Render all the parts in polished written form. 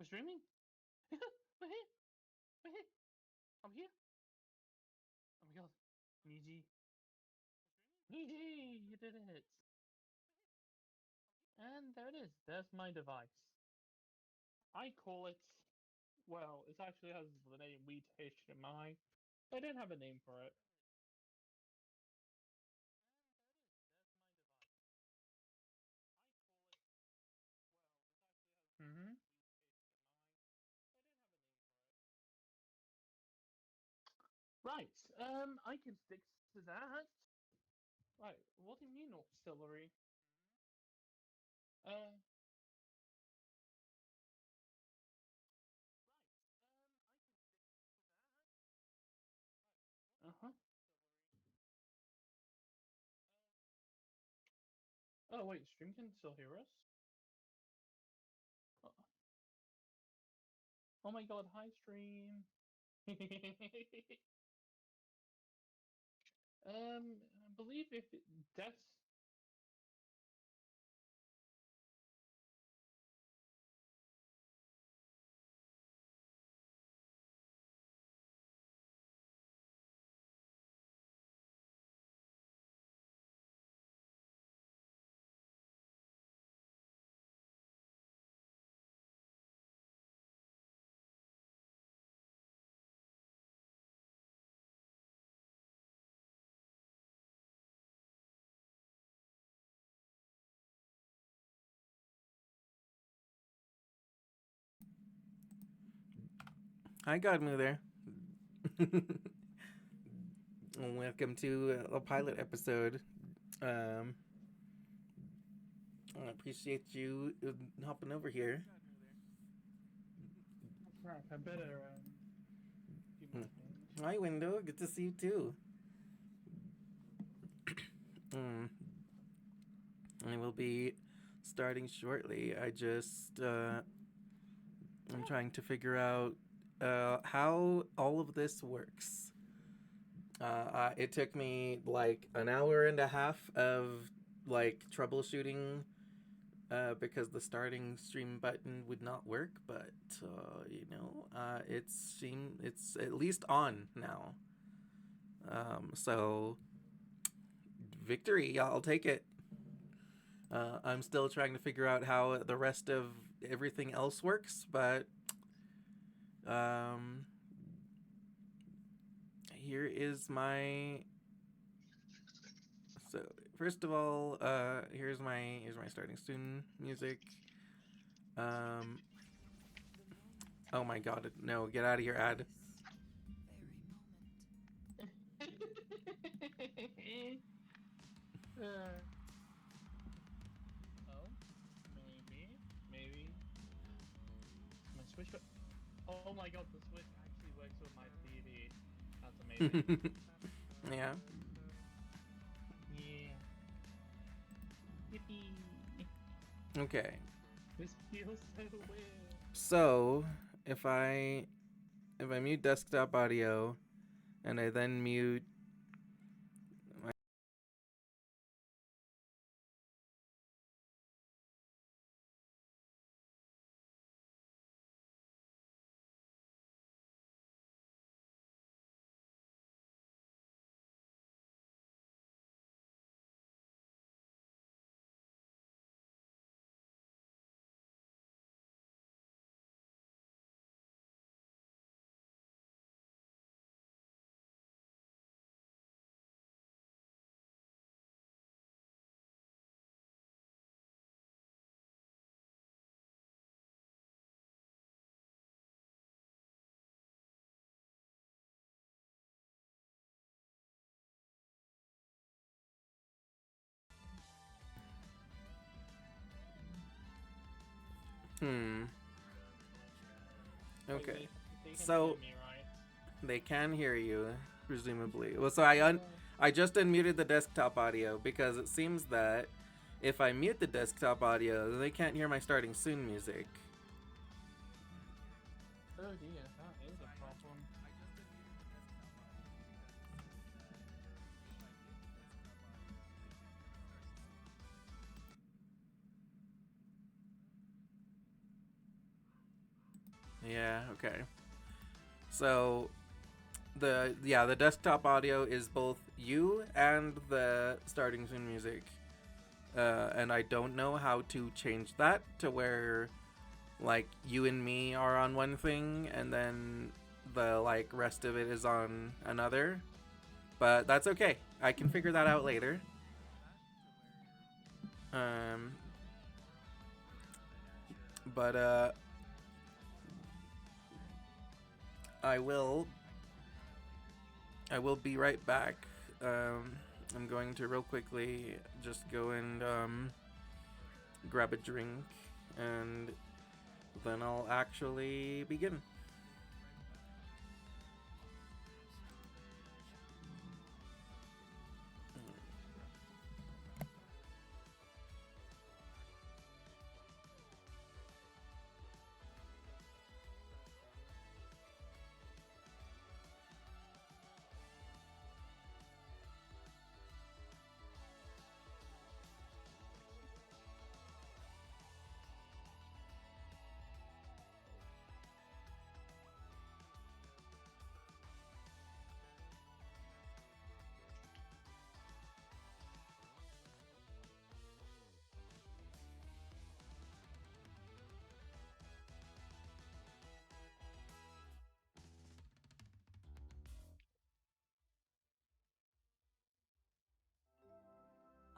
We're streaming? We're here! We're here! I'm here! Oh my god. Niji. Niji! You did it! And there it is. There's my device. I call it... Well, it actually has the name Wheat HDMI. I didn't have a name for it. Mm-hmm. Right. I can stick to that. Right. What do you mean auxiliary? Uh. Uh huh. Oh wait, stream can still hear us. Oh, oh my god! Hi, stream. I believe if that's Hi, Godmu there. Welcome to a pilot episode. Um, I appreciate you hopping over here. crap. I better do my thing. Hi, Window. Good to see you too. Mm, I will be starting shortly. I'm trying to figure out how all of this works. It took me like an hour and a half of like troubleshooting because the starting stream button would not work, but it's at least on now. So victory, I'll take it. I'm still trying to figure out how the rest of everything else works, but um, here is my. So first of all, here's my starting student music. Um, oh my god, no, get out of here, ad. uh, oh, maybe my Switch. Oh my god, the Switch actually works with my TV. That's amazing. Yeah. Yeah. Yippee! Okay. This feels so weird. So if I if I mute desktop audio and I then mute my hmm. Wait, Okay. they can hear So me, right? they can hear you, presumably. Well, Uh, I just unmuted the desktop audio because it seems that if I mute the desktop audio, they can't hear my starting soon music. oh dear, that is a problem. Okay. So the desktop audio is both you and the starting tune music. And I don't know how to change that to where like you and me are on one thing and then the like rest of it is on another. But that's okay. I can figure that out later. Um but I will be right back. I'm going to real quickly just go and grab a drink, and then I'll actually begin.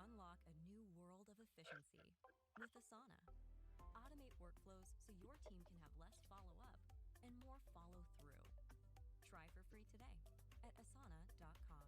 Unlock a new world of efficiency with Asana. Automate workflows so your team can have less follow-up and more follow-through. Try for free today at asana.com.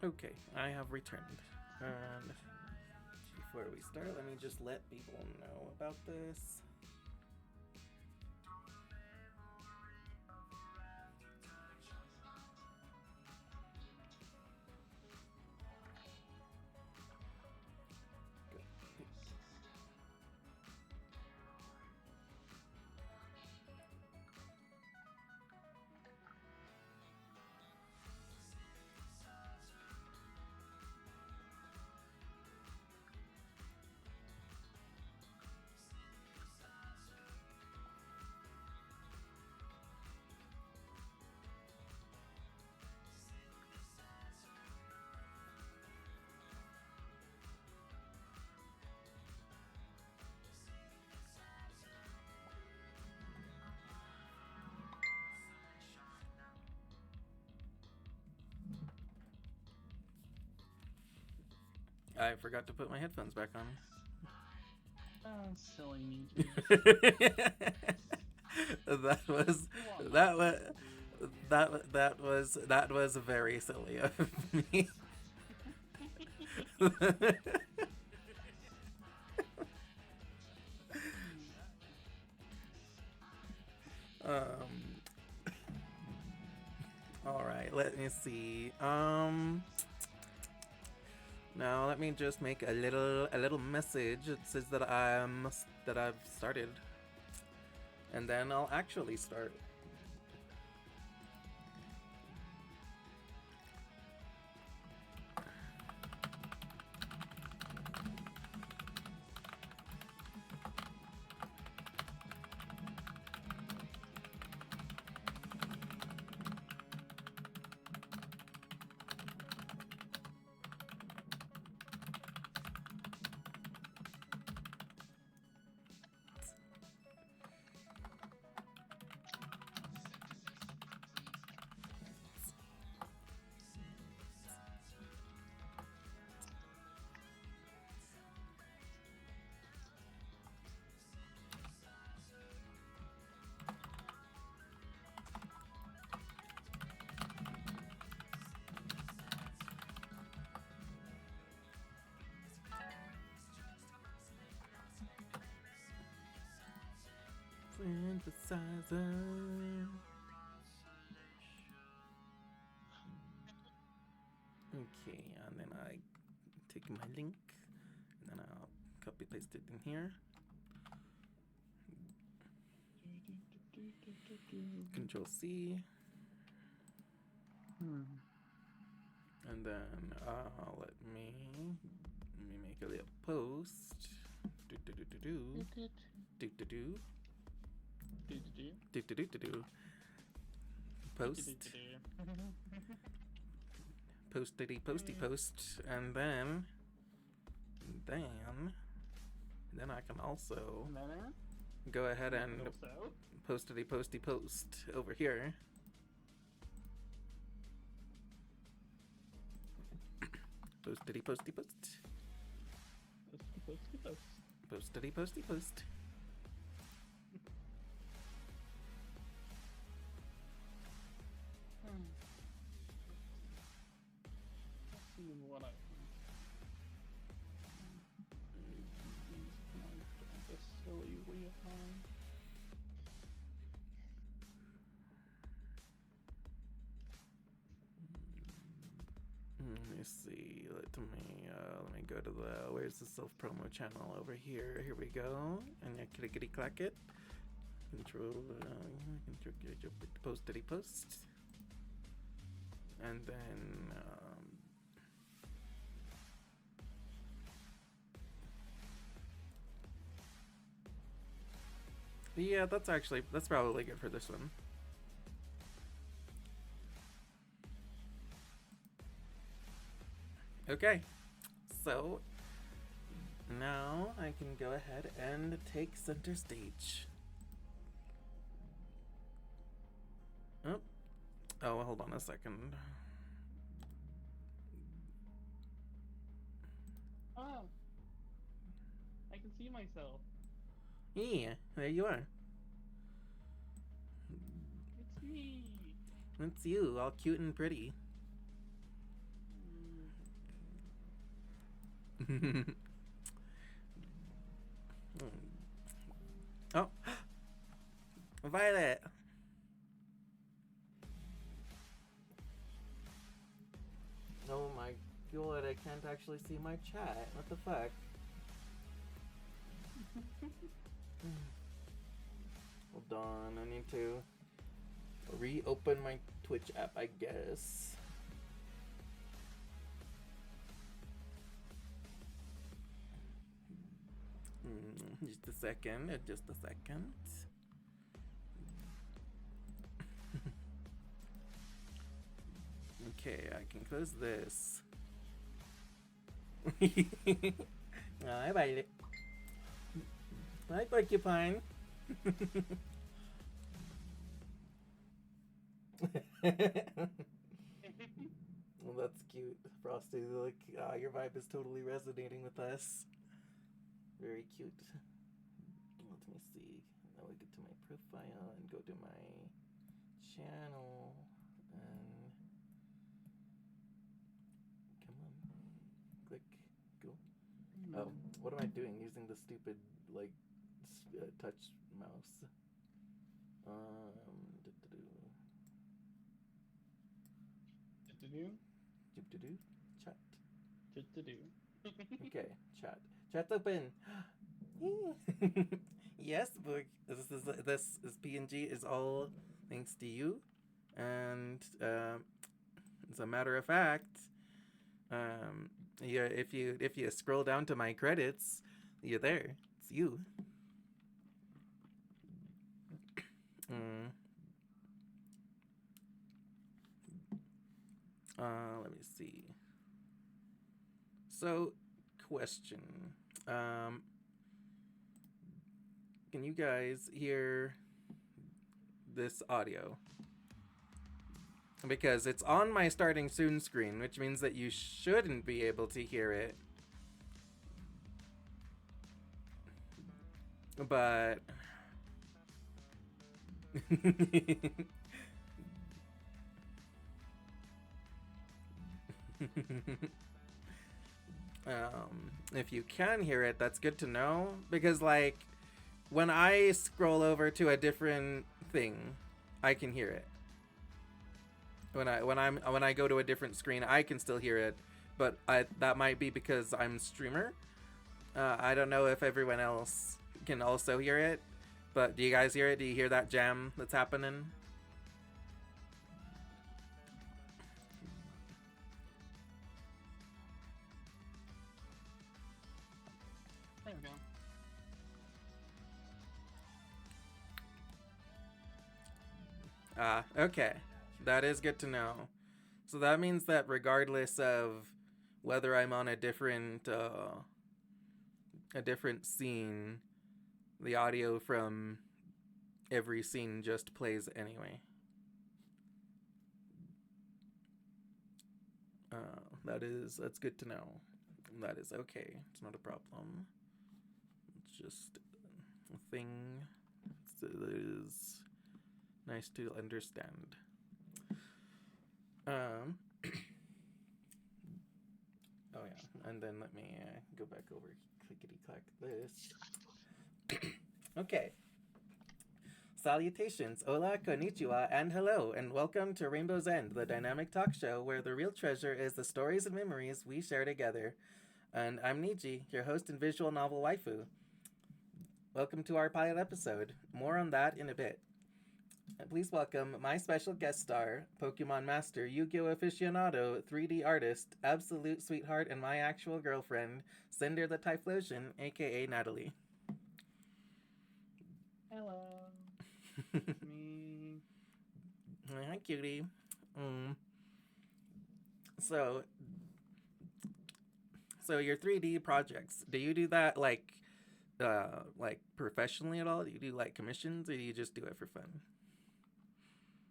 Okay, I have returned. And before we start, let me just let people know about this. I forgot to put my headphones back on. Oh, silly me. that was that was that was very silly of me. All right, let me see. Now let me just make a little message. It says that I've started, and then I'll actually start. Synthesizer. Okay, and then I take my link, and then I'll copy paste it in here. Control C. And then let me make a little post. Post. Posty post, and then I can also go ahead and posty post over here. Posty post. Posty post. What I this silly wheel on. Let me see. Let me go to the where's the self promo channel over here. Here we go. And I clickety clack it. Control posty post. And then yeah, that's probably good for this one. Okay, so now I can go ahead and take center stage. Oh, hold on a second. Ah, I can see myself. Yeah, there you are. It's me. It's you, all cute and pretty. Oh, Violet. Oh my god, I can't actually see my chat. What the fuck? Hold on, I need to reopen my Twitch app, I guess. Just a second, Okay, I can close this. Hi, Violet. Hi, Porcupine. Well, that's cute, Frosty. Like, your vibe is totally resonating with us. Very cute. Let me see. Now I get to my profile and go to my channel and come on, click, go. Oh, what am I doing? Using the stupid like touch mouse. Do Do chat. do. Okay, chat. Chat's open. Yes, Book. This is PNG is all thanks to you, and as a matter of fact, yeah, if you scroll down to my credits, you're there. It's you. Let me see. So, question. Can you guys hear this audio? Because it's on my starting soon screen, which means that you shouldn't be able to hear it. But if you can hear it, that's good to know, because like when I scroll over to a different thing, I can hear it. When I go to a different screen, I can still hear it, but that might be because I'm streamer. I don't know if everyone else can also hear it, but do you guys hear it? Do you hear that jam that's happening? There we go. Okay. That is good to know. So that means that regardless of whether I'm on a different scene, the audio from every scene just plays anyway. That's good to know. That is okay. It's not a problem. It's just a thing that is nice to understand. Oh yeah, and then let me go back over clickety clack this. Okay. Salutations, hola, konnichiwa, and hello, and welcome to Rainbow's End, the dynamic talk show where the real treasure is the stories and memories we share together. And I'm Niji, your host and visual novel waifu. Welcome to our pilot episode. More on that in a bit. Please welcome my special guest star, Pokemon Master, Yu-Gi-Oh! Aficionado, 3D artist, absolute sweetheart, and my actual girlfriend, Cinder the Typhlosion, aka Natalie. Hello. It's me. Hi, cutie. So your 3D projects, do you do that like professionally at all? Do you do like commissions, or do you just do it for fun?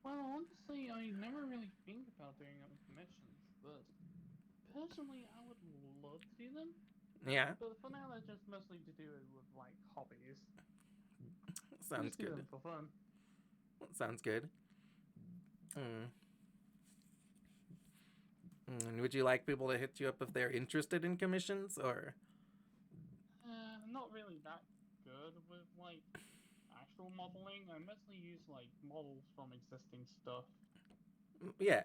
Well, honestly, I never really think about doing it with commissions, but personally, I would love to do them. Yeah, But for now, that's just mostly to do it with like hobbies. sounds Just do good. them for fun. Sounds good. And would you like people to hit you up if they're interested in commissions, or? I'm not really that good with like actual modeling. I mostly use like models from existing stuff. Yeah.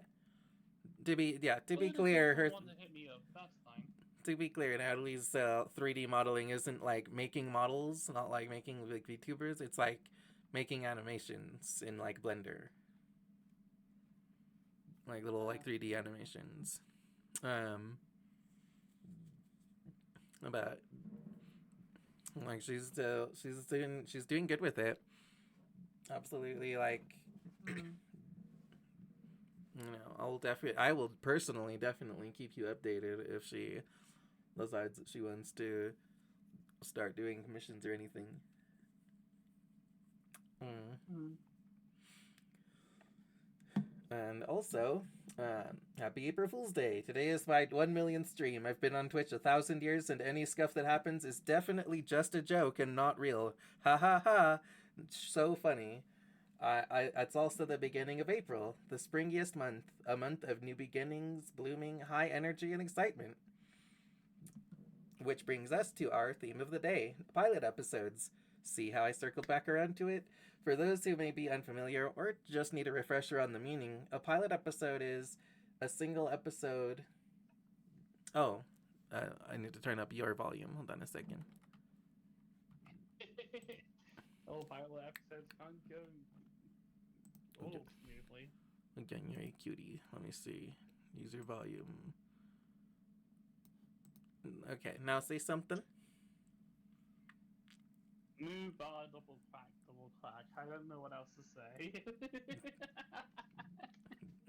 To be But clear, if her. people want to hit me up, that's fine. To be clear, Natalie's 3D modeling isn't like making models, not like making like VTubers. It's like making animations in like Blender, like little like 3D animations. But like she's doing good with it. Absolutely, like you know, I will personally definitely keep you updated if she decides that she wants to start doing commissions or anything. And also, happy April Fool's Day. Today is my 1 million stream. I've been on Twitch 1,000 years, and any scuff that happens is definitely just a joke and not real. Ha ha ha. So funny. It's also the beginning of April, the springiest month, a month of new beginnings, blooming, high energy, and excitement. Which brings us to our theme of the day, pilot episodes. See how I circled back around to it? For those who may be unfamiliar or just need a refresher on the meaning, a pilot episode is a single episode. Oh, I need to turn up your volume. Hold on a second. Oh, pilot episodes can't go all smoothly. Again, you're a cutie. Let me see. User volume. Okay, now say something. Move by double crack. I don't know what else to say.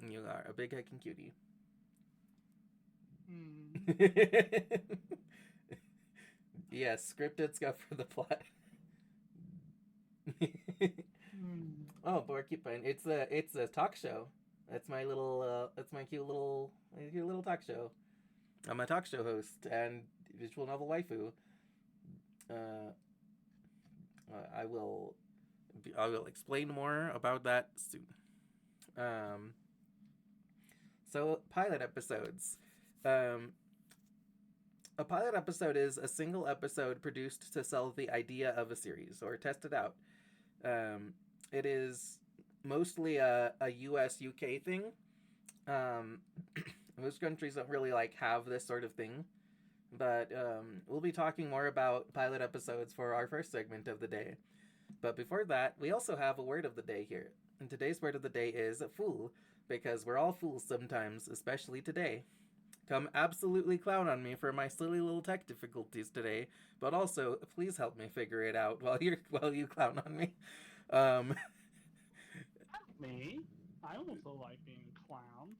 You are a big heckin' cutie. Yes, scripted stuff for the plot. Oh, Porcupine! It's a talk show. That's my cute little talk show. I'm a talk show host and visual novel waifu. I will explain more about that soon. So pilot episodes. A pilot episode is a single episode produced to sell the idea of a series or test it out. It is mostly a US UK thing. Most countries don't really have this sort of thing, but we'll be talking more about pilot episodes for our first segment of the day. But before that, we also have a word of the day here. And today's word of the day is fool, because we're all fools sometimes, especially today. Come absolutely clown on me for my silly little tech difficulties today, but also please help me figure it out while you clown on me. Me? I also like being clowned.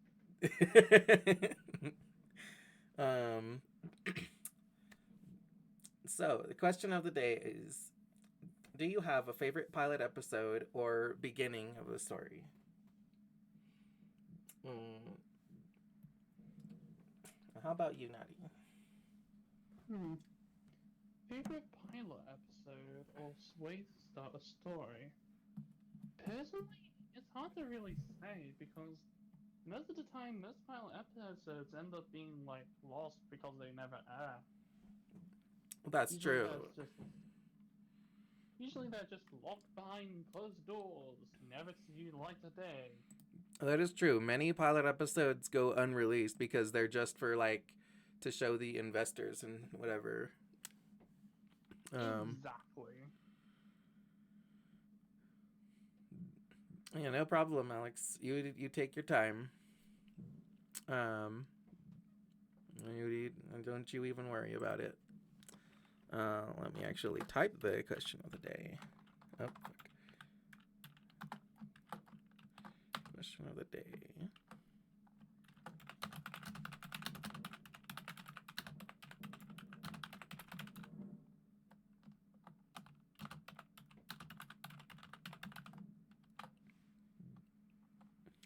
So the question of the day is, do you have a favorite pilot episode or beginning of a story? How about you, Natty? Favorite pilot episode or way to start a story? Personally, it's hard to really say because most of the time, most pilot episodes end up being lost because they never air. That's true. Usually they're just locked behind closed doors, never to see light of day. That is true. Many pilot episodes go unreleased because they're just for to show the investors and whatever. Exactly. Yeah, no problem, Alex. You take your time. Don't you even worry about it. Let me actually type the question of the day. Oh, fuck. Question of the day.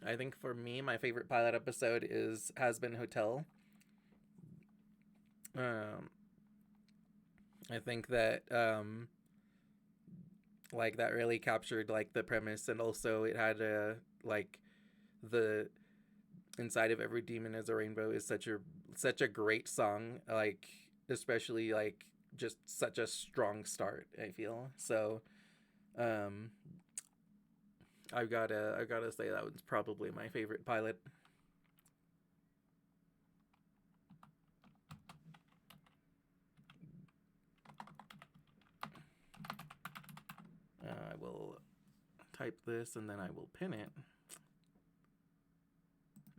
I think for me, my favorite pilot episode has been Hotel. I think that that really captured the premise, and also it had the Inside of Every Demon is a Rainbow is such a great song, especially just such a strong start, I feel. So I've gotta say that was probably my favorite pilot. I will type this and then I will pin it.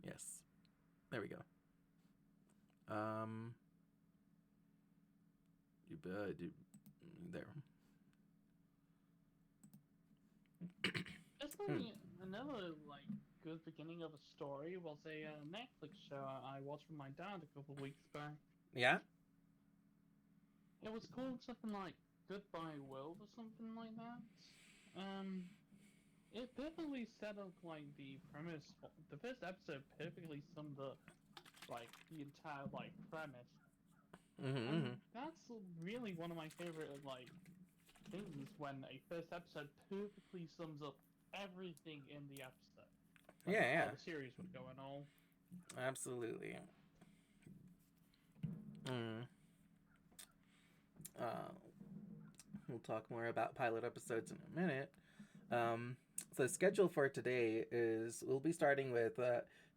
Yes, there we go. There. Just another good beginning of a story was a Netflix show I watched with my dad a couple of weeks back. Yeah? It was called something like Goodbye World or something like that. it perfectly set up like the premise. The first episode perfectly summed up like the entire like premise, and Mm-hmm. that's really one of my favorite like things when a first episode perfectly sums up everything in the episode, like Yeah, how yeah, the series would go and all. absolutely. Mm. Uh, we'll talk more about pilot episodes in a minute. Um, the schedule for today is we'll be starting with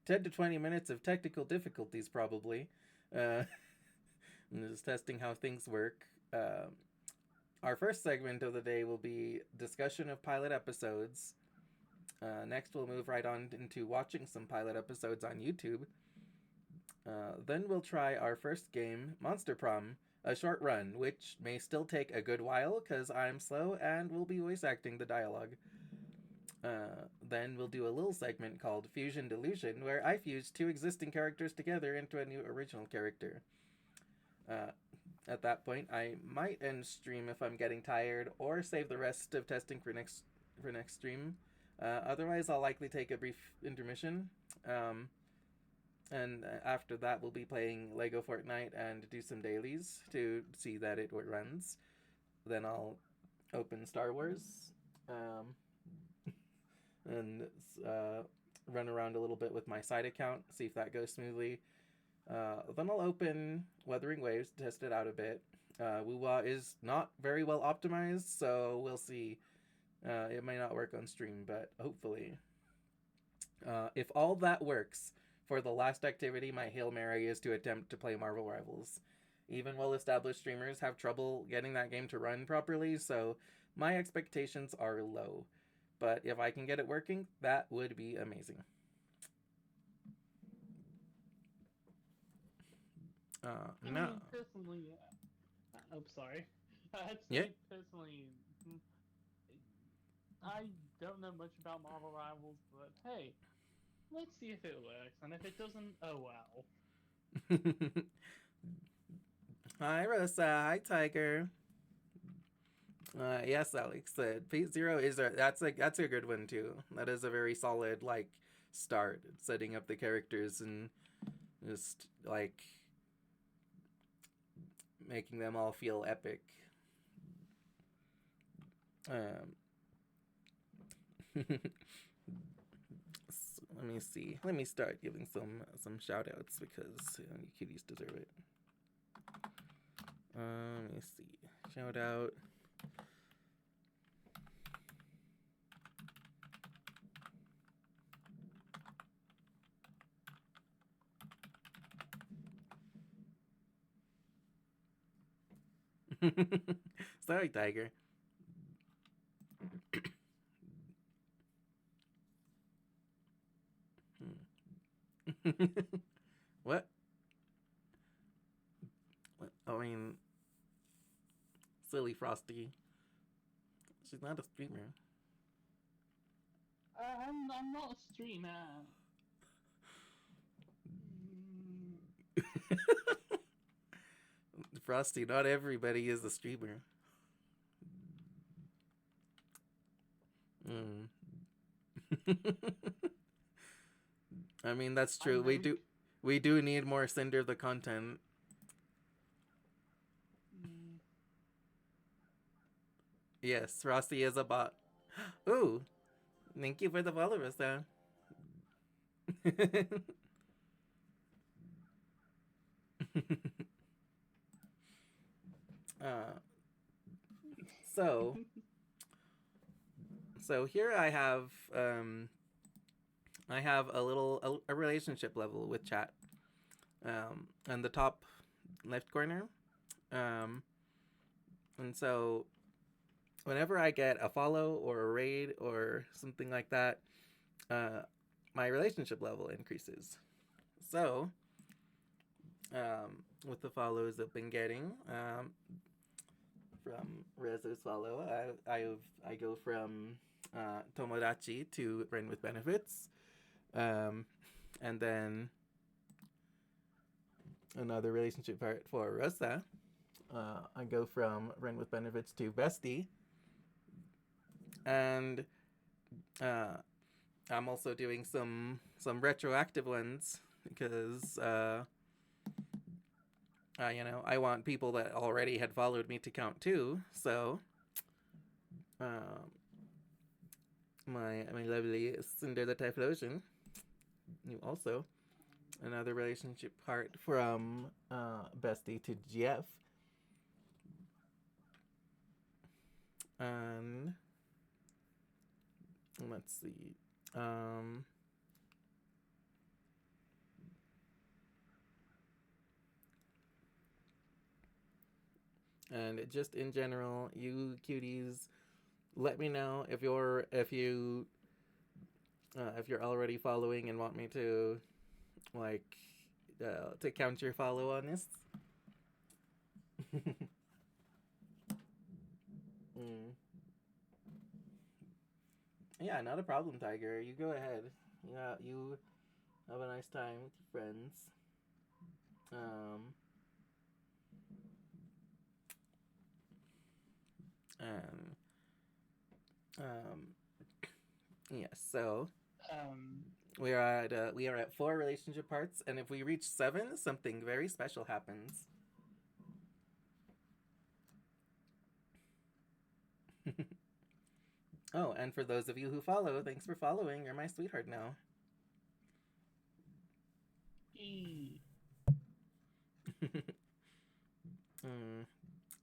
10 to 20 minutes of technical difficulties, probably. Uh, and just testing how things work. Our first segment of the day will be discussion of pilot episodes. Next, we'll move right on into watching some pilot episodes on YouTube. Then we'll try our first game, Monster Prom, a short run, which may still take a good while because I'm slow and will be voice acting the dialogue. Then we'll do a little segment called Fusion Delusion, where I fuse two existing characters together into a new original character. At that point, I might end stream if I'm getting tired, or save the rest of testing for next stream. Otherwise, I'll likely take a brief intermission. And after that, we'll be playing Lego Fortnite and do some dailies to see that it runs. Then I'll open Star Wars and run around a little bit with my side account, see if that goes smoothly. Then I'll open Wuthering Waves to test it out a bit. Wuwa is not very well optimized, so we'll see. It may not work on stream, but hopefully. If all that works, for the last activity, my Hail Mary is to attempt to play Marvel Rivals. Even well-established streamers have trouble getting that game to run properly, so my expectations are low. But if I can get it working, that would be amazing. I No. mean, personally, I'm sorry. I'd Yeah. say personally, I don't know much about Marvel Rivals, but hey, let's see if it works. And if it doesn't, oh well. Hi, Rosa. Hi, Tiger. Yes, Alex. Fate Zero is that's a good one too. That is a very solid like start, setting up the characters and just like making them all feel epic. Let me see. Let me start giving some shout outs because you kitties deserve it. Let me see. Shout out. Sorry, Tiger. What? I mean, silly Frosty. She's not a streamer. I'm not a streamer. Frosty, not everybody is a streamer. I mean, that's true. We do need more Cinder the content. Yes, Frosty is a bot. Ooh, thank you for the followers, though. So here I have a relationship level with chat. On the top left corner. And so whenever I get a follow or a raid or something like that, my relationship level increases. So, with the follows I've been getting, from Rezo's follow, I go from Tomodachi to Friend with Benefits, and then another relationship part for Rosa. I go from Friend with Benefits to Bestie, and I'm also doing some retroactive ones because you know, I want people that already had followed me to count too. So my lovely Cinderella Typhlosion, you also another relationship part from Bestie to Jeff. And let's see. And just in general, you cuties, let me know if you're already following and want me to like to count your follow on this. mm. Yeah, not a problem, Tiger. You go ahead. Yeah, you have a nice time with your friends. Um, and yes. So we are at 4 relationship parts, and if we reach 7, something very special happens. Oh, and for those of you who follow, thanks for following. You're my sweetheart now.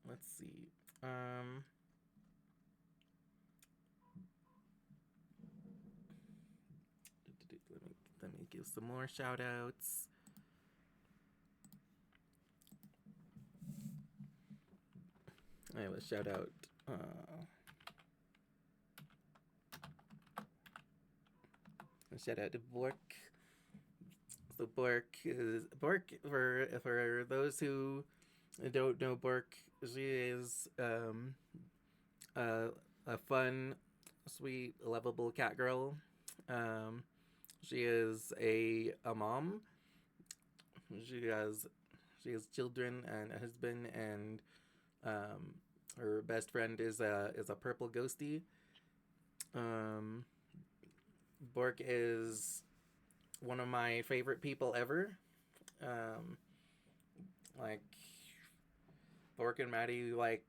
Let's see. Let me give some more shout outs. I have a shout out. A shout out to Bork. So Bork for those who don't know Bork. She is a fun, sweet, lovable cat girl. She is a mom. She has children and a husband, and her best friend is a purple ghosty. Bork is one of my favorite people ever. Like Bork and Maddie, like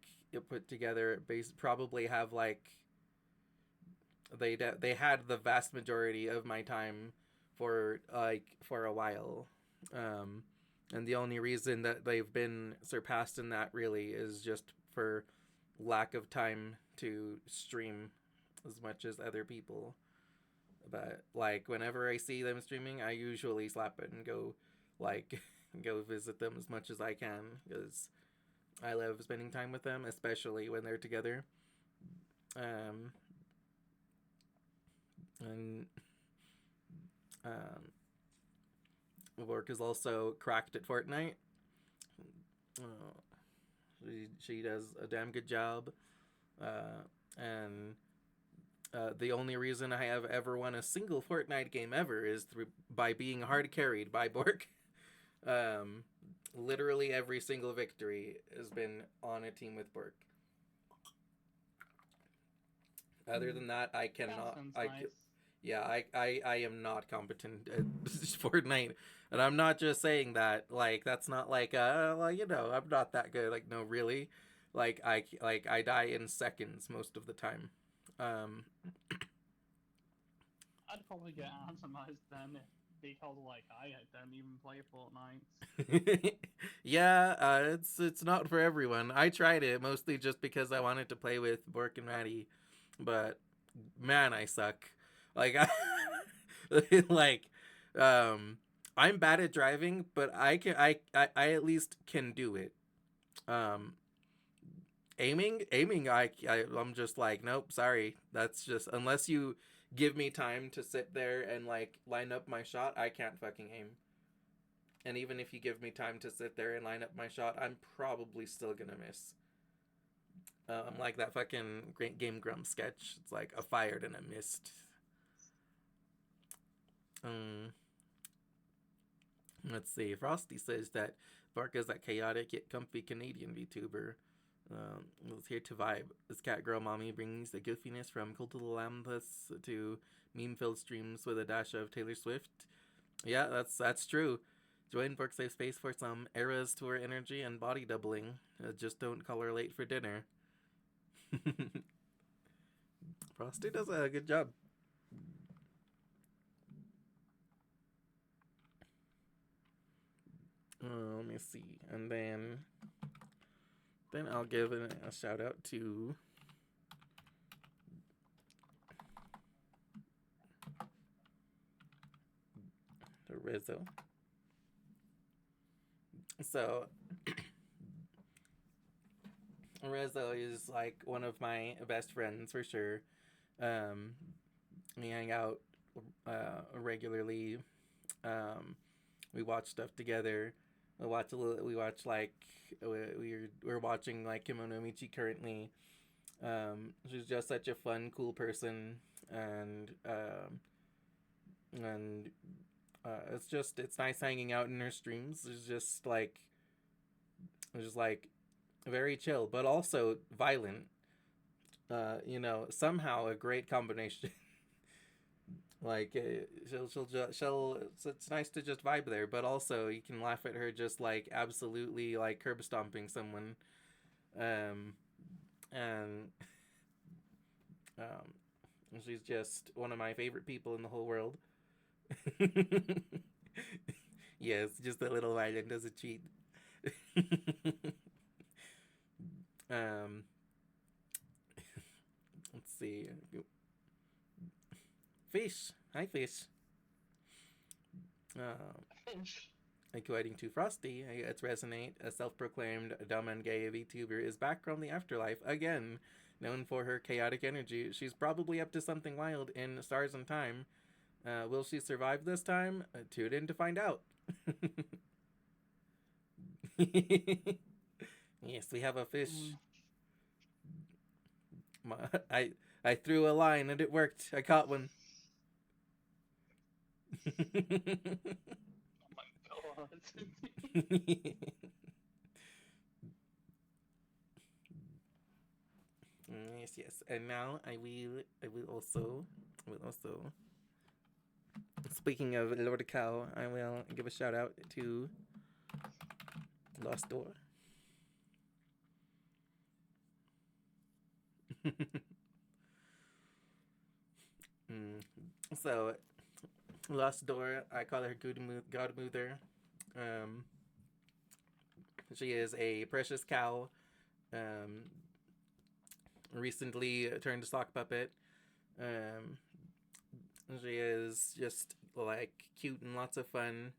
put together, probably have like they had the vast majority of my time for a while. And the only reason that they've been surpassed in that really is just for lack of time to stream as much as other people. But like whenever I see them streaming, I usually slap it and go like go visit them as much as I can because I love spending time with them, especially when they're together. And Bork is also cracked at Fortnite. She does a damn good job. And the only reason I have ever won a single Fortnite game ever is by being hard carried by Bork. Literally every single victory has been on a team with Bork. Other than that, I cannot. I am not competent at Fortnite, and I'm not just saying that. Like that's not like well, you know, I'm not that good. Like no, really, like I die in seconds most of the time. I'd probably get atomized then because like I don't even play Fortnite. Yeah, it's not for everyone. I tried it mostly just because I wanted to play with Bork and Maddie, but man, I suck. Like like I'm bad at driving, but I at least can do it. Aiming I'm just like, nope, sorry. That's just unless you give me time to sit there and like line up my shot, I can't fucking aim. And even if you give me time to sit there and line up my shot, I'm probably still gonna miss. I'm like that fucking Game Grumps sketch. It's like I fired and I missed. Let's see. Frosty says that Bark is that chaotic yet comfy Canadian VTuber. It's here to vibe. This cat girl mommy brings the goofiness from Cult of the Lampas to meme-filled streams with a dash of Taylor Swift. Yeah, that's true. Join Book Safe Space for some Eras Tour energy and body doubling. Just don't call her late for dinner. Frosty does a good job. Let me see. And then I'll give a shout out to Rizzo. So Rizzo is like one of my best friends for sure. We hang out regularly. We watch stuff together. We're watching like Kimono Michi currently. She's just such a fun, cool person, and it's nice hanging out in her streams. It's just like very chill, but also violent. Somehow a great combination. It's nice to just vibe there, but also you can laugh at her just like absolutely like curb stomping someone, and she's just one of my favorite people in the whole world. Yes, just a little violent as a cheat. Let's see. Fish. Hi, Fish. Fish. According to Frosty, it's Resonate, a self-proclaimed dumb and gay VTuber, is back from the afterlife again. Known for her chaotic energy, she's probably up to something wild in Stars and Time. Will she survive this time? Tune in to find out. Yes, we have a fish. I threw a line and it worked. I caught one. Oh my god. Yes. And now I will also speaking of Lord Cow, I will give a shout out to Lost Door. So Lost Door, I call her Godmother. She is a precious cow. Recently turned a sock puppet. She is just like cute and lots of fun.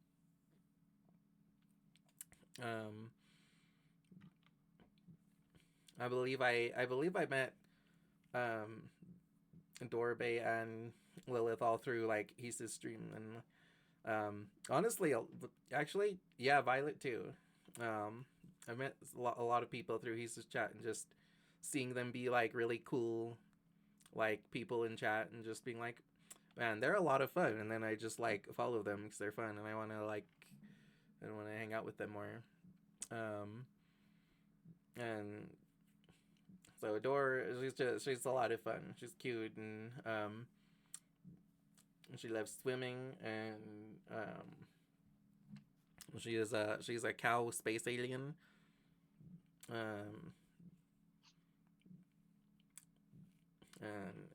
I believe I met Dorbe and Lilith all through like Hisa's stream, and honestly, actually, yeah, Violet too. I met a lot of people through Hisa's chat, and just seeing them be like really cool, like people in chat, and just being like, man, they're a lot of fun. And then I just like follow them because they're fun, and I want to hang out with them more. And so Adore, she's a lot of fun. She's cute, and she loves swimming, and she's a cow space alien. And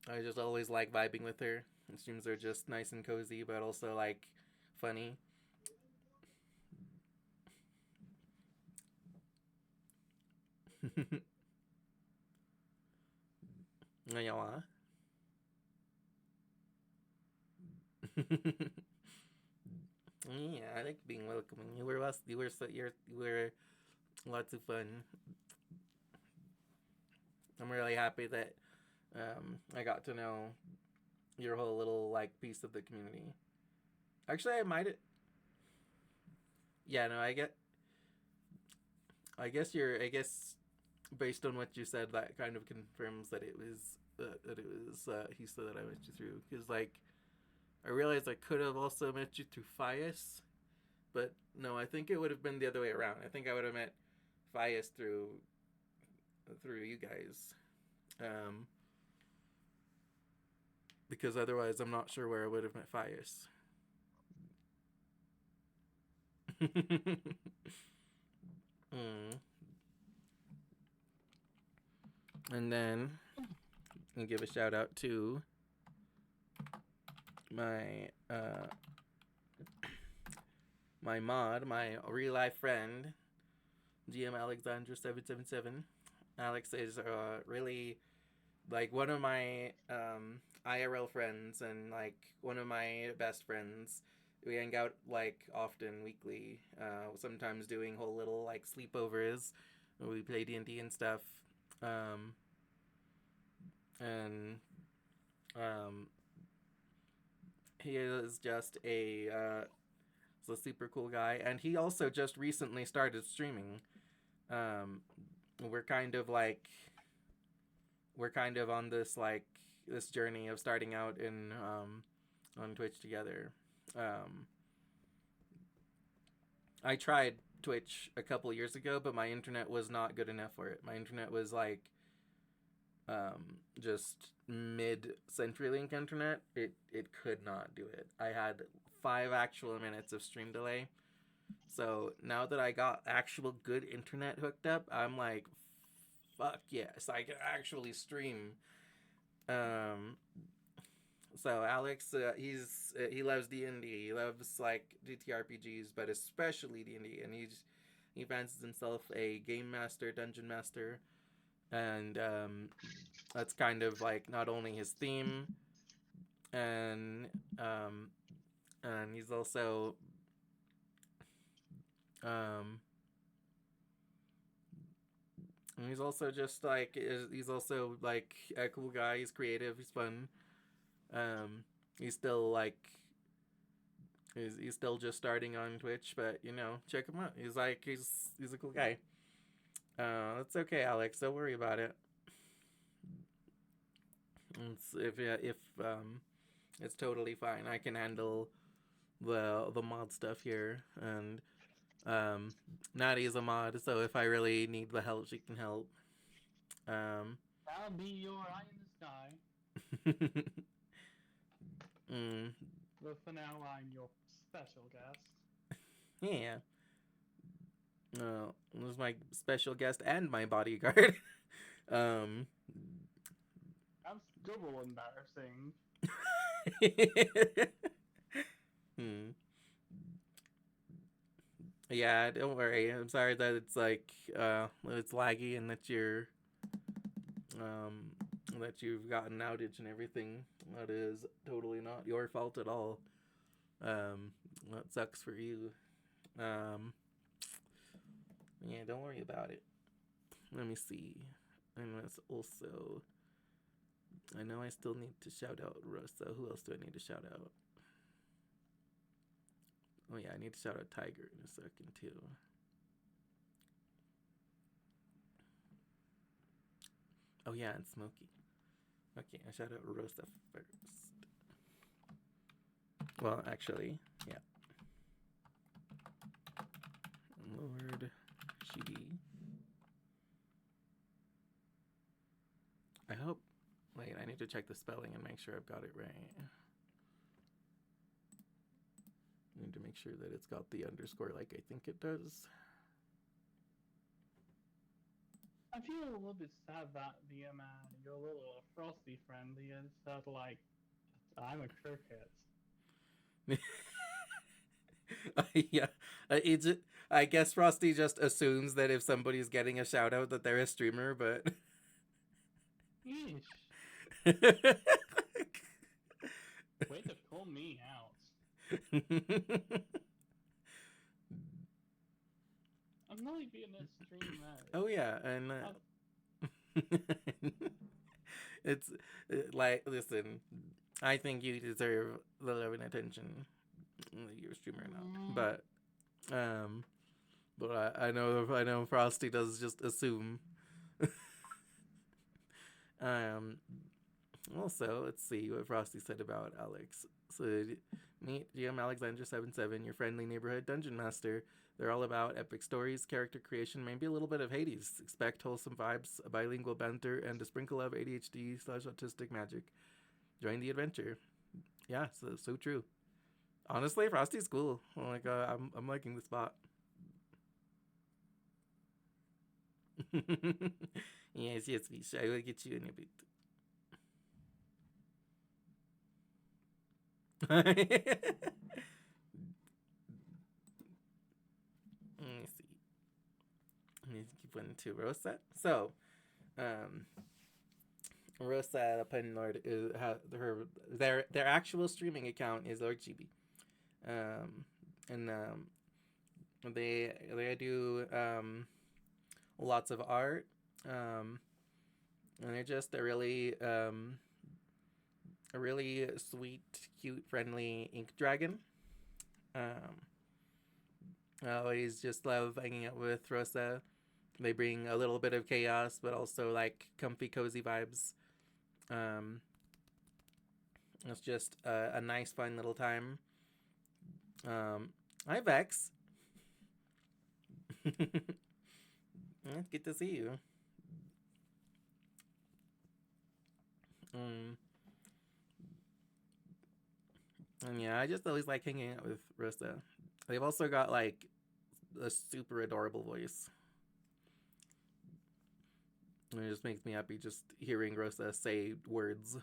I just always like vibing with her. The streams are just nice and cozy, but also like funny. Yeah, I like being welcoming. You were lots of fun. I'm really happy that I got to know your whole little like piece of the community. Actually, I might. Yeah, no, I guess based on what you said, that kind of confirms that it was Hisa that I met you through. Because like, I realized I could have also met you through Fias, but no, I think it would have been the other way around. I think I would have met Fias through you guys. Because otherwise I'm not sure where I would have met Fias. And then I'll give a shout out to my my mod, my real life friend, GM Alexandra 777. Alex is really like one of my IRL friends and like one of my best friends. We hang out like often, weekly. Sometimes doing whole little like sleepovers where we play D&D and stuff. And he is just a super cool guy, and he also just recently started streaming. We're kind of on this like this journey of starting out in on Twitch together. I tried Twitch a couple years ago, but my internet was not good enough for it. My internet was like just mid CenturyLink internet. It could not do it. I had 5 actual minutes of stream delay. So now that I got actual good internet hooked up, I'm like, fuck yes, I can actually stream. So Alex, he loves D&D. He loves like TTRPGs, but especially D&D, and he fancies himself a game master, dungeon master, and that's kind of like not only his theme, and he's also he's also just like he's also like a cool guy. He's creative. He's fun. He's still like he's still just starting on Twitch, but you know, check him out. He's a cool guy. It's okay, Alex. Don't worry about it. It's totally fine. I can handle the mod stuff here, and Natty's a mod, so if I really need the help, she can help. I'll be your eye in the sky. But for now, I'm your special guest. Yeah. This is my special guest and my bodyguard. That's double embarrassing. Yeah, don't worry. I'm sorry that it's like it's laggy and that that you've got an outage and everything. That is totally not your fault at all. That sucks for you. Yeah, don't worry about it. Let me see. And that's also, I know I still need to shout out Rosa. Who else do I need to shout out? Oh yeah, I need to shout out Tiger in a second too. Oh yeah, and Smokey. Okay, I shout out Rosa first. Well, actually, yeah. Lord Chibi. I hope. Wait, I need to check the spelling and make sure I've got it right. I need to make sure that it's got the underscore like I think it does. I feel a little bit sad that your little Frosty friend, said like, I'm a cricket. Yeah, I guess Frosty just assumes that if somebody's getting a shout out that they're a streamer, but Yeesh. Way to pull me out. I'm not even a streamer. Oh yeah, and it's like, listen, I think you deserve the love and attention. You're a streamer now, but I know Frosty does just assume. Also, let's see what Frosty said about Alex. So, meet GM Alexander77, your friendly neighborhood dungeon master. They're all about epic stories, character creation, maybe a little bit of Hades. Expect wholesome vibes, a bilingual banter, and a sprinkle of ADHD/autistic magic. Join the adventure. Yeah, so true. Honestly, Frosty's cool. Like, I'm liking the spot. Yes, Fish. I will get you in a bit. Let me see. Let me keep one to Rosa. So, Rosa Penlord is their actual streaming account is Lord Chibi. And they do lots of art. And they're just a really sweet, cute, friendly ink dragon. I always just love hanging out with Rosa. They bring a little bit of chaos, but also like comfy, cozy vibes. It's just a nice, fun little time. Hi, Vex. It's good to see you. And yeah, I just always like hanging out with Rosa. They've also got like a super adorable voice. And it just makes me happy just hearing Rosa say words.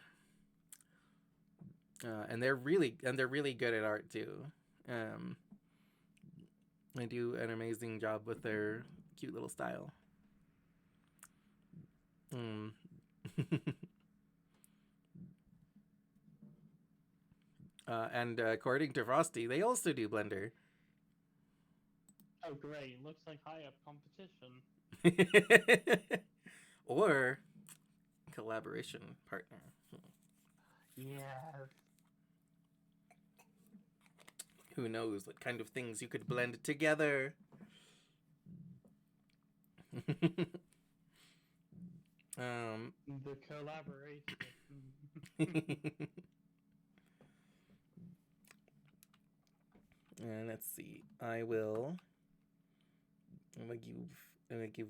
And they're really good at art too. They do an amazing job with their cute little style. And according to Frosty, they also do Blender. Oh, great. Looks like high up competition. Or collaboration partner. Yes. Who knows what kind of things you could blend together. The collaboration. And let's see. I'm gonna give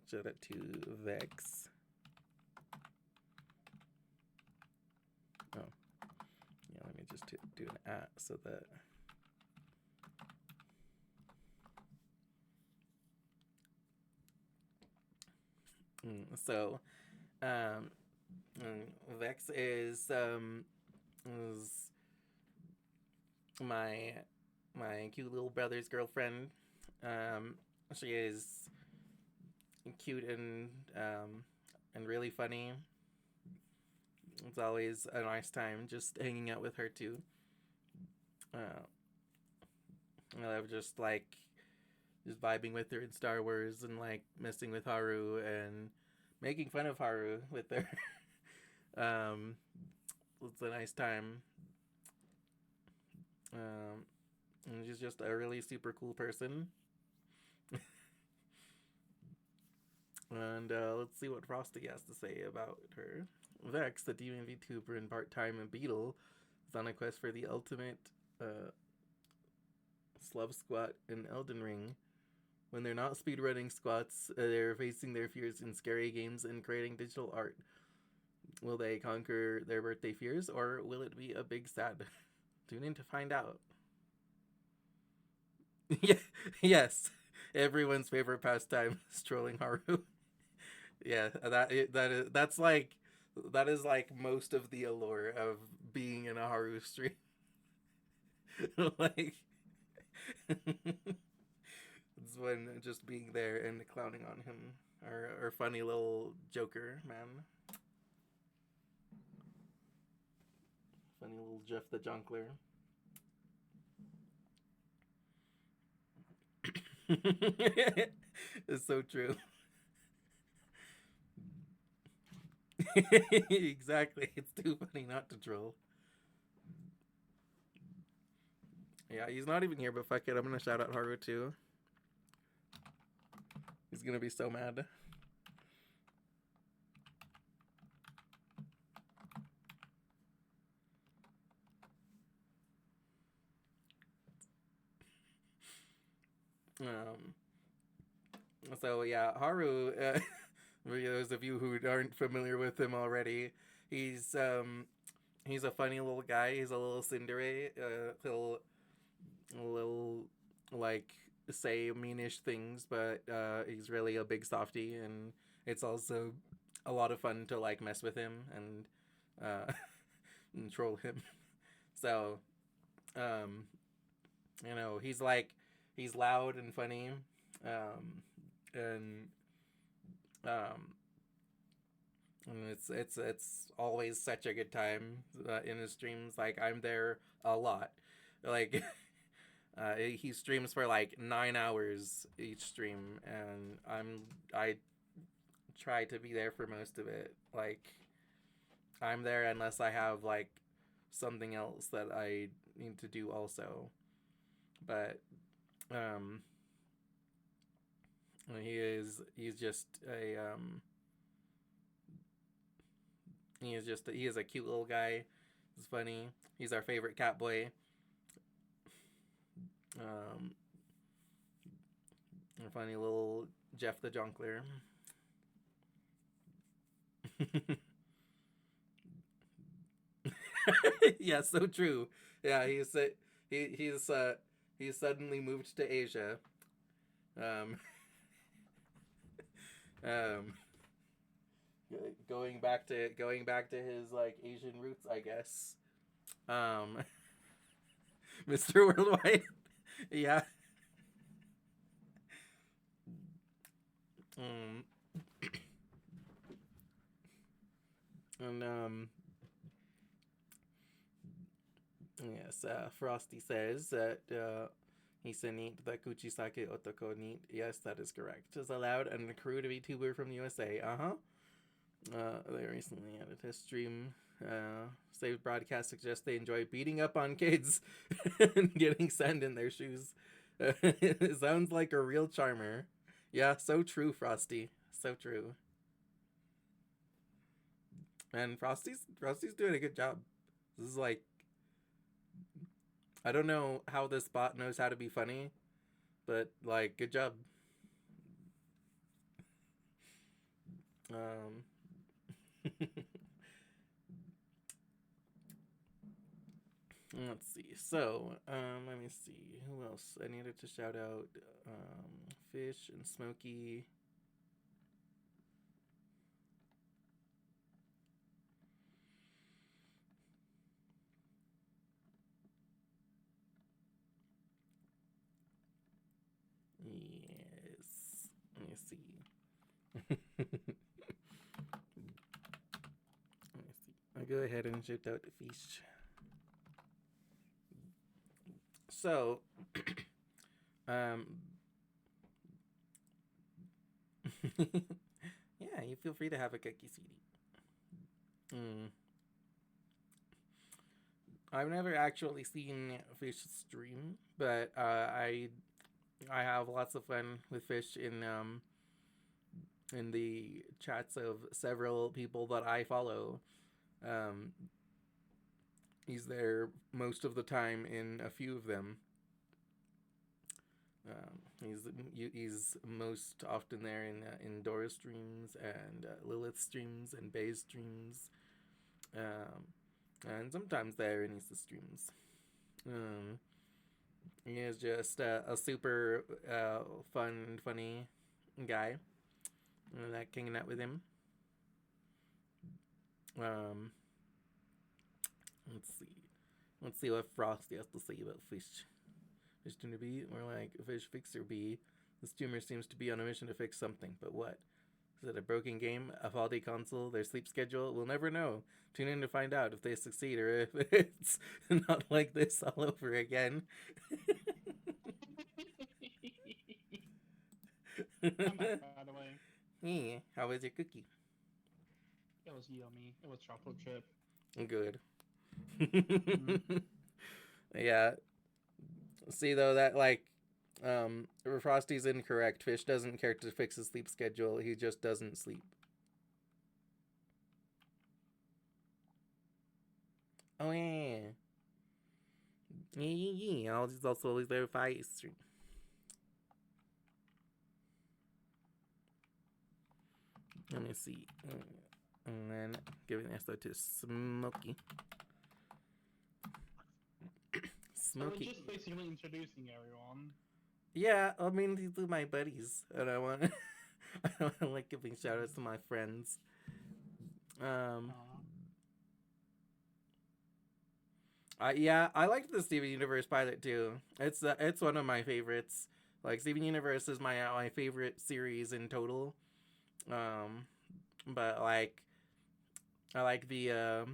shout out to Vex. Oh, yeah. Let me just do an @ so that. So, Vex is my cute little brother's girlfriend. She is cute and really funny. It's always a nice time just hanging out with her too. I love just vibing with her in Star Wars and like messing with Haru and making fun of Haru with her. It's a nice time. And she's just a really super cool person. And let's see what Frosty has to say about her. Vex, the demon VTuber and part-time Beetle, is on a quest for the ultimate slub squat in Elden Ring. When they're not speedrunning squats, they're facing their fears in scary games and creating digital art. Will they conquer their birthday fears, or will it be a big sad? Tune in to find out. Yes, everyone's favorite pastime is trolling Haru. Yeah, that is like most of the allure of being in a Haru stream. Like, it's when just being there and clowning on him, or funny little Joker man, funny little Jeff the Jonkler. It's so true. Exactly. It's too funny not to troll. Yeah, he's not even here, but fuck it. I'm gonna shout out Haru too. He's gonna be so mad. Um, so yeah, Haru. For those of you who aren't familiar with him already, he's he's a funny little guy. He's a little tsundere. He'll a little like say meanish things, but he's really a big softie, and it's also a lot of fun to like mess with him and and troll him. So, you know, he's loud and funny, and um, and it's always such a good time in his streams. Like I'm there a lot, like. He streams for like 9 hours each stream, and I try to be there for most of it. Like I'm there unless I have like something else that I need to do also. But um, he's just a he is a cute little guy. He's funny. He's our favorite cat boy. A funny little Jeff the Jonkler. Yeah, so true. Yeah, he's suddenly moved to Asia. Um, um, going back to his like Asian roots, I guess. Mr. Worldwide. Yeah. Um, and yes, Frosty says that he's a neat the Kuchisake Otoko neat. Yes, that is correct. Is allowed and a crew to be tuber from USA. They recently had a test stream. Saved broadcast suggests they enjoy beating up on kids and getting sand in their shoes. It sounds like a real charmer. Yeah, so true, Frosty. So true. And Frosty's doing a good job. This is like, I don't know how this bot knows how to be funny, but like, good job. Let's see. So, let me see. Who else? I needed to shout out Fish and Smokey. Yes. Let me see. Let me see. I'll go ahead and shout out Fish. So, yeah, you feel free to have a cookie, CD. I've never actually seen Fish stream, but I have lots of fun with Fish in the chats of several people that I follow. He's there most of the time in a few of them. He's most often there in Dora's streams and Lilith's streams and Bay's streams, and sometimes there in Issa's streams. He is just a super fun and funny guy. I like hanging out with him. Let's see what Frosty has to say about Fish. Fish Tuner B, more like Fish Fixer B. This tumor seems to be on a mission to fix something, but what? Is it a broken game, a faulty console, their sleep schedule? We'll never know. Tune in to find out if they succeed or if it's not like this all over again. I'm back, by the way. Yeah, how was your cookie? It was yummy. It was chocolate chip. Good. Yeah. See though that like Frosty's incorrect. Fish doesn't care to fix his sleep schedule. He just doesn't sleep. Oh yeah. Yeah. He's also always there for stream. Let me see. And then giving this to Smokey. So we're Smokey. just basically introducing everyone. Yeah, I mean, these are my buddies, and I want I like giving shout outs to my friends. I liked the Steven Universe pilot too. It's one of my favorites. Like Steven Universe is my favorite series in total. But like I like the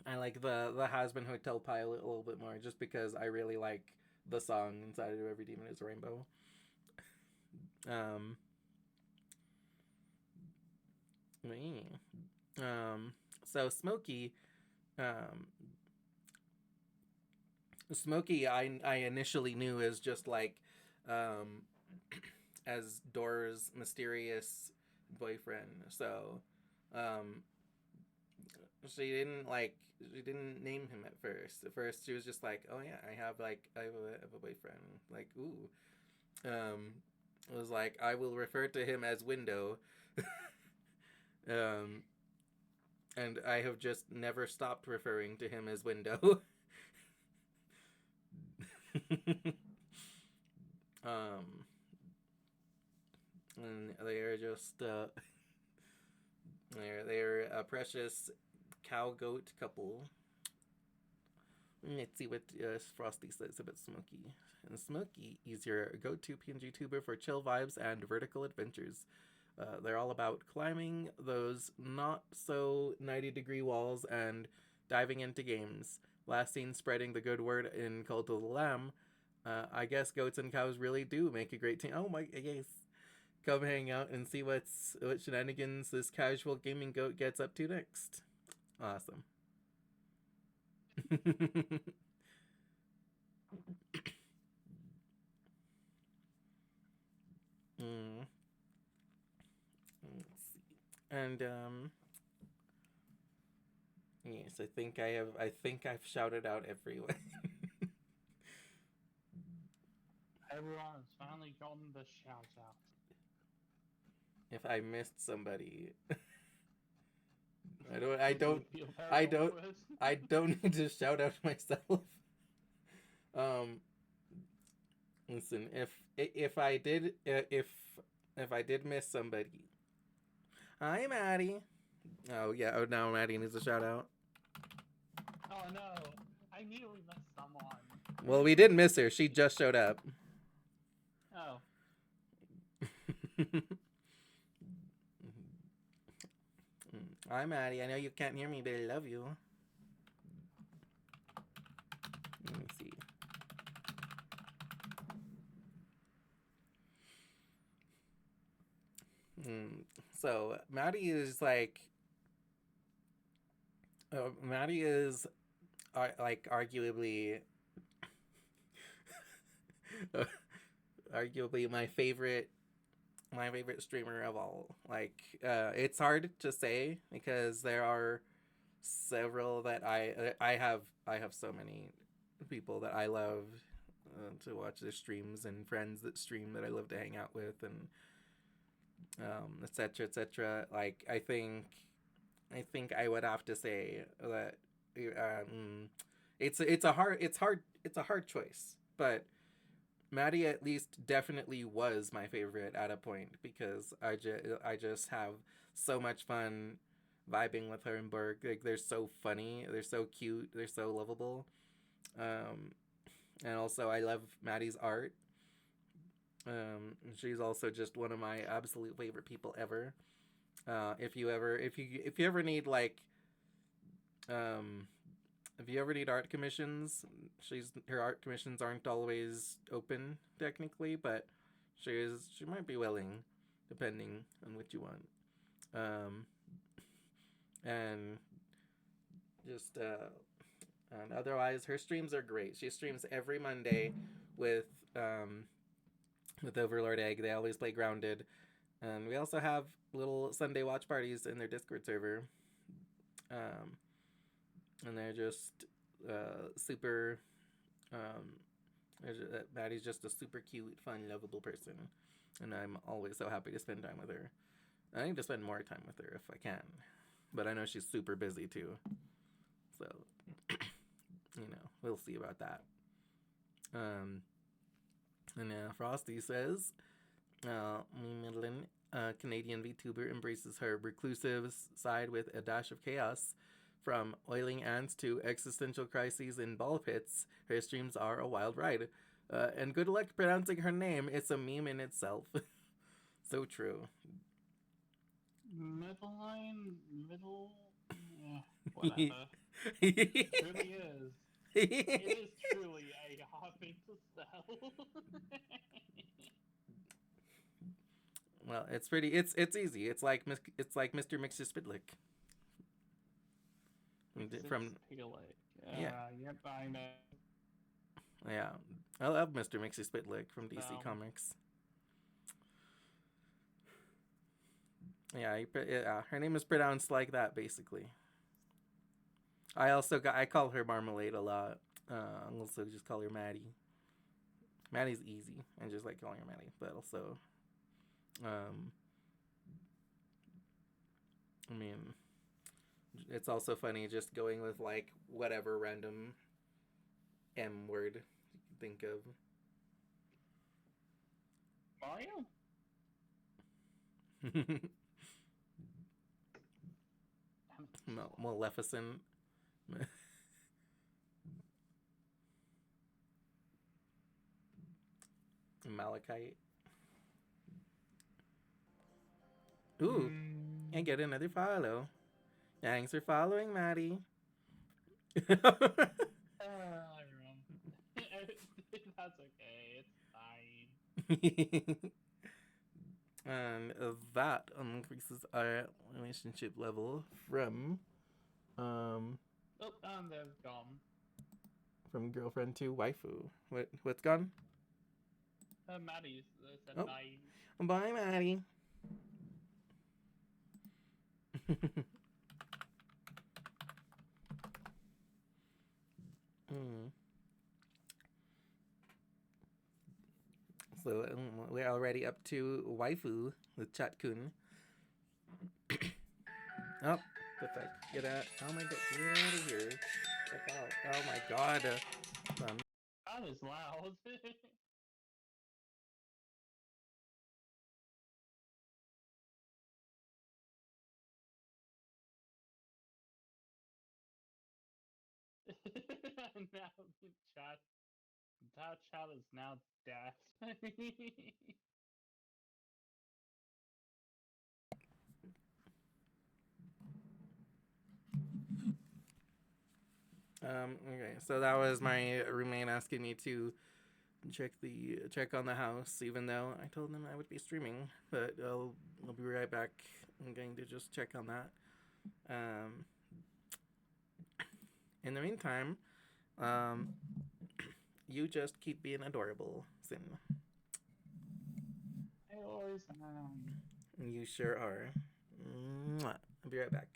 Has-Been Hotel pilot a little bit more, just because I really like the song Inside of Every Demon Is a Rainbow. So Smokey, I initially knew as just like, as Dora's mysterious boyfriend. So, she didn't name him at first. At first, she was just like, "Oh yeah, I have a boyfriend." Like, ooh. It was like, I will refer to him as Window. And I have just never stopped referring to him as Window. And they're just they're a precious cow goat couple. Let's see what Frosty says about Smokey. And Smokey is your go-to PNG tuber for chill vibes and vertical adventures. They're all about climbing those not so 90-degree walls and diving into games. Last seen spreading the good word in Cult of the Lamb. I guess goats and cows really do make a great team. Oh my, yes. Come hang out and see what shenanigans this casual gaming goat gets up to next. Awesome. Let's see. And yes, I think I've shouted out everyone. Everyone has finally gotten the shout out. If I missed somebody, I don't need to shout out myself. Listen, if I did miss somebody, hi Maddie. Oh yeah. Oh, now Maddie needs a shout out. Oh no, I nearly missed someone. Well, we didn't miss her. She just showed up. Oh. Hi Maddie. I know you can't hear me, but I love you. Let me see. So Maddie is like, like arguably my favorite streamer of all. Like, it's hard to say because there are several that I have so many people that I love to watch their streams, and friends that stream that I love to hang out with, and etc etc. Like, I think I would have to say that it's a hard choice, but Maddie at least definitely was my favorite at a point, because I just have so much fun vibing with her and Berg. Like, they're so funny, they're so cute, they're so lovable. And also I love Maddie's art. She's also just one of my absolute favorite people ever. If you ever need like if you ever need art commissions, her art commissions aren't always open technically, but she might be willing, depending on what you want. And just and otherwise, her streams are great. She streams every Monday with Overlord Egg. They always play Grounded, and we also have little Sunday watch parties in their Discord server. And they're just super. Maddie's just a super cute, fun, lovable person, and I'm always so happy to spend time with her. I need to spend more time with her if I can. But I know she's super busy too. So, we'll see about that. And Frosty says, Midland, Canadian VTuber, embraces her reclusive side with a dash of chaos. From oiling ants to existential crises in ball pits, her streams are a wild ride. And good luck pronouncing her name. It's a meme in itself. So true. Whatever. It truly is. It is truly a hard thing to spell. Well, it's pretty. It's easy. It's like Mr. Mixer Spitlick. From yeah. Yep, I know. Yeah, I love Mr. Mixer Spitlick from DC Comics. Yeah, her name is pronounced like that basically. I call her Marmalade a lot. I also just call her Maddie. Maddie's easy. I just like calling her Maddie, but also, I mean, it's also funny just going with like whatever random M word you can think of. Mario? Maleficent. Malachite. Ooh, and get another follow. Thanks for following, Maddie. That's okay. It's fine. And that increases our relationship level from and they've gone. From girlfriend to waifu. What's gone? Maddie said bye. Bye, Maddie. So we're already up to waifu with Chat-kun. Oh, the fuck? Get out! Oh my god! Get out of here! Check out! Oh my god! That is loud. Now chat is now deaf. Okay, so that was my roommate asking me to check on the house, even though I told them I would be streaming. But I'll be right back. I'm going to just check on that. In the meantime, you just keep being adorable, Sin. I always am. You sure are. Mwah. I'll be right back.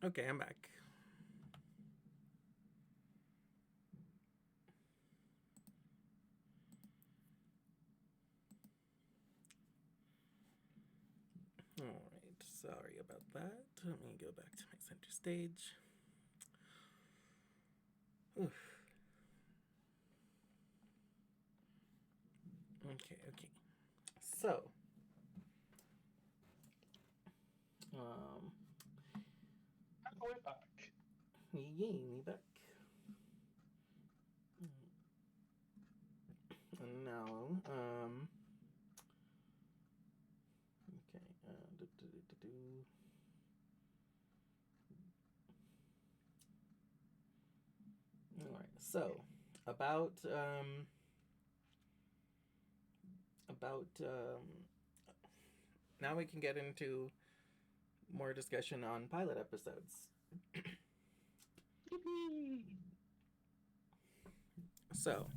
Okay, I'm back. Alright, sorry about that. Let me go back to my center stage. Oof. Okay. So, Halfway back. yay, me back. And now, okay, Alright, so, about, now we can get into more discussion on pilot episodes. Yippee! So,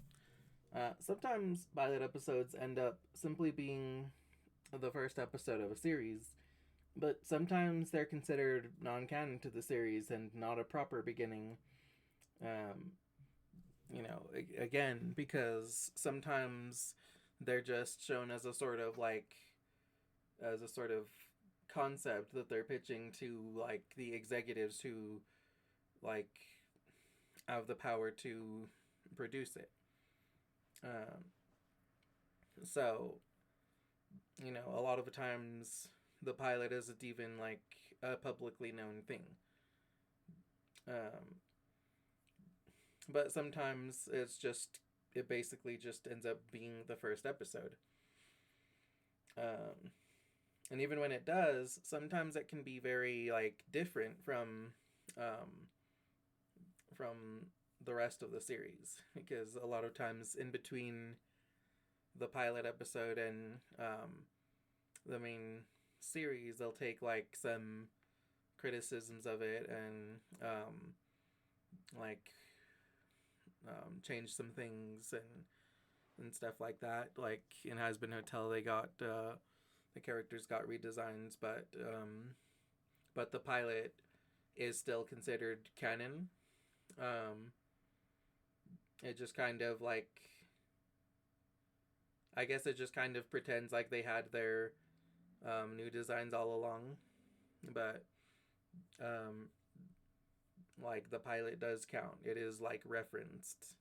sometimes pilot episodes end up simply being the first episode of a series, but sometimes they're considered non-canon to the series and not a proper beginning. Again, because sometimes they're just shown as a sort of concept that they're pitching to like the executives who like have the power to produce it. So, a lot of the times the pilot isn't even like a publicly known thing. But sometimes it basically just ends up being the first episode. And even when it does, sometimes it can be very like different from the rest of the series, because a lot of times in between the pilot episode and the main series, they'll take like some criticisms of it and change some things and stuff like that. Like in Hazbin Hotel, they got the characters got redesigns, but the pilot is still considered canon. It just kind of like, I guess it just kind of pretends like they had their new designs all along, but like the pilot does count. It is like referenced.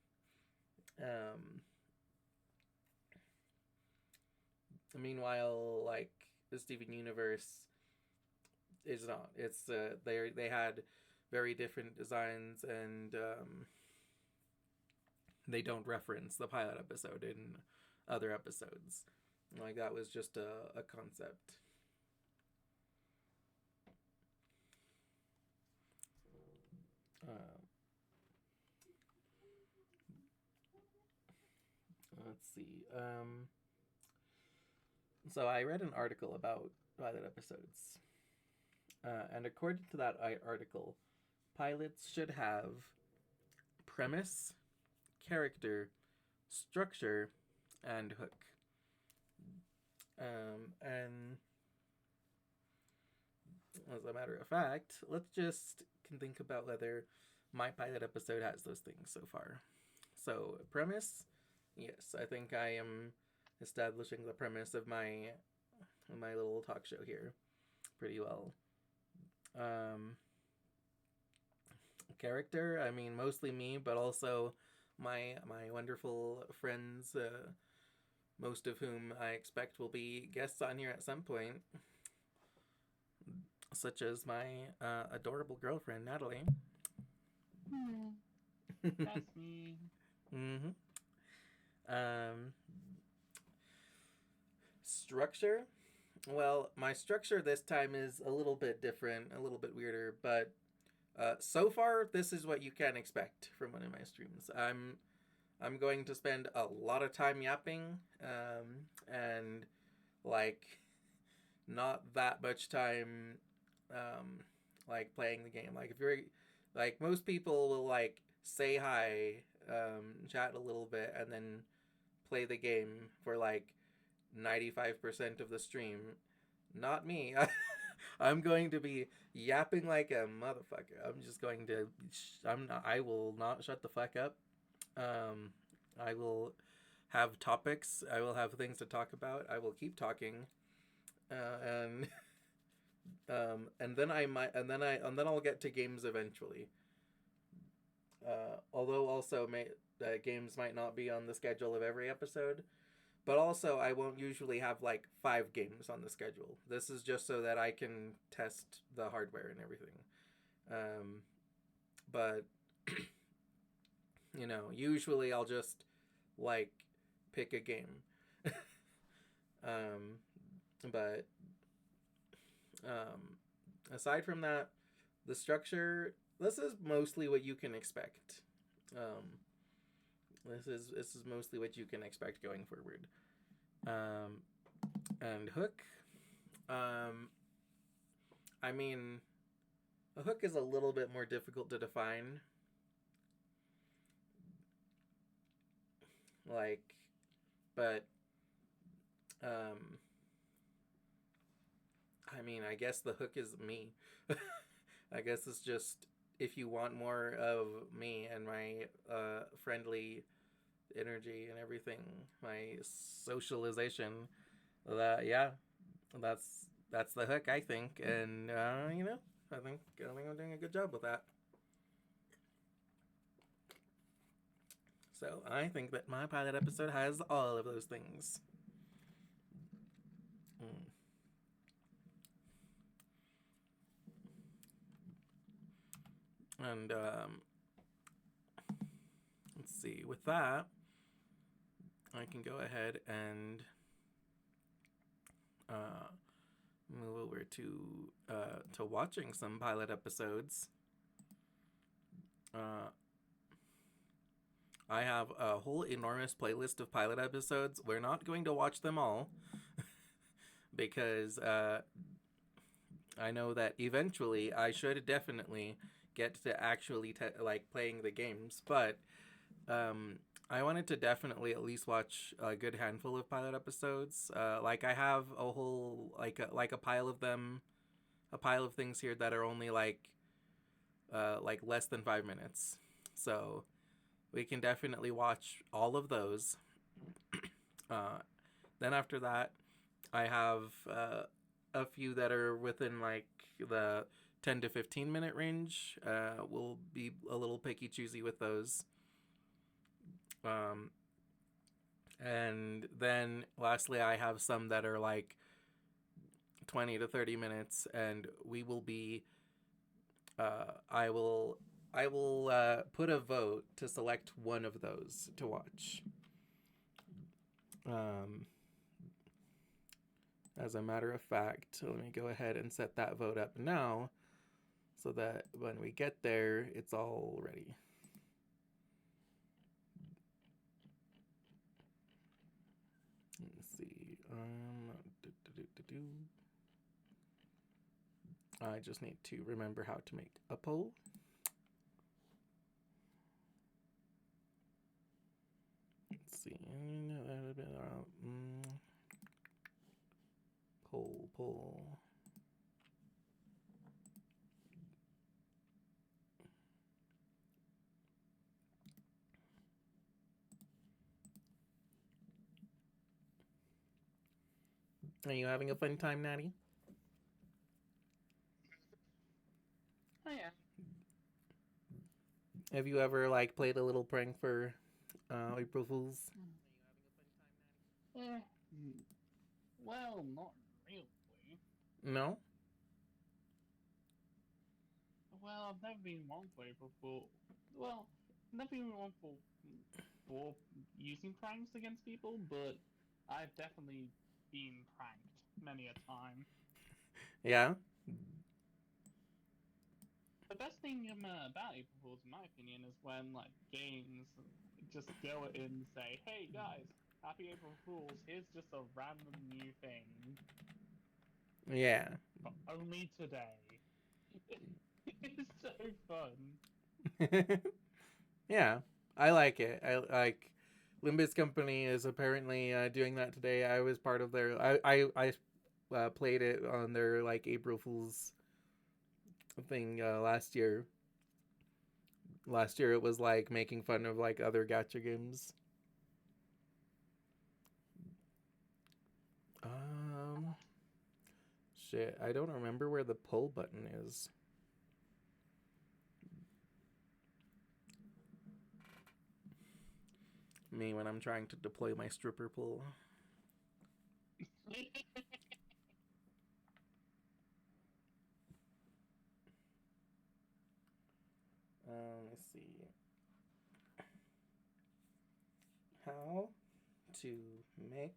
Meanwhile, like the Steven Universe is not. It's they had very different designs, and they don't reference the pilot episode in other episodes. Like that was just a concept. Let's see. So I read an article about pilot episodes. And according to that article, pilots should have premise, character, structure, and hook. And as a matter of fact, let's just think about whether my pilot episode has those things so far. So, premise, yes, I think I am establishing the premise of my little talk show here pretty well. Character, I mean, mostly me, but also my wonderful friends, most of whom I expect will be guests on here at some point, such as my adorable girlfriend, Natalie. That's me. Mm-hmm. Structure. Well, my structure this time is a little bit different, a little bit weirder, but so far this is what you can expect from one of my streams. I'm going to spend a lot of time yapping, and like not that much time like playing the game. Like if you're like, most people will like say hi, chat a little bit, and then play the game for like 95% of the stream. Not me. I'm going to be yapping like a motherfucker. I'm just going to. I will not shut the fuck up. I will have topics. I will have things to talk about. I will keep talking, and and then I might, and then I'll get to games eventually. Although also games might not be on the schedule of every episode. But also, I won't usually have like 5 games on the schedule. This is just so that I can test the hardware and everything. But, usually I'll just like pick a game. But aside from that, the structure, this is mostly what you can expect. This is mostly what you can expect going forward. And Hook, I mean, a hook is a little bit more difficult to define. But I mean, I guess the hook is me. I guess it's just if you want more of me and my friendly energy and everything, my socialization, that's the hook, I think. And I think I'm doing a good job with that. So I think that my pilot episode has all of those things. And let's see, with that I can go ahead and move over to watching some pilot episodes. I have a whole enormous playlist of pilot episodes. We're not going to watch them all because I know that eventually I should definitely get to actually playing the games, but I wanted to definitely at least watch a good handful of pilot episodes. I have a whole a pile of them, a pile of things here that are only like less than 5 minutes. So we can definitely watch all of those. Then after that, I have a few that are within the 10 to 15 minute range. We'll be a little picky choosy with those. And then lastly, I have some that are 20 to 30 minutes, and we will be I will put a vote to select one of those to watch. As a matter of fact, let me go ahead and set that vote up now so that when we get there, it's all ready. Let's see. I just need to remember how to make a poll. Let's see. Poll. Are you having a fun time, Natty? Oh yeah. Have you ever played a little prank for April Fools? Well, not really. No? Well, I've never been one for April Fool. Well, never been one for using pranks against people, but I've definitely been pranked many a time. Yeah? The best thing about April Fools, in my opinion, is when games just go in and say, "Hey guys, happy April Fools! Here's just a random new thing." Yeah. But only today. It's so fun. Yeah, I like it. I like Limbus Company is apparently doing that today. I was part of their. played it on their like April Fool's thing last year. Last year it was like making fun of like other gacha games. Shit, I don't remember where the pull button is. Me when I'm trying to deploy my stripper pull. Let's see. How to make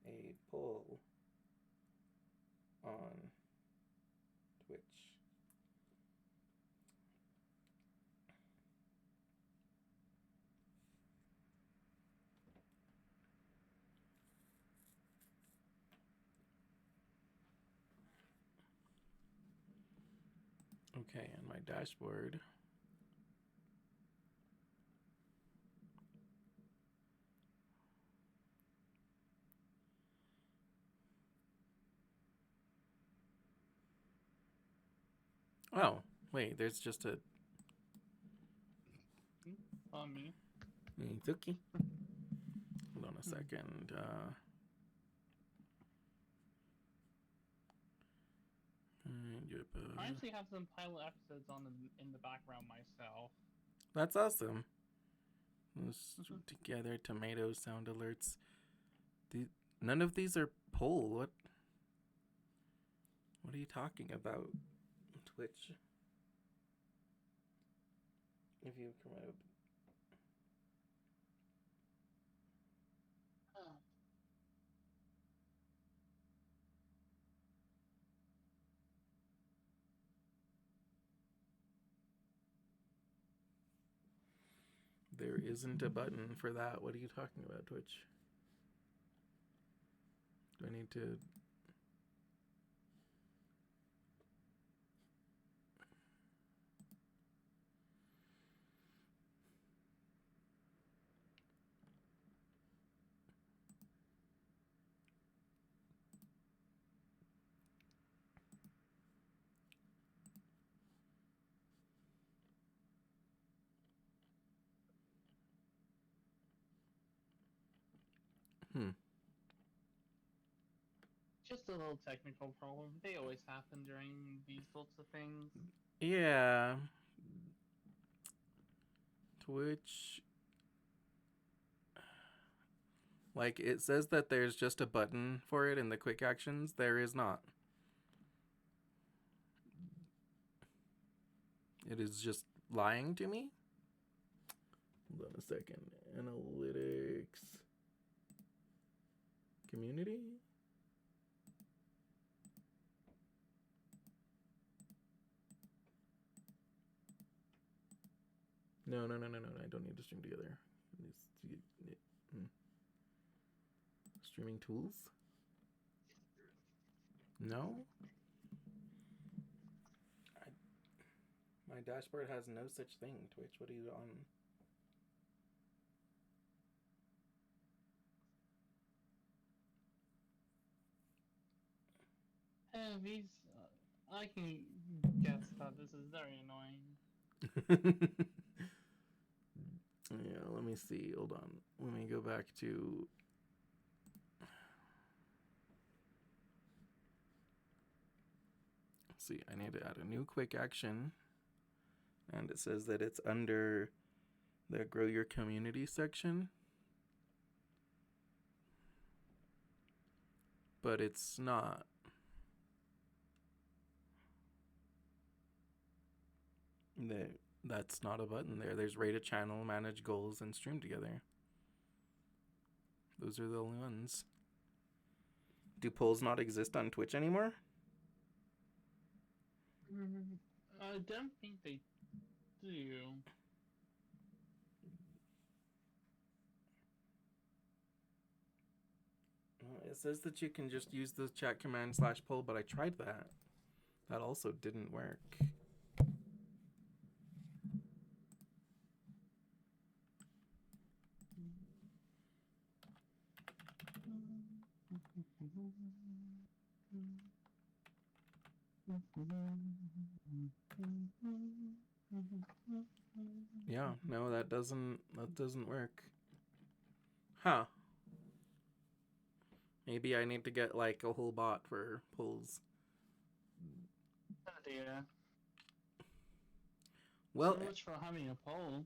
a pull on Twitch. Okay, on my dashboard. Oh, wait, there's just a On me. It's okay. Hold on a second. I actually have some pilot episodes on in the background myself. That's awesome. Let's together tomato sound alerts. None of these are poll. What are you talking about? Twitch. If you come out. There isn't a button for that. What are you talking about, Twitch? Do I need to... Just a little technical problem. They always happen during these sorts of things. Yeah. Twitch... Like, it says that there's just a button for it in the quick actions. There is not. It is just lying to me. Hold on a second. Analytics. Community? No. I don't need to stream together. Streaming tools? No? My dashboard has no such thing, Twitch. What are you on? These, I can guess that this is very annoying. Yeah, let me see. Hold on. Let me go back to... See, I need to add a new quick action. And it says that it's under the Grow Your Community section. But it's not. That's not a button there. There's rate a channel, manage goals, and stream together. Those are the only ones. Do polls not exist on Twitch anymore? I don't think they do. It says that you can just use the chat command /poll, but I tried that. That also didn't work. Yeah, no, that doesn't work. Huh. Maybe I need to get like a whole bot for polls. Oh dear. Well, So much for having a poll.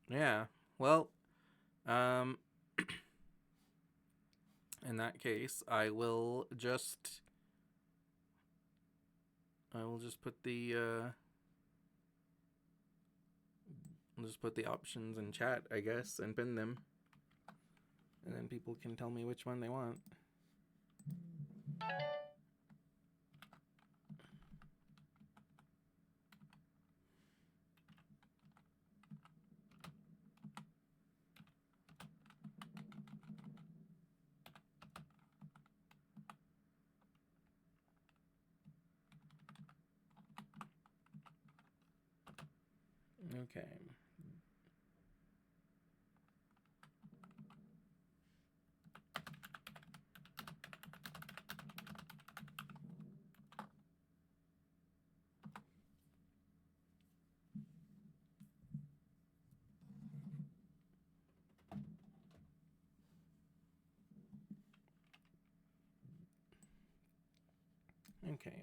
yeah. Well, um in that case, I will just put the I'll just put the options in chat, I guess, and pin them. And then people can tell me which one they want. Okay.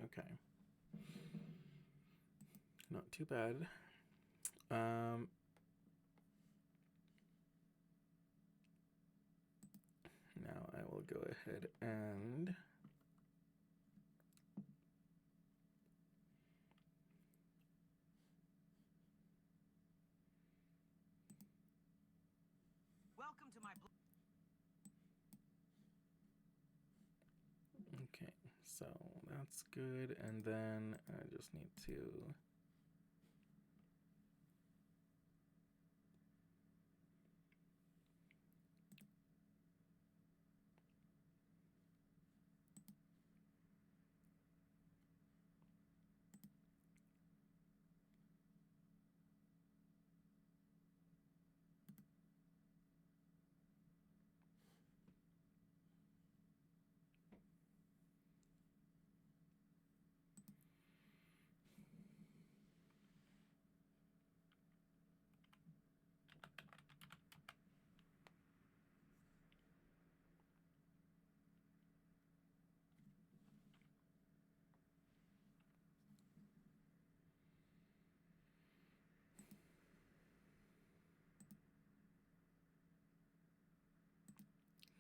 Okay. Not too bad. Now I will go ahead and Welcome to my okay, so that's good, and then I just need to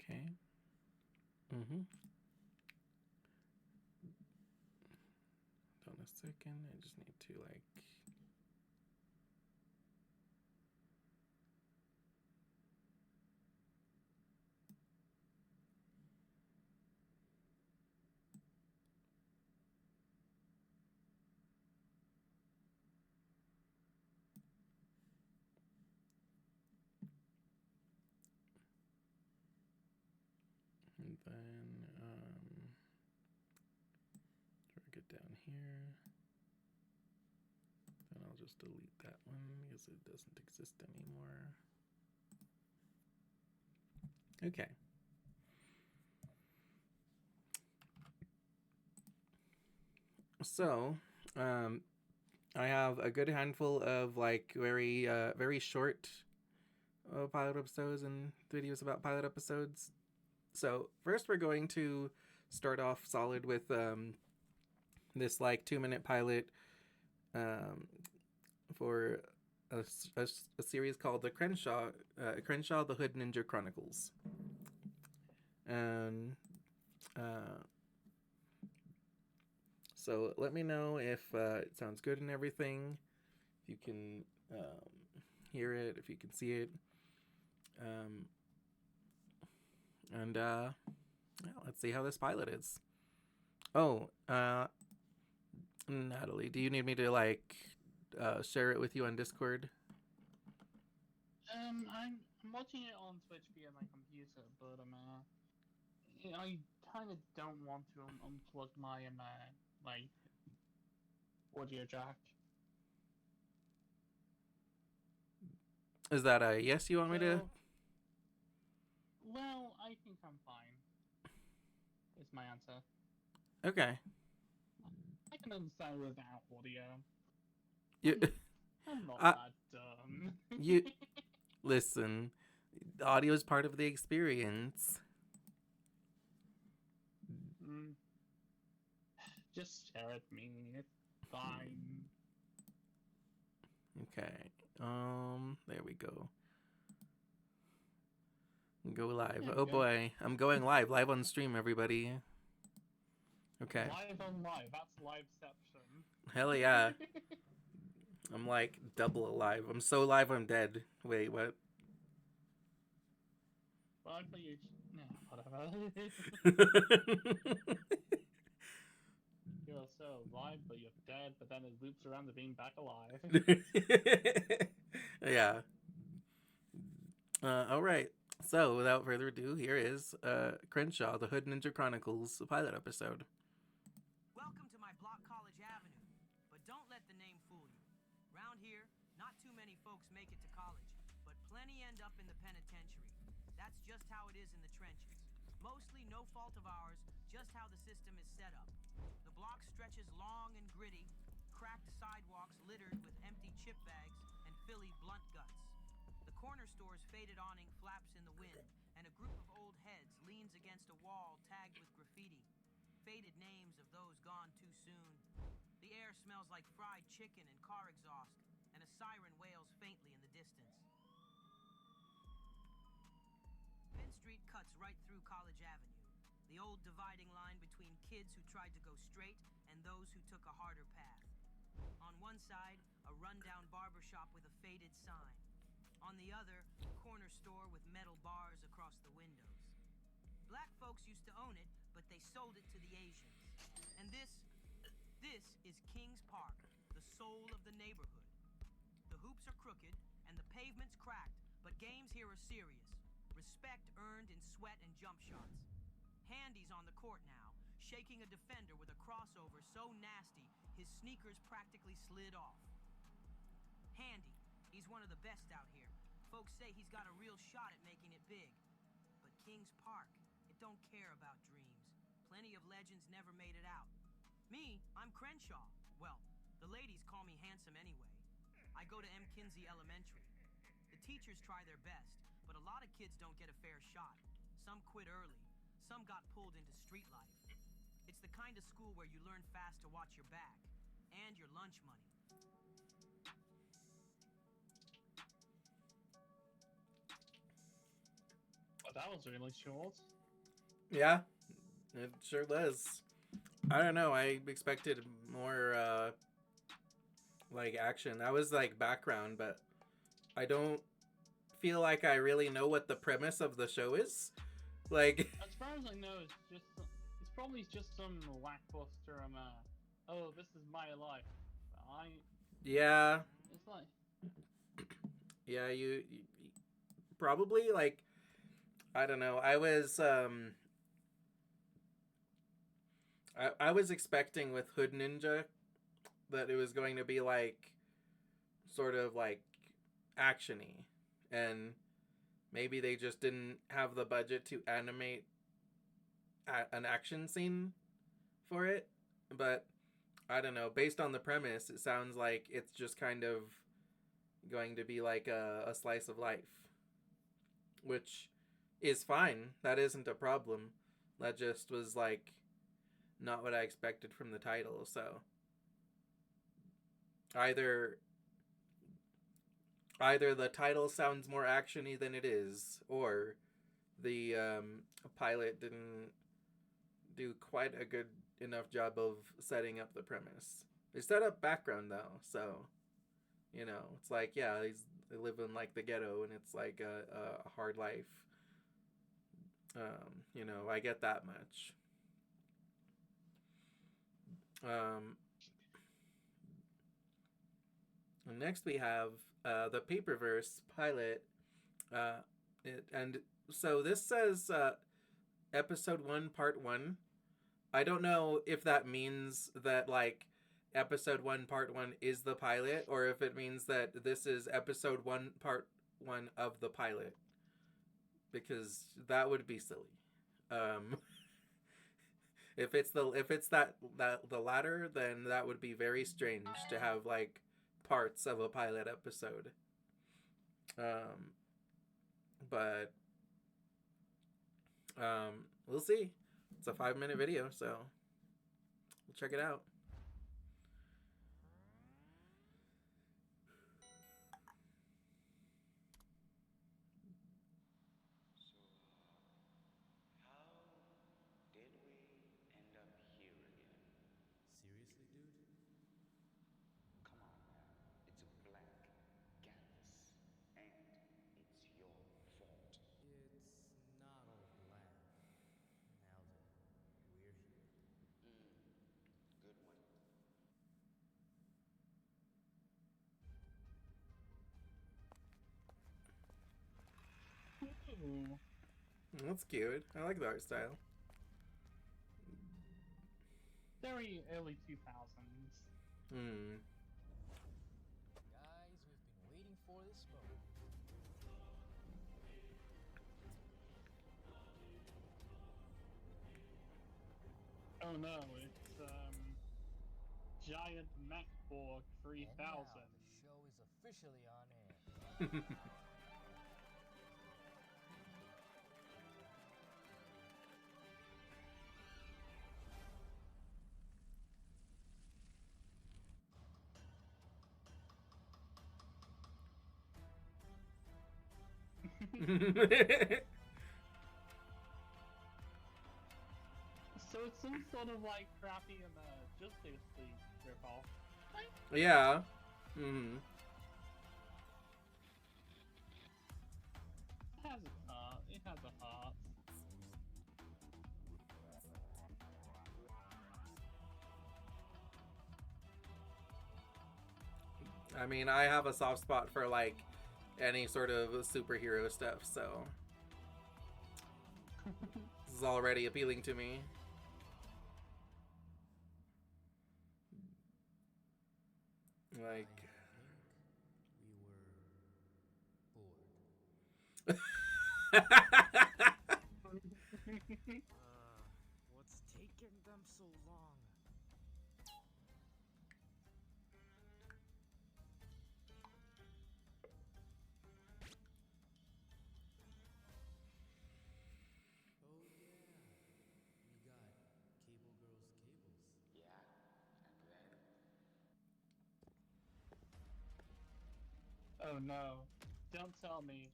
okay. Hold on a second. I just need to like and then drag it down here. Then I'll just delete that one because it doesn't exist anymore. Okay. So, I have a good handful of like very short pilot episodes and videos about pilot episodes. So first, we're going to start off solid with this like 2-minute pilot for a series called the Crenshaw the Hood Ninja Chronicles. And so let me know if it sounds good and everything. If you can hear it, if you can see it. And well, let's see how this pilot is. Oh, Natalie, do you need me to like share it with you on Discord? I'm watching it on Twitch via my computer, but I kind of don't want to unplug my like audio jack. Is that a yes you want me to? Well, I think I'm fine. Is my answer. Okay. I can understand without audio. You, I'm not I, that dumb. you listen. Audio is part of the experience. Mm, just stare at me. It's fine. Okay. There we go. Go live. There we Oh go. boy, I'm going live on stream, everybody. Okay. Live on live. That's liveception. Hell yeah. I'm like double alive. I'm so alive I'm dead. Wait, what? But for you, yeah, whatever. You're so alive, but you're dead. But then it loops around to being back alive. Yeah. All right. So, without further ado, here is Crenshaw, The Hood Ninja Chronicles pilot episode. Welcome to my block, College Avenue. But don't let the name fool you. Round here, not too many folks make it to college, but plenty end up in the penitentiary. That's just how it is in the trenches. Mostly no fault of ours, just how the system is set up. The block stretches long and gritty, cracked sidewalks littered with empty chip bags and Philly blunt guts. The corner store's faded awning flaps in the wind, and a group of old heads leans against a wall tagged with graffiti. Faded names of those gone too soon. The air smells like fried chicken and car exhaust, and a siren wails faintly in the distance. Penn Street cuts right through College Avenue, the old dividing line between kids who tried to go straight and those who took a harder path. On one side, a rundown barbershop with a faded sign. On the other, a corner store with metal bars across the windows. Black folks used to own it, but they sold it to the Asians. And this is Kings Park, the soul of the neighborhood. The hoops are crooked, and the pavement's cracked, but games here are serious. Respect earned in sweat and jump shots. Handy's on the court now, shaking a defender with a crossover so nasty his sneakers practically slid off. Handy, he's one of the best out here. Folks say he's got a real shot at making it big. But Kings Park, it don't care about dreams. Plenty of legends never made it out. Me, I'm Crenshaw. Well, the ladies call me handsome anyway. I go to M. Kinsey Elementary. The teachers try their best, but a lot of kids don't get a fair shot. Some quit early. Some got pulled into street life. It's the kind of school where you learn fast to watch your back and your lunch money. Well, that was really short. Yeah, it sure was. I don't know. I expected more like action. That was like background, but I don't feel like I really know what the premise of the show is. Like, As far as I know, it's probably just some lackluster. Oh, this is my life. yeah, It's like, yeah. You probably like. I don't know. I was I was expecting with Hood Ninja that it was going to be like sort of like actiony, and maybe they just didn't have the budget to animate an action scene for it. But I don't know. Based on the premise, it sounds like it's just kind of going to be like a slice of life, which is fine. That isn't a problem. That just was like not what I expected from the title. So either the title sounds more actiony than it is, or the pilot didn't do quite a good enough job of setting up the premise. They set up background though, so you know it's like, yeah, they live in like the ghetto and it's like a hard life. You know, I get that much. Next we have the Paperverse pilot, and so this says episode 1, part 1. I don't know if that means that like episode 1, part 1 is the pilot, or if it means that this is episode 1, part 1 of the pilot, because that would be silly. If it's the latter, then that would be very strange to have like parts of a pilot episode. But we'll see. It's a 5-minute video, so we'll check it out. Seriously, dude? Come on now. It's a blank canvas. And it's your fault. It's not all blank. Now that we're here. Good one. Ooh. That's cute. I like the art style. Very early 2000s. Hmm. Guys, we've been waiting for this moment. Oh no, it's Giant MacBook And 3000. now the show is officially on air. So it's some sort of like crappy Justice League ripoff. Right? Yeah. Hmm. It has a heart. It has a heart. I mean, I have a soft spot for like any sort of superhero stuff, so this is already appealing to me. Like, We were bored. What's taking them so long? Oh yeah, we got Cable Girls cables. Yeah, and then Oh no. Don't tell me.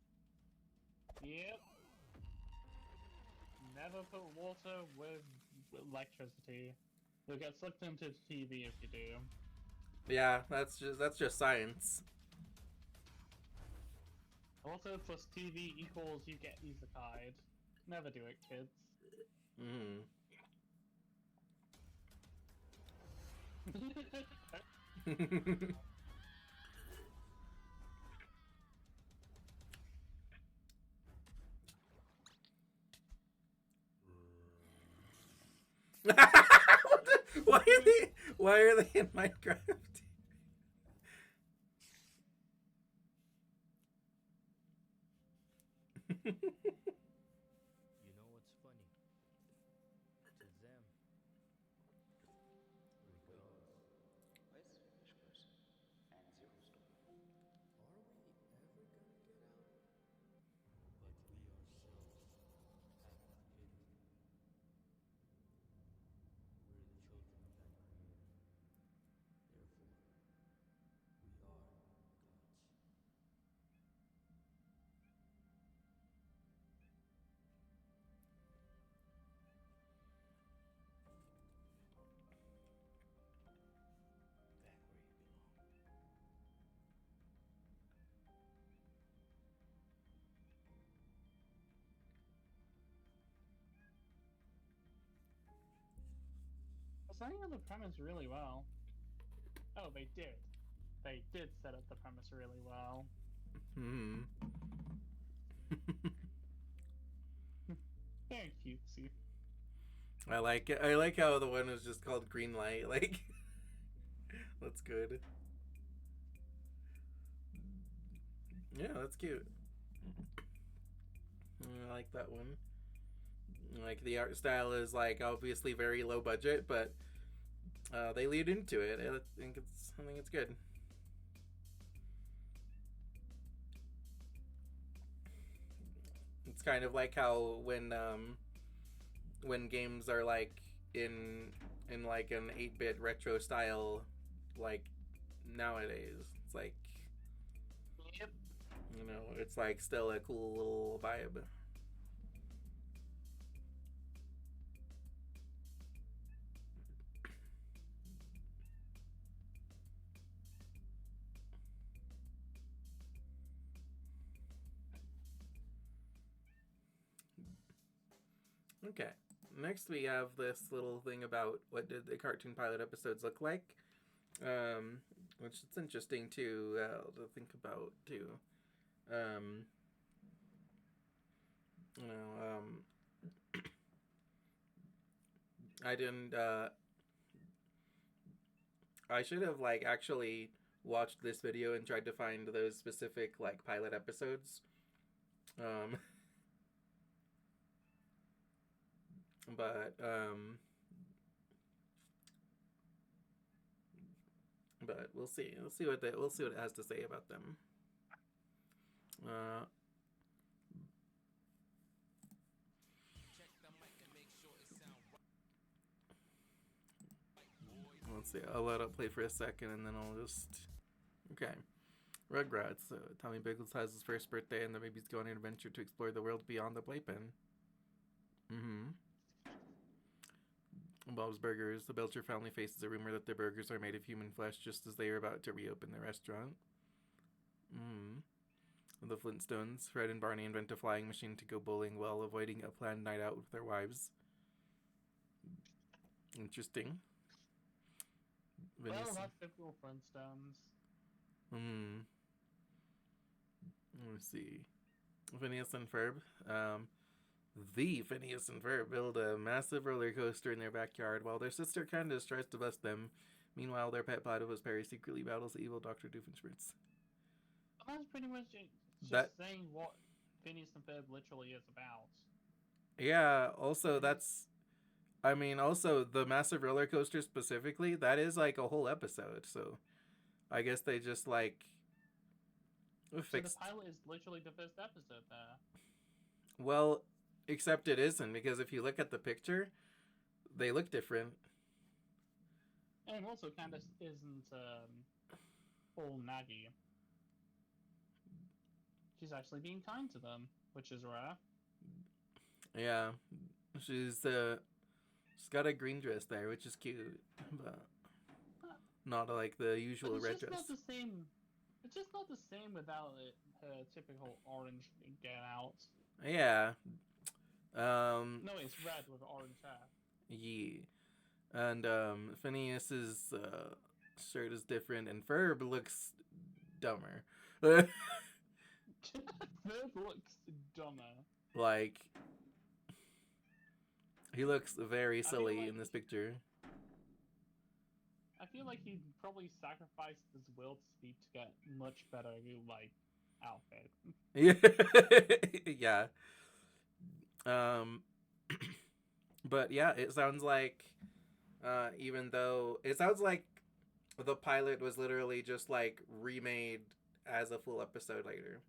Yep. Never put water with electricity. You'll get sucked into the TV if you do. yeah, that's just science. Water plus TV equals you get isekai'd. Never do it, kids. Hmm. Why are they in Minecraft? You know what's funny? To them, we're gods. where's Fish Person and Zero Storm? Are we ever gonna get out? But we ourselves have not hidden. We're the children of that creator. Therefore, we are gods. Back where you belong. Setting up the premise really well. Oh, they did. They did set up the premise really well. Hmm. Very cutesy. I like it. I like how the one was just called Green Light. Like, that's good. Yeah, that's cute. I like that one. Like the art style is like obviously very low budget, but they lead into it. I think it's good. It's kind of like how when games are like in like an 8-bit retro style, like nowadays, it's like, Yep. you know, it's like still a cool little vibe. Okay. Next, we have this little thing about what did the cartoon pilot episodes look like, which is interesting to think about too. You know, I didn't. I should have like actually watched this video and tried to find those specific like pilot episodes. Um, but we'll see. We'll see what it has to say about them. Let's see. I'll let it play for a second and then I'll just. Okay. Rugrats. Tommy Pickles has his first birthday and the baby's going on an adventure to explore the world beyond the playpen. Bob's Burgers. The Belcher family faces a rumor that their burgers are made of human flesh just as they are about to reopen the restaurant. The Flintstones. Fred and Barney invent a flying machine to go bowling while avoiding a planned night out with their wives. Interesting. Well, that's typical Flintstones. Let's see. Phineas and Ferb. The Phineas and Ferb build a massive roller coaster in their backyard while their sister Candace tries to bust them. Meanwhile, their pet platypus Perry secretly battles the evil Dr. Doofenshmirtz. That's pretty much just saying what Phineas and Ferb literally is about. Yeah, also also the massive roller coaster specifically, that is like a whole episode, so I guess they just like fixed. So the pilot is literally the first episode there. Well, except it isn't, because if you look at the picture, they look different. And also, Candace isn't all naggy. She's actually being kind to them, which is rare. Yeah, she's got a green dress there, which is cute, but not like the usual red dress. Not the same. It's just not the same without her typical orange get out. Yeah. No, it's red with orange hair. Yeah. And Phineas's shirt is different, and Ferb looks dumber. Ferb looks dumber. Like, he looks very silly in this picture. I feel like he probably sacrificed his will to speak to get much better, like, outfit. Yeah. But yeah, it sounds like, even though it sounds like the pilot was literally just like remade as a full episode later.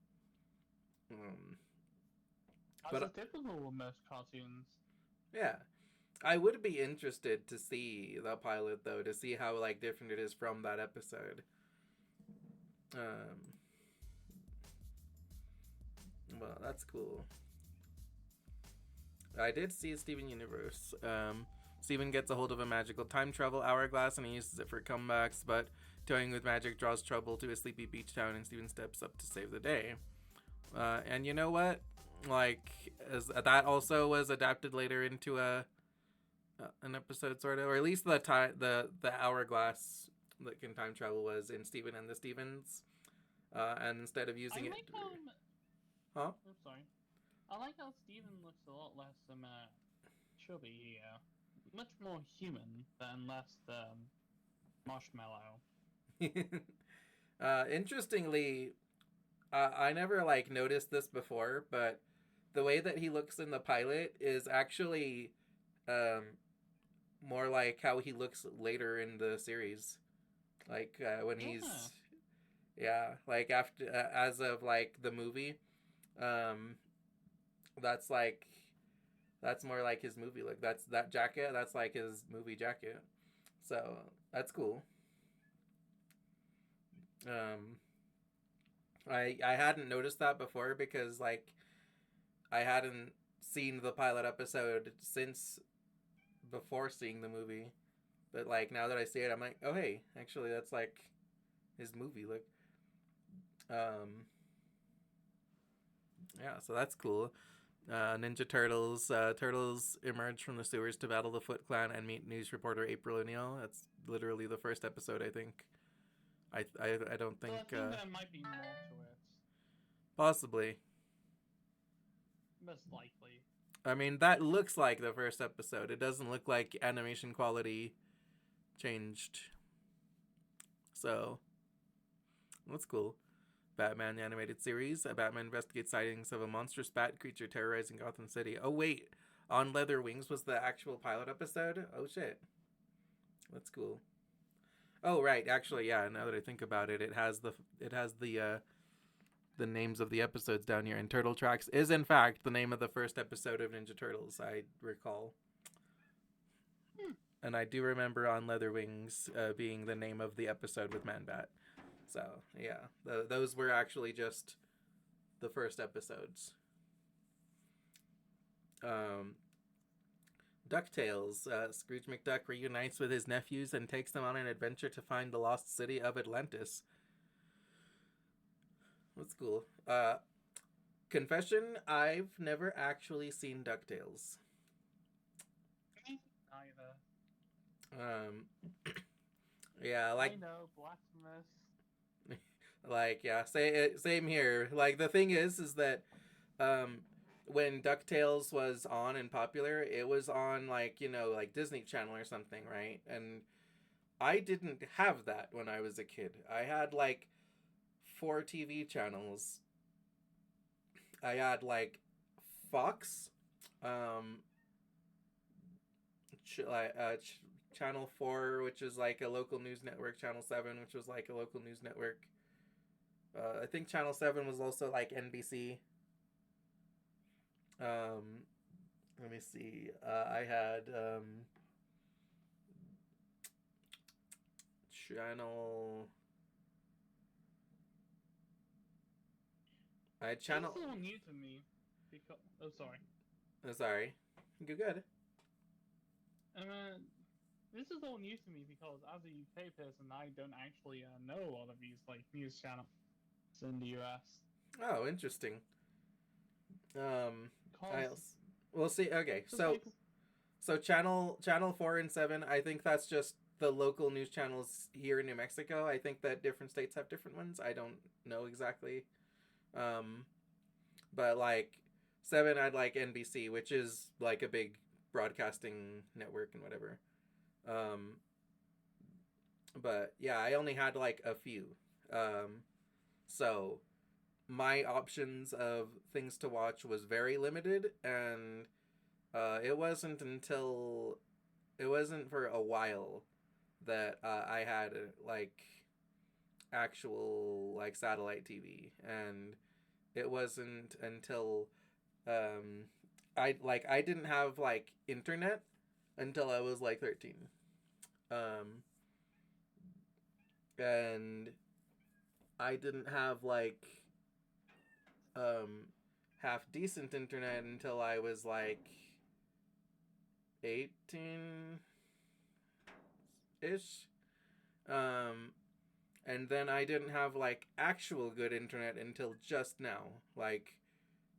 That's a typical with most cartoons. Yeah. I would be interested to see the pilot though, to see how like different it is from that episode. Well, that's cool. I did see Steven Universe. Steven gets a hold of a magical time travel hourglass and he uses it for comebacks, but toying with magic draws trouble to a sleepy beach town and Steven steps up to save the day. And you know what? Like, that also was adapted later into an episode, sort of, or at least the hourglass that can time travel was in Steven and the Stevens. And instead of using I'm sorry. I like how Steven looks a lot less chubby here. Much more human than less marshmallow. Interestingly, I never like noticed this before, but the way that he looks in the pilot is actually more like how he looks later in the series, like when he's like after as of like the movie, um that's like that's more like his movie look. That's that jacket, that's like his movie jacket, so that's cool. um I hadn't noticed that before because like I hadn't seen the pilot episode since before seeing the movie. But like now that I see it, I'm like, oh hey, actually that's like his movie look. Yeah, so that's cool. Ninja Turtles. Turtles emerge from the sewers to battle the Foot Clan and meet news reporter April O'Neil. That's literally the first episode, I think. I don't think. So I think there might be more to it. Possibly. Most likely. I mean, that looks like the first episode. It doesn't look like animation quality changed. So, that's cool. Batman the Animated Series. Batman investigates sightings of a monstrous bat creature terrorizing Gotham City. Oh, wait. On Leather Wings was the actual pilot episode? Oh, shit. That's cool. Oh, right. Actually, yeah, now that I think about it, it has the names of the episodes down here. And Turtle Tracks is, in fact, the name of the first episode of Ninja Turtles, I recall. And I do remember On Leather Wings being the name of the episode with Man-Bat. So, yeah. Those were actually just the first episodes. DuckTales. Scrooge McDuck reunites with his nephews and takes them on an adventure to find the lost city of Atlantis. That's cool. Confession, I've never actually seen DuckTales. Neither. Yeah, like I know, blasphemous. like yeah, same here. Like the thing is that when DuckTales was on and popular, it was on like, you know, like Disney Channel or something, right? And I didn't have that when I was a kid. I had like 4 TV channels. I had like Fox, Channel 4, which is like a local news network, Channel 7, which was like a local news network. I think Channel 7 was also like NBC. Let me see. I had channel. I had channel. This is all new to me. Because sorry. Sorry. Good. This is all new to me because as a UK person, I don't actually know a lot of these like news channels in the US. Oh, interesting. Cause, We'll see. Okay, so channel 4 and 7. I think that's just the local news channels here in New Mexico. I think that different states have different ones. I don't know exactly. But like 7, I'd like NBC, which is like a big broadcasting network and whatever. But yeah, I only had like a few. So my options of things to watch was very limited, and it wasn't for a while that I had like actual like satellite TV, and it wasn't until I didn't have like internet until I was like 13. And I didn't have like half decent internet until I was like 18 ish. And then I didn't have like actual good internet until just now, like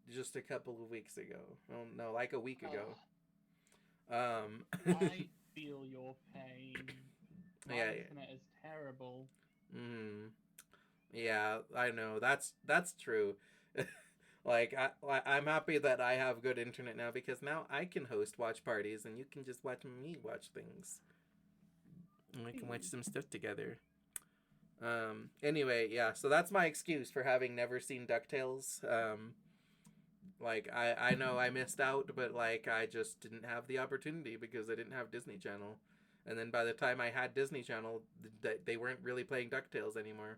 just a couple of weeks ago. Well, no, like a week ago. I feel your pain. My Yeah. internet is terrible. Yeah, I know. That's true. Like I'm happy that I have good internet now because now I can host watch parties and you can just watch me watch things. And we can watch some stuff together. Anyway, yeah, so that's my excuse for having never seen DuckTales. Like I know I missed out, but like I just didn't have the opportunity because I didn't have Disney Channel. And then by the time I had Disney Channel, they weren't really playing DuckTales anymore.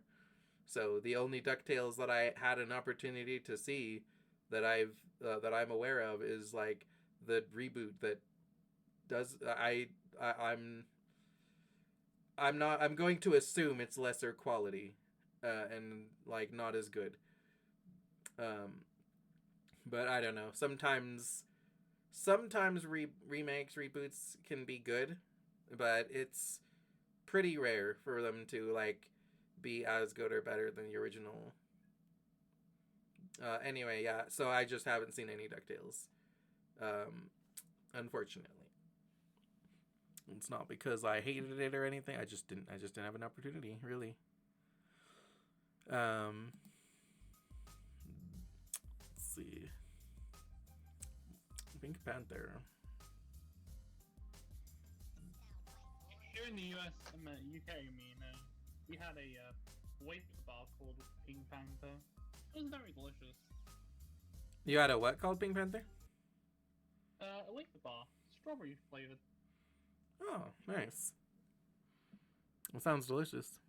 So the only DuckTales that I had an opportunity to see that I'm aware of is like the reboot that does I'm going to assume it's lesser quality, and like not as good. Um, but I don't know. Sometimes remakes, reboots can be good, but it's pretty rare for them to like be as good or better than the original. Anyway, yeah. So I just haven't seen any DuckTales, unfortunately. It's not because I hated it or anything. I just didn't have an opportunity, really. Let's see. Pink Panther. Here in the US, UK, we had a wafer bar called Pink Panther. It was very delicious. You had a what called Pink Panther? A wafer bar, strawberry flavored. Oh, nice. It sounds delicious.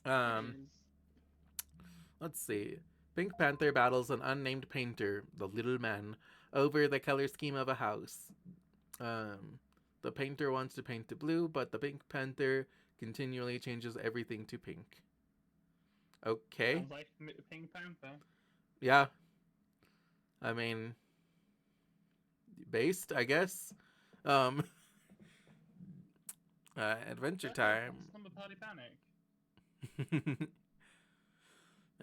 It is. Let's see. Pink Panther battles an unnamed painter, the Little Man, over the color scheme of a house. The painter wants to paint it blue, but the Pink Panther continually changes everything to pink. Okay. Sounds like Pink Panther. Yeah. I mean, based, I guess. Adventure Time. Slumber Party Panic.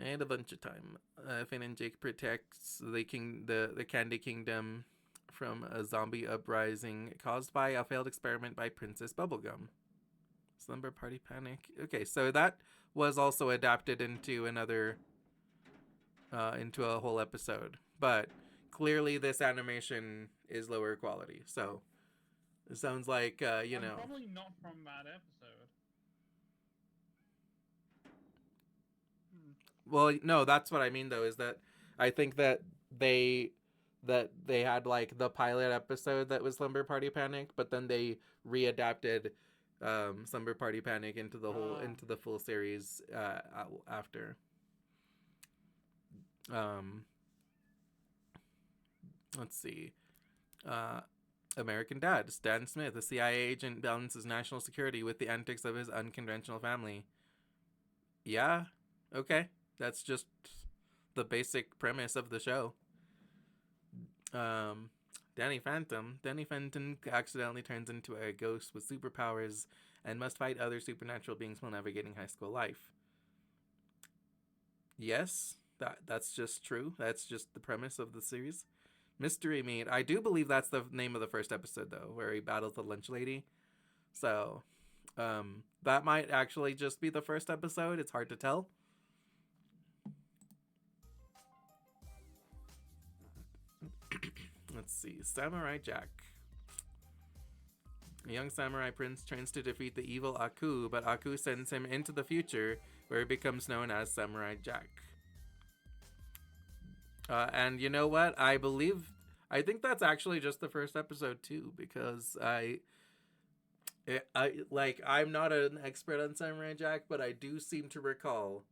And Adventure Time. Finn and Jake protects the Candy Kingdom from a zombie uprising caused by a failed experiment by Princess Bubblegum. Slumber Party Panic. Okay, so that was also adapted into into a whole episode. But clearly this animation is lower quality. So it sounds like, Probably not from that episode. Well, no, that's what I mean though, is that I think that they had like the pilot episode that was Slumber Party Panic, but then they readapted Slumber Party Panic into the full series after. Let's see. American Dad. Stan Smith, a CIA agent, balances national security with the antics of his unconventional family. Yeah, okay. That's just the basic premise of the show. Danny Phantom. Danny Phantom accidentally turns into a ghost with superpowers and must fight other supernatural beings while navigating high school life. Yes, that's just true. That's just the premise of the series. Mystery Meat. I do believe that's the name of the first episode, though, where he battles the lunch lady. So, that might actually just be the first episode. It's hard to tell. Let's see. Samurai Jack. A young samurai prince trains to defeat the evil Aku, but Aku sends him into the future, where he becomes known as Samurai Jack. And you know what? I think that's actually just the first episode too, because I'm not an expert on Samurai Jack, but I do seem to recall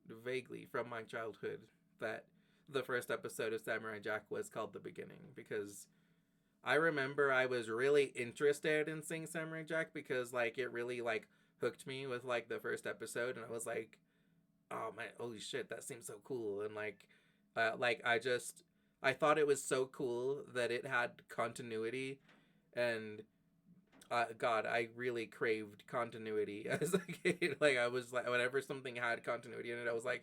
vaguely from my childhood that the first episode of Samurai Jack was called The Beginning, because I remember I was really interested in seeing Samurai Jack because like it really like hooked me with like the first episode, and I was like, oh my, holy shit, that seems so cool. And I thought it was so cool that it had continuity, and God, I really craved continuity as a kid. Like I was like, whenever something had continuity in it, I was like,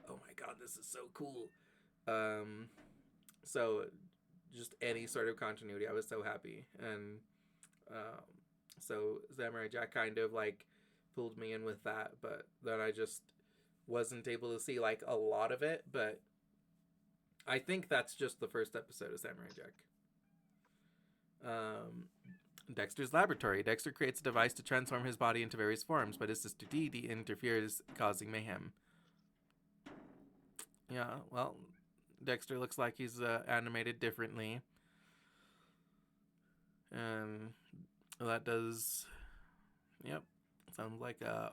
oh my God, this is so cool. So just any sort of continuity, I was so happy. And so Samurai Jack kind of like pulled me in with that, but then I just wasn't able to see like a lot of it. But I think that's just the first episode of Samurai Jack. Dexter's Laboratory. Dexter creates a device to transform his body into various forms, but his sister Dee Dee interferes, causing mayhem. Yeah, well, Dexter looks like he's animated differently. That does, yep, sounds like a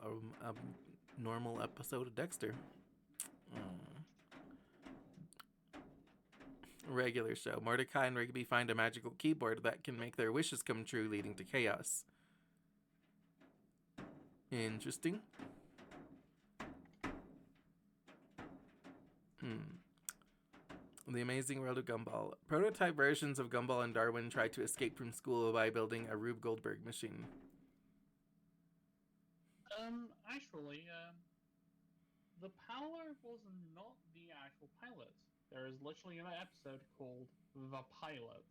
normal episode of Dexter. Regular show. Mordecai and Rigby find a magical keyboard that can make their wishes come true, leading to chaos. Interesting. The Amazing World of Gumball. Prototype versions of Gumball and Darwin try to escape from school by building a Rube Goldberg machine. Actually, the power was not the actual pilot. There is literally an episode called The Pilot.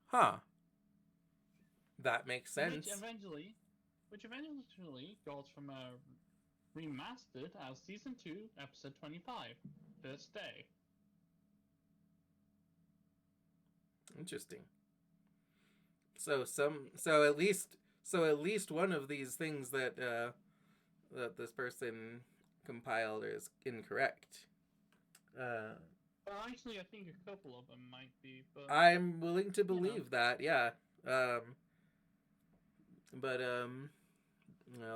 Huh. That makes sense. Which eventually got from remastered as Season 2, Episode 25, First Day. Interesting. So at least one of these things that that this person compiled is incorrect. Well, actually, I think a couple of them might be, but I'm willing to believe that, yeah. Well,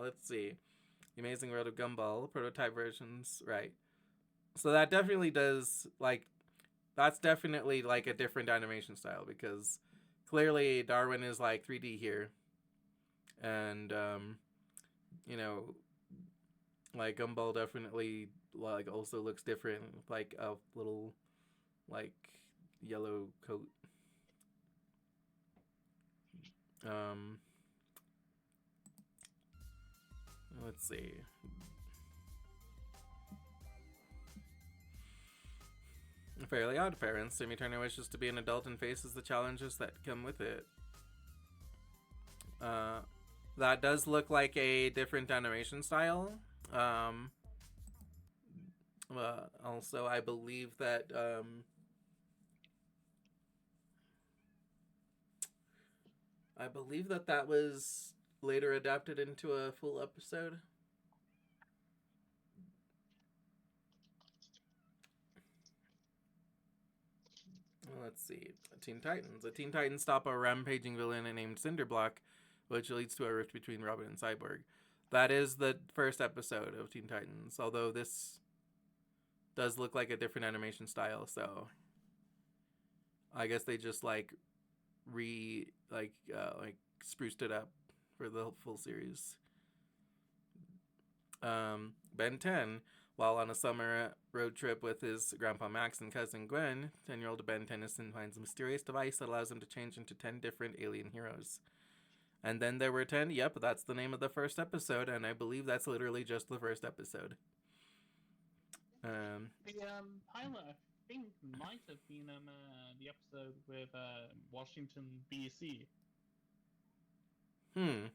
let's see. The Amazing World of Gumball, prototype versions, right. So that definitely does, like, that's definitely, like, a different animation style, because clearly Darwin is, like, 3D here. And, like, Gumball definitely, like, also looks different, like, a little, like, yellow coat. Let's see. Fairly Odd Parents. Timmy Turner wishes to be an adult and faces the challenges that come with it. That does look like a different animation style. Also, I believe that that was later adapted into a full episode. Let's see. Teen Titans. The Teen Titans stop a rampaging villain named Cinderblock, which leads to a rift between Robin and Cyborg. That is the first episode of Teen Titans, although this does look like a different animation style, so I guess they just spruced it up for the full series. Ben 10. While on a summer road trip with his grandpa Max and cousin Gwen, 10-year-old Ben Tennyson finds a mysterious device that allows him to change into 10 different alien heroes. And then there were 10. Yep, that's the name of the first episode, and I believe that's literally just the first episode. The pilot, I think, might have been the episode with Washington, D.C. Yeah,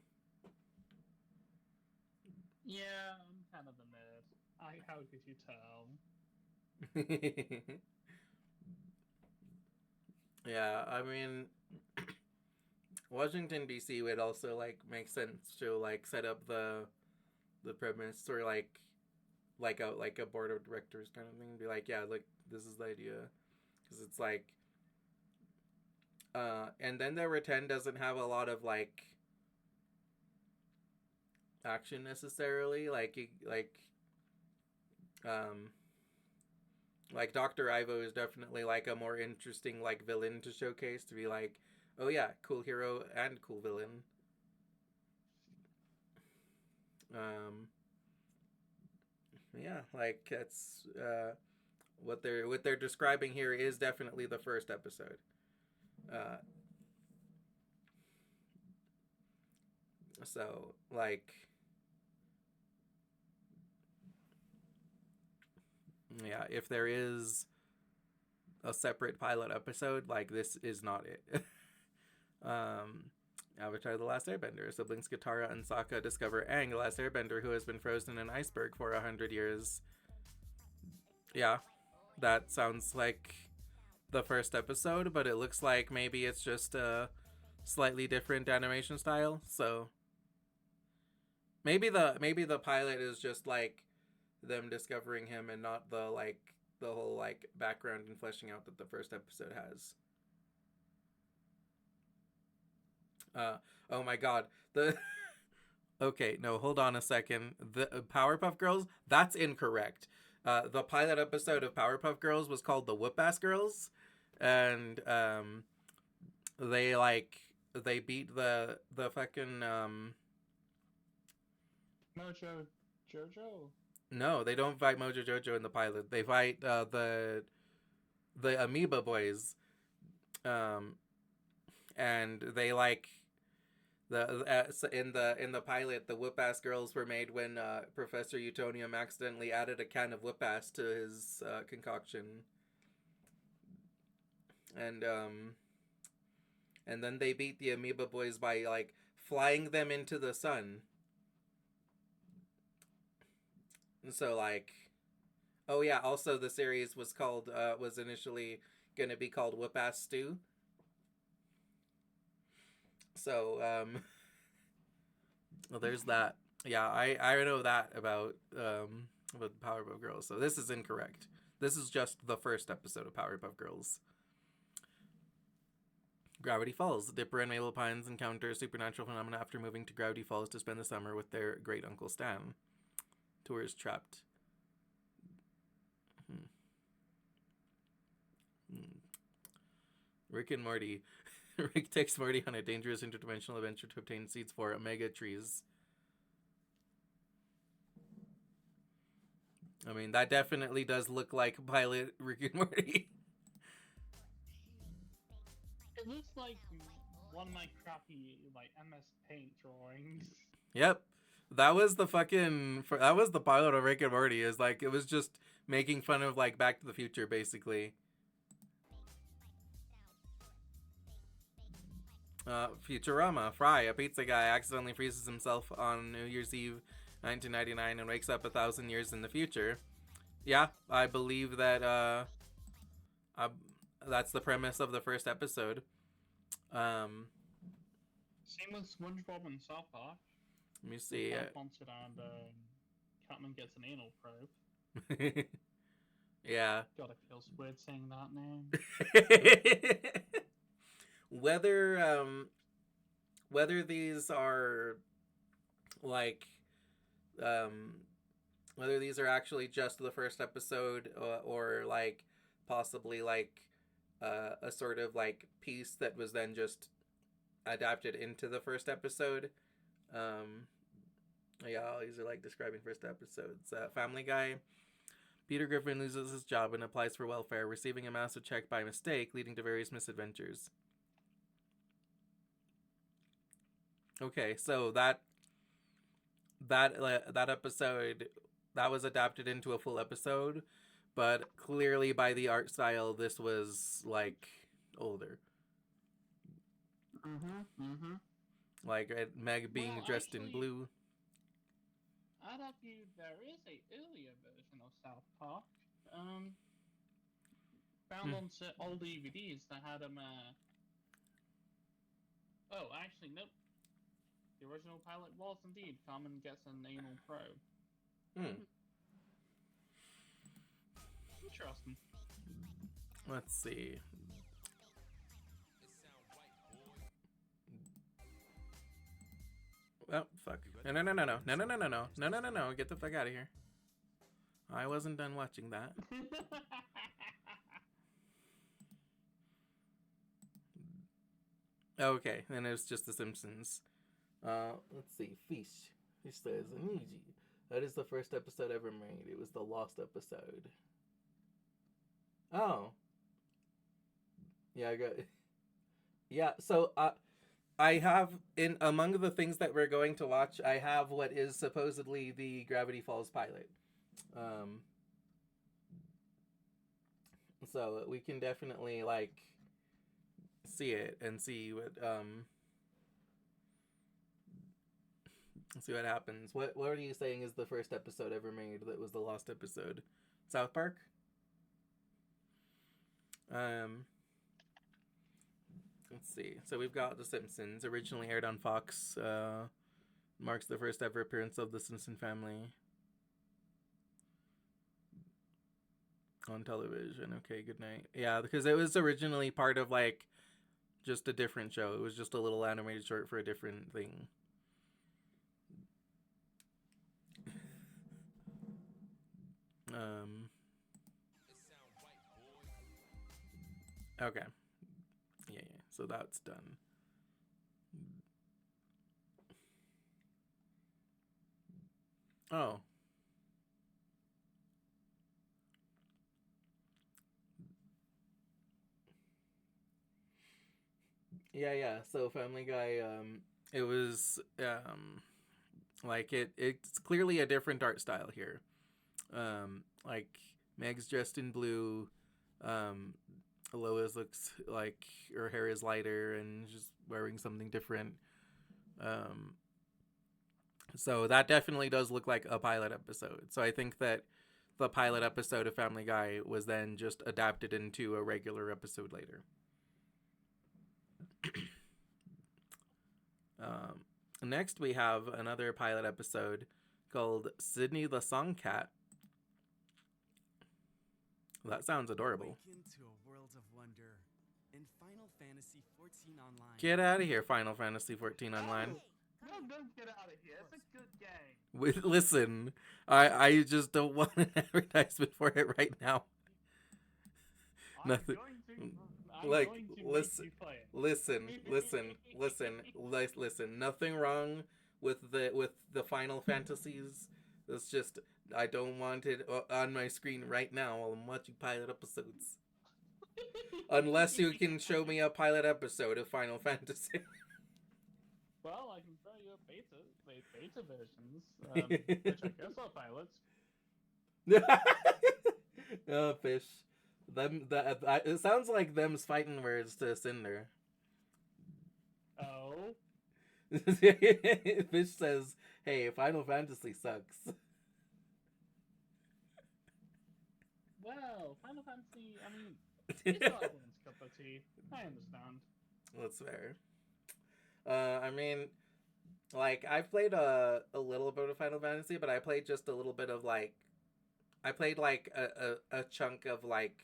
I'm kind of a nerd. How could you tell? Yeah, I mean, Washington D.C. would also make sense to set up the premise, or like a board of directors kind of thing. Be like, yeah, this is the idea, because it's and then There Were 10 doesn't have a lot of action necessarily, Dr. Ivo is definitely a more interesting villain to showcase, to be oh yeah, cool hero and cool villain. Yeah, that's what they're describing here is definitely the first episode. So yeah, if there is a separate pilot episode, this is not it. Avatar: The Last Airbender. Siblings Katara and Sokka discover Aang, the last airbender who has been frozen in an iceberg for 100 years. Yeah, that sounds like the first episode, but it looks like maybe it's just a slightly different animation style. So maybe the pilot is just them discovering him, and not the the whole like background and fleshing out that the first episode has. Oh my god. The Okay, no, hold on a second. The Powerpuff Girls, that's incorrect. The pilot episode of Powerpuff Girls was called the Whoop Ass Girls, and they beat the fucking Mojo Jojo. No, they don't fight Mojo Jojo in the pilot. They fight the Amoeba Boys, and they like in the pilot, the Whoop Ass Girls were made when Professor Utonium accidentally added a can of Whoop Ass to his concoction, and then they beat the Amoeba Boys by like flying them into the sun. So like, oh yeah, also the series was called was initially gonna be called Whoop Ass Stew. So well, there's that. Yeah, I know that about Powerpuff Girls. So this is incorrect. This is just the first episode of Powerpuff Girls. Gravity Falls. Dipper and Mabel Pines encounter supernatural phenomena after moving to Gravity Falls to spend the summer with their great uncle Stan. Tourist trapped. Rick and Morty. Rick takes Morty on a dangerous interdimensional adventure to obtain seeds for Omega trees. I mean, that definitely does look like pilot Rick and Morty. It looks like one of my crappy like MS Paint drawings. Yep. That was the pilot of Rick and Morty. Is like it was just making fun of like Back to the Future, basically. Futurama. Fry, a pizza guy, accidentally freezes himself on New Year's Eve, 1999, and wakes up 1,000 years in the future. Yeah, I believe that. That's the premise of the first episode. Same with SpongeBob and South Park. Let me see. Sponsored and Catman gets an anal probe. Yeah. God, it feels weird saying that name. Whether these are like whether these are actually just the first episode or like possibly like a sort of like piece that was then just adapted into the first episode. Yeah, these are like describing first episodes. Family Guy. Peter Griffin loses his job and applies for welfare, receiving a massive check by mistake, leading to various misadventures. Okay, so that episode, that was adapted into a full episode, but clearly by the art style, this was like older. Like Meg being dressed in blue. I'd argue there is a earlier version of South Park. Found on old DVDs that had them. Oh, actually, nope. The original pilot was indeed Carmen gets an anal probe. Interesting. Let's see. Oh, fuck. No. Get the fuck out of here. I wasn't done watching that. Okay, then it's just The Simpsons. Let's see. Fish. Fish says, Aniji. That is the first episode ever made. It was the lost episode. Oh. Yeah, I got... Yeah, so, I have, among the things that we're going to watch, I have what is supposedly the Gravity Falls pilot. So we can definitely, like, see it and see what happens. What are you saying is the first episode ever made that was the lost episode? South Park? Let's see. So we've got The Simpsons, originally aired on Fox. Marks the first ever appearance of the Simpson family. On television. Okay, good night. Yeah, because it was originally part of like just a different show. It was just a little animated short for a different thing. Okay. Yeah. So that's done. Oh. Yeah. So Family Guy, it was like it's clearly a different art style here. Like Meg's dressed in blue. Lois looks like her hair is lighter and she's wearing something different. So that definitely does look like a pilot episode. So I think that the pilot episode of Family Guy was then just adapted into a regular episode later. Next, we have another pilot episode called Sydney the Songcat. That sounds adorable. Awaken to a world of wonder in Final Fantasy XIV Online. Get out of here, Final Fantasy XIV Online. No, don't get out of here. It's a good game. Listen, I just don't want an advertisement for it right now. Nothing. Like, listen, listen. Nothing wrong with the Final Fantasies. It's just I don't want it on my screen right now while I'm watching pilot episodes. Unless you can show me a pilot episode of Final Fantasy. Well, I can show you beta versions, which I guess are pilots. Oh, fish. It sounds like them's fighting words to Cinder. Oh. Fish says, "Hey, Final Fantasy sucks." Well, Final Fantasy, I mean, it's not everyone's cup of tea. I understand. That's fair. I mean, like, I've played a little bit of Final Fantasy, but I played just a little bit of, like, I played, like, a chunk of, like,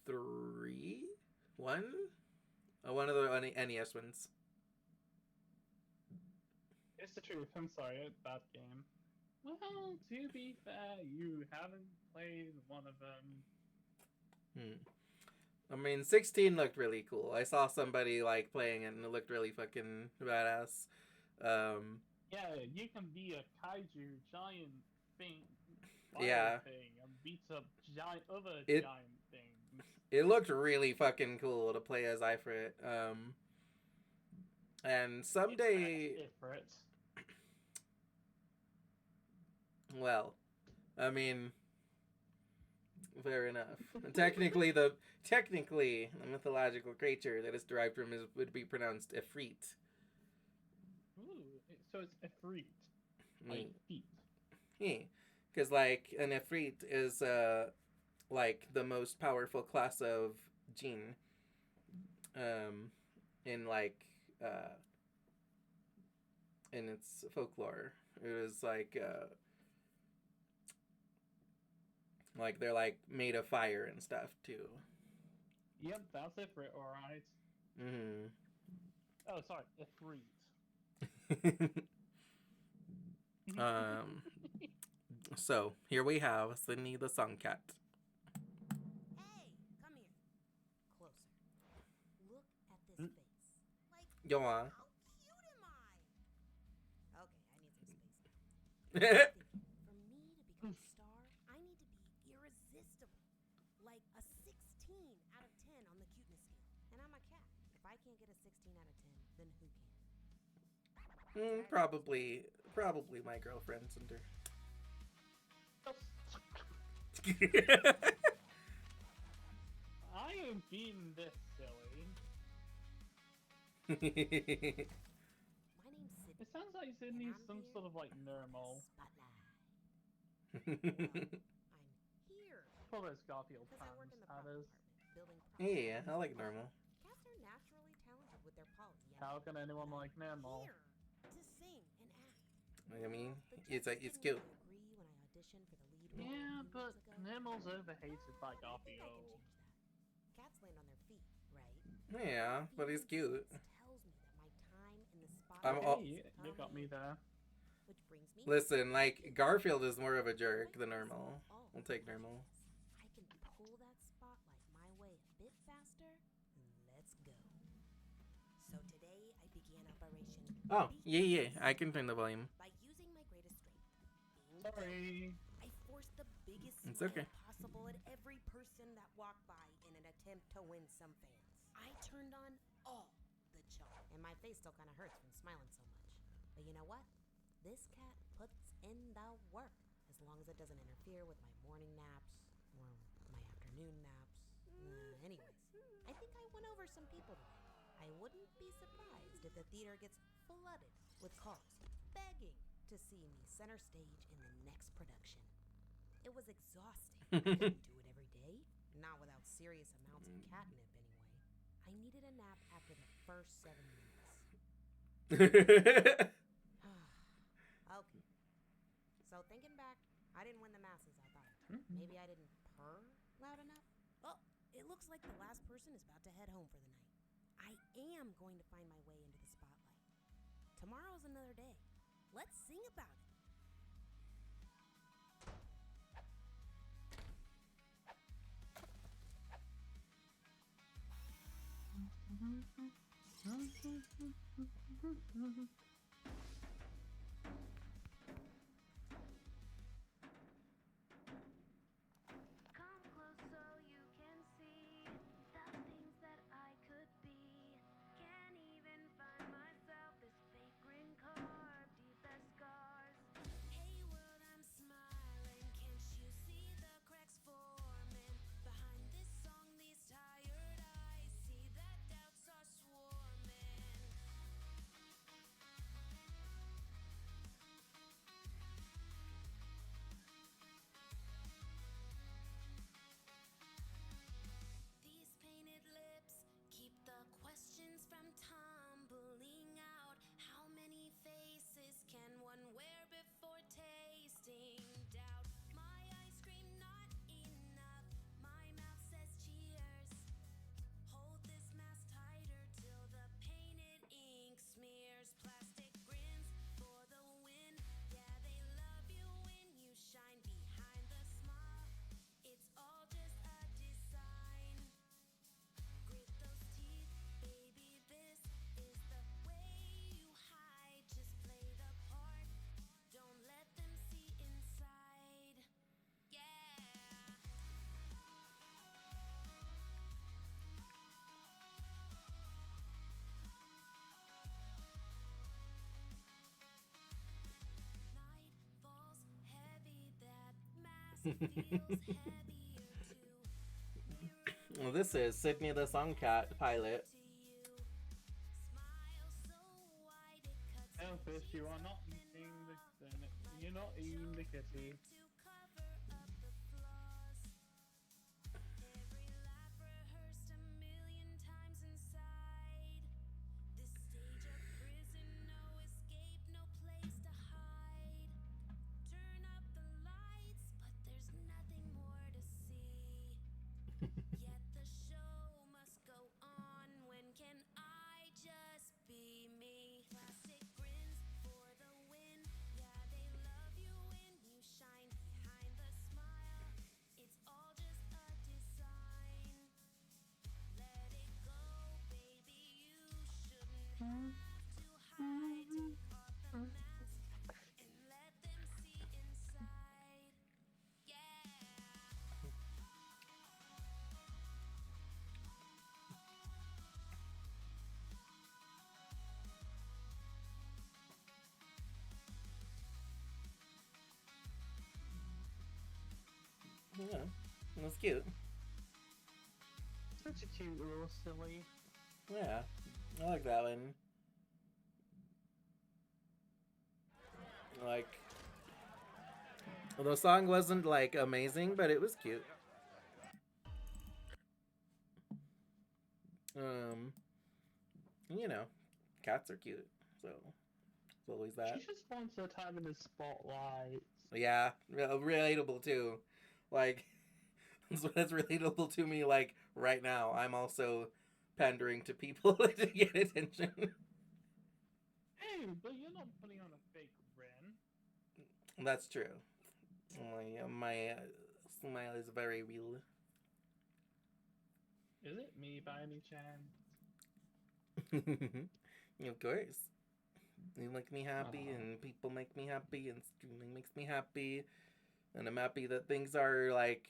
1? One of the NES ones. It's the truth. I'm sorry, that game. Well, to be fair, you haven't played one of them. I mean, 16 looked really cool. I saw somebody, like, playing it, and it looked really fucking badass. Yeah, you can be a kaiju giant thing. Yeah. Thing, and beat up giant things. It looked really fucking cool to play as Ifrit. And someday... Ifrit. Well, I mean, fair enough. Technically, the mythological creature that is derived from would be pronounced Ifrit. Ooh, so it's Ifrit. Like feet. Yeah, because like an Ifrit is like the most powerful class of Jinn. In like in its folklore, it was like they're like made of fire and stuff too. Yep, that's Ifrit, alright. Mm-hmm. Oh, sorry, Ifrit. So here we have Sydney the Songcat. Hey, come here. Closer. Look at this face. Like, Yo, how cute am I? Okay, I need some space. For me to become a star, I need to be irresistible. Like a 16 out of 10 on the cuteness scale. And I'm a cat. If I can't get a 16 out of 10, then who can? Probably my girlfriend, Cinder. I am being this silly. My name's Sydney. It sounds like Sydney's some sort of like normal. Spotlight. Well, I'm here. Probably as Garfield Because I work fans, in the that prop is. department, building props. Yeah, I like normal. Cats are naturally talented with their pollen. How can anyone like normal? Here to sing and act. I mean, The it's judges it's didn't cute. even agree when I auditioned for the lead Yeah, but ago. Nemo's overhated by I think I can Garfield. change that. Cats land on their feet, right? Yeah, but he's cute. Tells me that my time in the I'm spotlight all- Okay, you got me there. which brings me Listen, like Garfield is more of a jerk My than face normal. is all We'll take consciousness. normal. I can pull that spotlight my way a bit faster. Let's go. So today I began Operation Oh, Beat yeah. the I can turn the volume. by using my greatest strength. Being Sorry. I forced the biggest It's smile okay. possible at every person that walked by in an attempt to win some fans. I turned on all the charm, and my face still kind of hurts from smiling so much. But you know what? This cat puts in the work, as long as it doesn't interfere with my morning naps or my afternoon naps. Anyways, I think I won over some people today. I wouldn't be surprised if the theater gets flooded with calls begging to see me center stage in the next production. It was exhausting. I couldn't do it every day, not without serious amounts of catnip anyway. I needed a nap after the first 7 minutes. Okay. So thinking back, I didn't win the masses, I thought. Maybe I didn't purr loud enough? Oh, it looks like the last person is about to head home for the night. I am going to find my way into the spotlight. Tomorrow's another day. Let's sing about it. Come close so you can see the things that I could be. Can't even find myself. This fake grin carved deep as scars. Hey world, I'm smiling. Can't you see the cracks forming? Behind this song, these tired eyes see that doubts are swarming. These painted lips keep the questions from tumbling out. How many faces can one wear before tasting doubt? My eyes scream not enough. My mouth says cheers. Hold this mask tighter till the painted ink smears. Plastic grins for the win. Yeah, they love you when you shine behind the smile. It's all just a design. Grit those teeth, baby, this is the way you hide. Just play the part, don't let them see inside. Yeah. Night falls heavy, that mask feels heavier too. Well, this is Sydney the Songcat pilot. To you, smile so wide it cuts Elfish, you are not eating you're not eating the kitty. to cover up the flaws. Every laugh rehearsed a million times inside. This stage of prison, no escape, no place to hide. Turn up the lights, but there's nothing more to see. Yet the show must go on. When can I just be me? Plastic grins for the win. Yeah, they love you when you shine behind the smile. It's all just a design. Let it go, baby. You shouldn't have to hide. Take off the mask and let them see inside. Yeah. Yeah, that's cute. Such a cute little silly. Yeah, I like that one. Like, well, the song wasn't like amazing, but it was cute. You know, cats are cute, so it's always that. She just wants her time in the spotlight. Yeah, relatable too. Like, that's relatable to me. Like right now, I'm also pandering to people to get attention. Hey, but you're not putting on a fake grin. That's true. My smile is very real. Is it me by any chance? Of course. You make me happy, Aw. and people make me happy, and streaming makes me happy, and I'm happy that things are like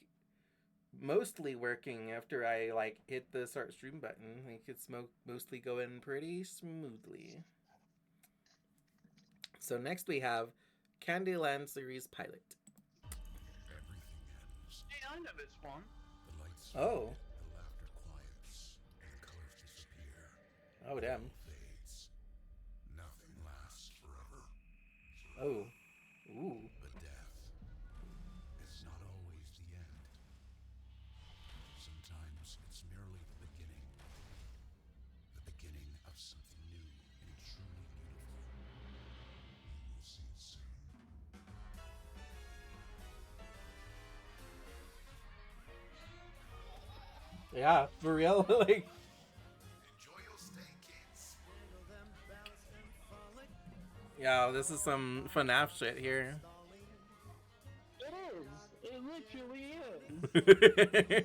mostly working after I like hit the start stream button. Like it's mostly going pretty smoothly. So next we have Candyland series pilot. Everything ends. Hey, I know this one. The lights Oh. fade, the laughter quiets, and the colors disappear. Oh damn. All fades. Nothing lasts forever. Oh. Ooh. But death is not always the end. Sometimes it's merely the beginning. The beginning of something new and truly beautiful. You will see it soon. Yeah, for real. Like Enjoy your stay, kids. yeah, this is some FNAF shit here. It is. It literally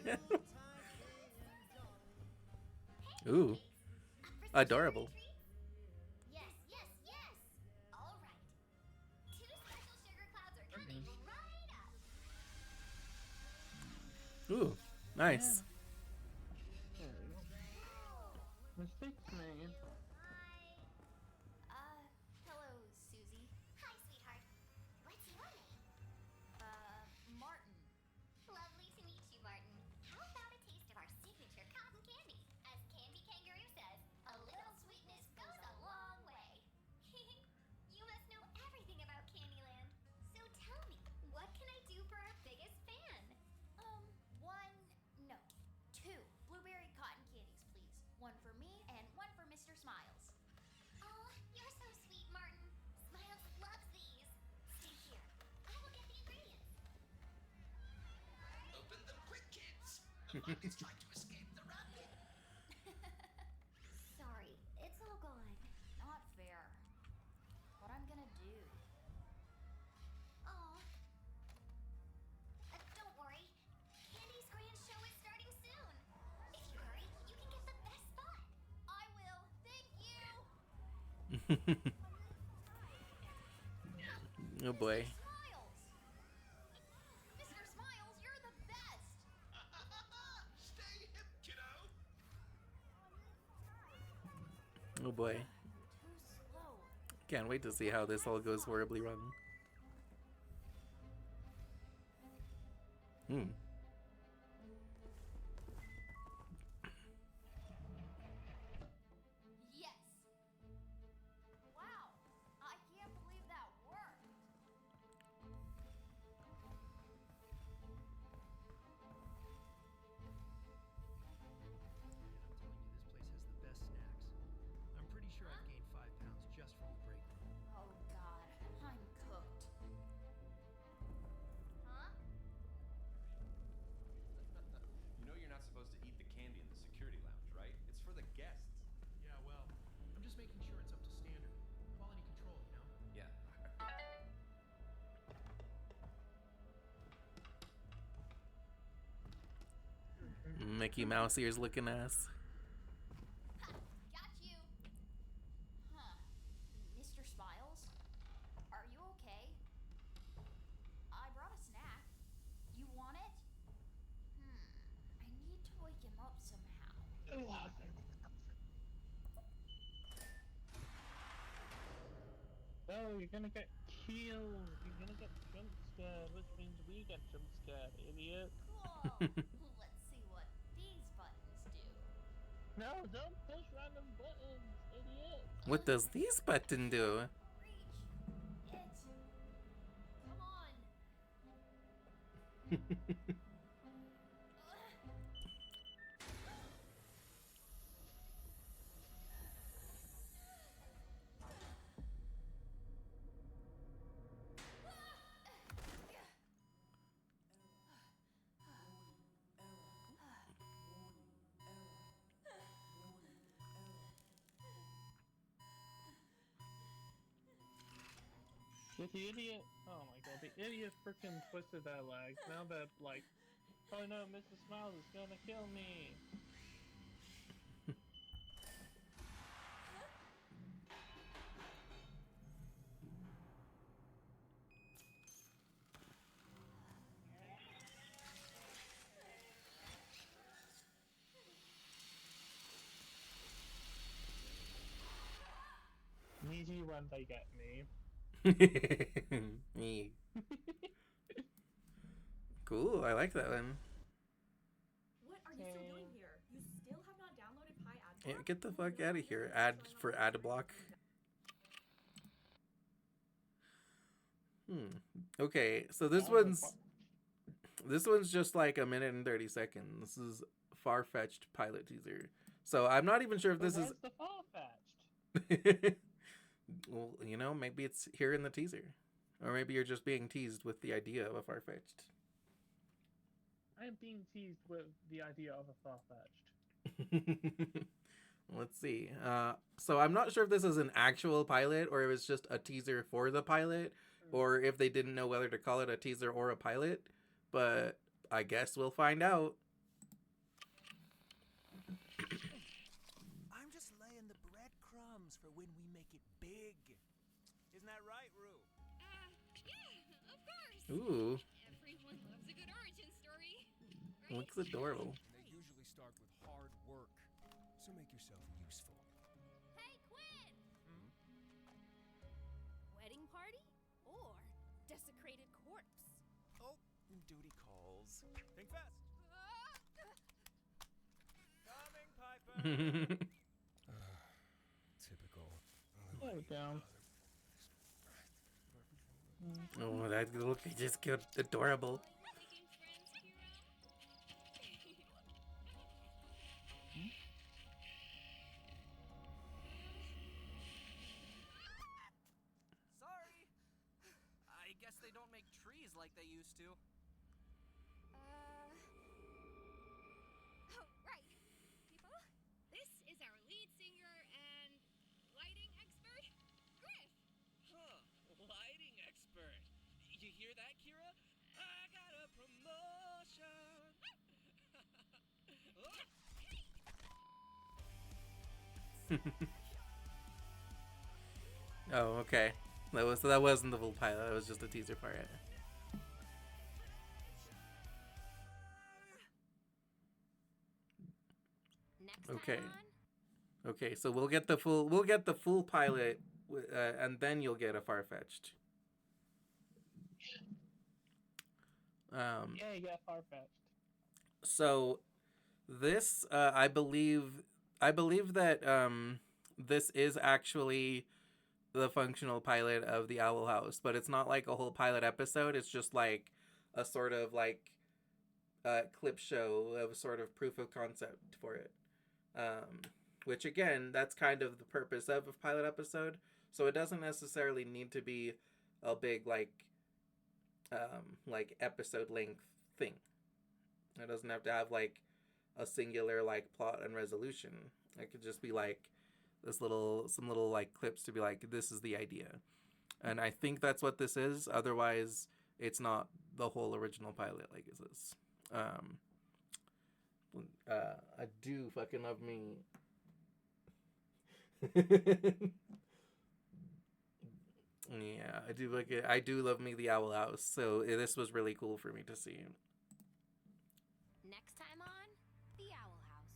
is. Ooh. Adorable. Yes, yes, yes. All right. 2 special sugar clouds are coming right up. Ooh. Nice. Mistakes made. Hi. Hello, Susie. Hi, sweetheart. What's your name? Martin. Lovely to meet you, Martin. How about a taste of our signature cotton candy? As Candy Kangaroo says, a little sweetness goes a long way. You must know everything about Candyland. So tell me, what can I do for our biggest fan? 2 blueberry cotton candies, please. 1 for me and 1 for Mr. Smiles. Oh, you're so sweet, Martin. Smiles loves these. Stay here. I will get the ingredients. Open them quick, kids. The monkey's trying to escape the rabbit. Sorry, it's all gone. Not fair. What I'm gonna do? Aw. Don't worry. Candy's grand show is starting soon. If you hurry, you can get the best spot. I will. Thank you. Oh boy. Smiles. Mr. Smiles, you're the best. Stay hip, kiddo. Oh boy. Too slow. Can't wait to see how this all goes horribly wrong. Hmm. Yes. Wow. I can't believe that worked. I'm telling you, this place has the best snacks. I'm pretty sure I've gained 5 pounds just from the break room. Oh God, I'm cooked. Huh? You know you're not supposed to eat the candy in the security lounge, right? It's for the guests. Yeah, well, I'm just making sure it's up to standard. Quality control, you know? Yeah. Mickey Mouse ears looking ass. Got you. Huh. Mr. Smiles? Are you okay? I brought a snack. You want it? I need to wake him up somehow. Oh, you're gonna get killed. You're gonna get jump scared, which means we get jump scared, idiot. Cool. Let's see what these buttons do. No, don't push random buttons, idiot. What does this button do? Reach. It. Come on. Did the idiot? Oh my god, the idiot freaking twisted that leg. Now that like, oh no, Mrs. Smiles is gonna kill me. Easy when they get me. Me. Cool, I like that one. What are you still doing here? You still have not downloaded Pi Ad Yeah, Block? get the fuck out of here. Ad for ad block. Okay, so this one's just like a minute and 30 seconds. This is Far-Fetched pilot teaser. So I'm not even sure if this is the Far-Fetched? Well, you know, maybe it's here in the teaser. Or maybe you're just being teased with the idea of a Far-Fetched. I am being teased with the idea of a Far-Fetched. Let's see. So I'm not sure if this is an actual pilot or if it's just a teaser for the pilot, or if they didn't know whether to call it a teaser or a pilot, but I guess we'll find out. I'm just laying the breadcrumbs for when we make it big. Isn't that right, Rue? Yeah, of course. Ooh, Everyone loves a good origin story. looks adorable. They usually start with hard work, so make yourself useful. Hey, Quinn! Wedding party? Or desecrated corpse? Oh, duty calls. Think fast. Coming, Piper. Typical. Slow down. Oh, that look just cute, adorable. Sorry. I guess they don't make trees like they used to. Oh, right. People, this is our lead singer and lighting expert, Griff. Huh, lighting expert. You hear that, Kira? I got a promotion. Oh, okay. That wasn't the full pilot. That was just a teaser for it. Okay. Okay, so we'll get the full pilot, and then you'll get a Far-Fetched. Yeah, you got Far-Fetched. So this, I believe that this is actually the functional pilot of the Owl House, but it's not like a whole pilot episode. It's just like a sort of like clip show of sort of proof of concept for it. Which again, that's kind of the purpose of a pilot episode. So it doesn't necessarily need to be a big like episode length thing. It doesn't have to have like a singular like plot and resolution. It could just be like some little like clips to be like, this is the idea. And I think that's what this is. Otherwise, it's not the whole original pilot like it is. I do fucking love me. Yeah, I do like it. I do love me the Owl House. So this was really cool for me to see. Next time on The Owl House.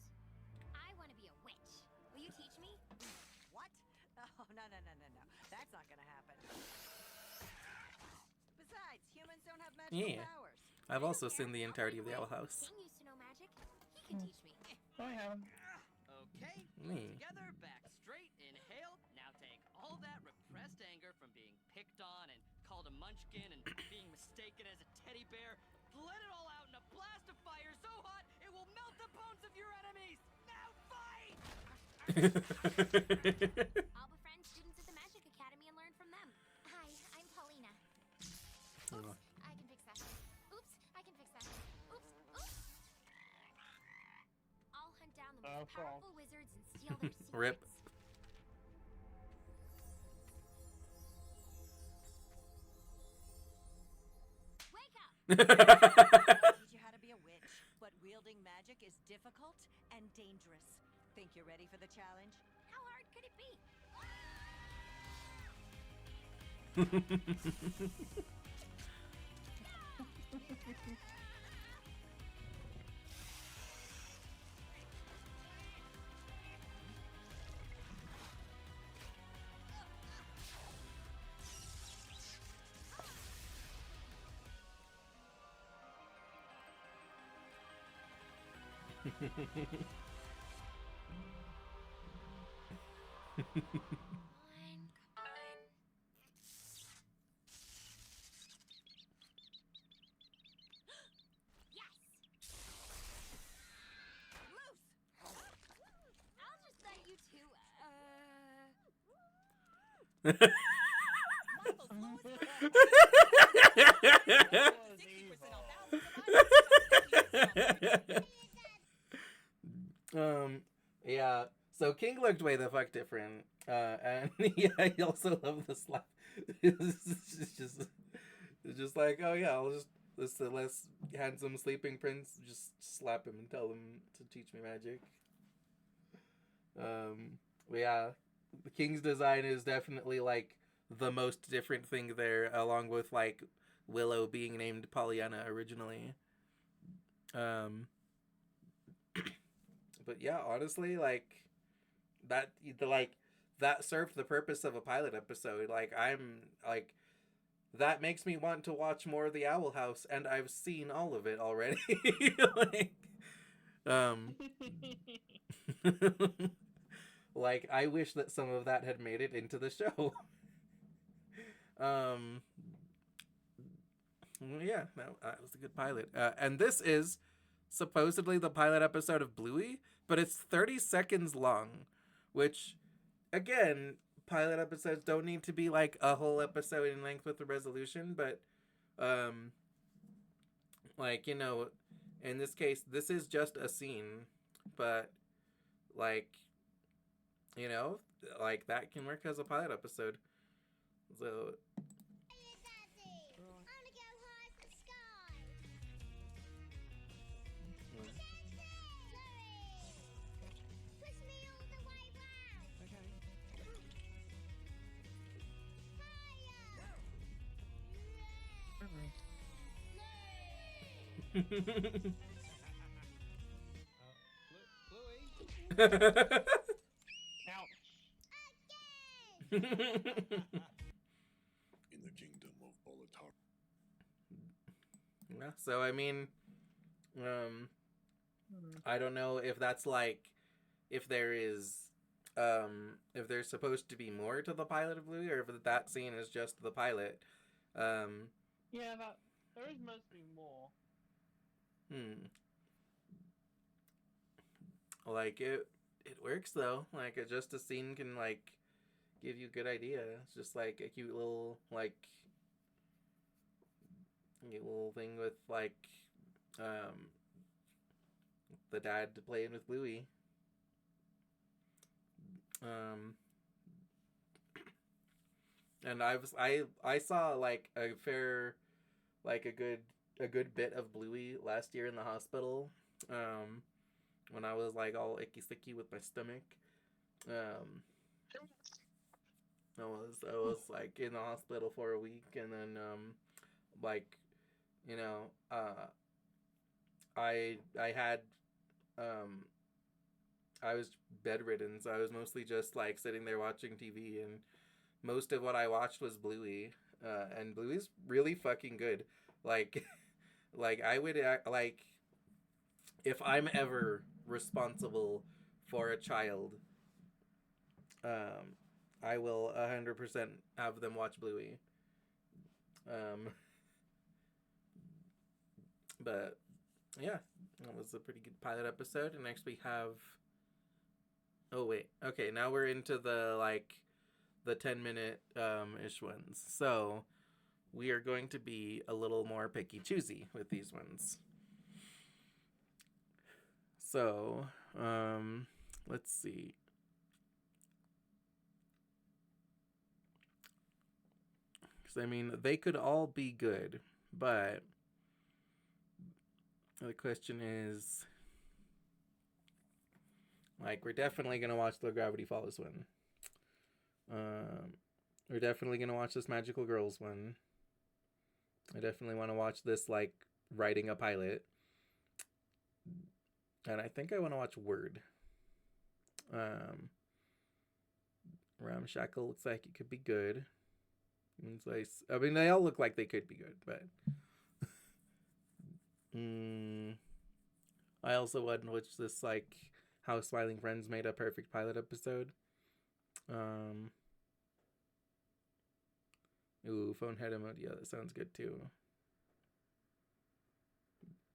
I want to be a witch. Will you teach me? What? Oh, no. That's not gonna happen. Besides, humans don't have magical powers. I've also seen the entirety of the Owl House. King used to know magic. He can teach me. I have. Okay, Me. together, back straight, inhale. Now take all that repressed anger from being picked on and called a munchkin and being mistaken as a teddy bear. Let it all out in a blast of fire so hot it will melt the bones of your enemies. Now fight! I'll befriend students at the Magic Academy and learn from them. Hi, I'm Paulina. Oh. I can fix that. Oops, I can fix that. Oops. I'll hunt down the most powerful wizards and steal their secrets. Rip. Teach you how to be a witch, but wielding magic is difficult and dangerous. Think you're ready for the challenge? How hard could it be? I'll just let you two, Yeah. So King looked way the fuck different. And yeah, I also love the slap. It's just like, oh yeah, I'll just this less handsome sleeping prince, just slap him and tell him to teach me magic. But yeah, the King's design is definitely like the most different thing there, along with like Willow being named Pollyanna originally. But yeah, honestly, like that served the purpose of a pilot episode. Like I'm like that makes me want to watch more of the Owl House, and I've seen all of it already. Like, like I wish that some of that had made it into the show. Yeah, that was a good pilot. And this is supposedly the pilot episode of Bluey, but it's 30 seconds long, which, again, pilot episodes don't need to be like a whole episode in length with a resolution, but, like, you know, in this case, this is just a scene, but, like, you know, like, that can work as a pilot episode. So... In the kingdom of Bolitar. Yeah, so I mean, I don't know if that's like, if there is, if there's supposed to be more to the pilot of Bluey, or if that scene is just the pilot. Yeah, there is mostly more. Like it works though. Like just a scene can like give you a good idea. It's just like a cute little thing with like the dad playing with Bluey. And I saw like a good bit of Bluey last year in the hospital. When I was like all icky sicky with my stomach. I was like in the hospital for a week, and then like, you know, I had I was bedridden, so I was mostly just like sitting there watching TV, and most of what I watched was Bluey, and Bluey's really fucking good. Like, like I would like if I'm ever responsible for a child, I will 100% have them watch Bluey. But yeah, that was a pretty good pilot episode. And next we have, oh wait, okay, now we're into the 10-minute ish ones. So we are going to be a little more picky choosy with these ones. So let's see. I mean, they could all be good, but The question is, like, we're definitely gonna watch the Gravity Falls one. We're definitely gonna watch this Magical Girls one. I definitely want to watch this, like, writing a pilot. And I think I want to watch Word. Ramshackle looks like it could be good. I mean, they all look like they could be good, but I also want to watch this, like, How Smiling Friends Made a Perfect Pilot episode. Ooh, phone head emoji. Yeah, that sounds good too.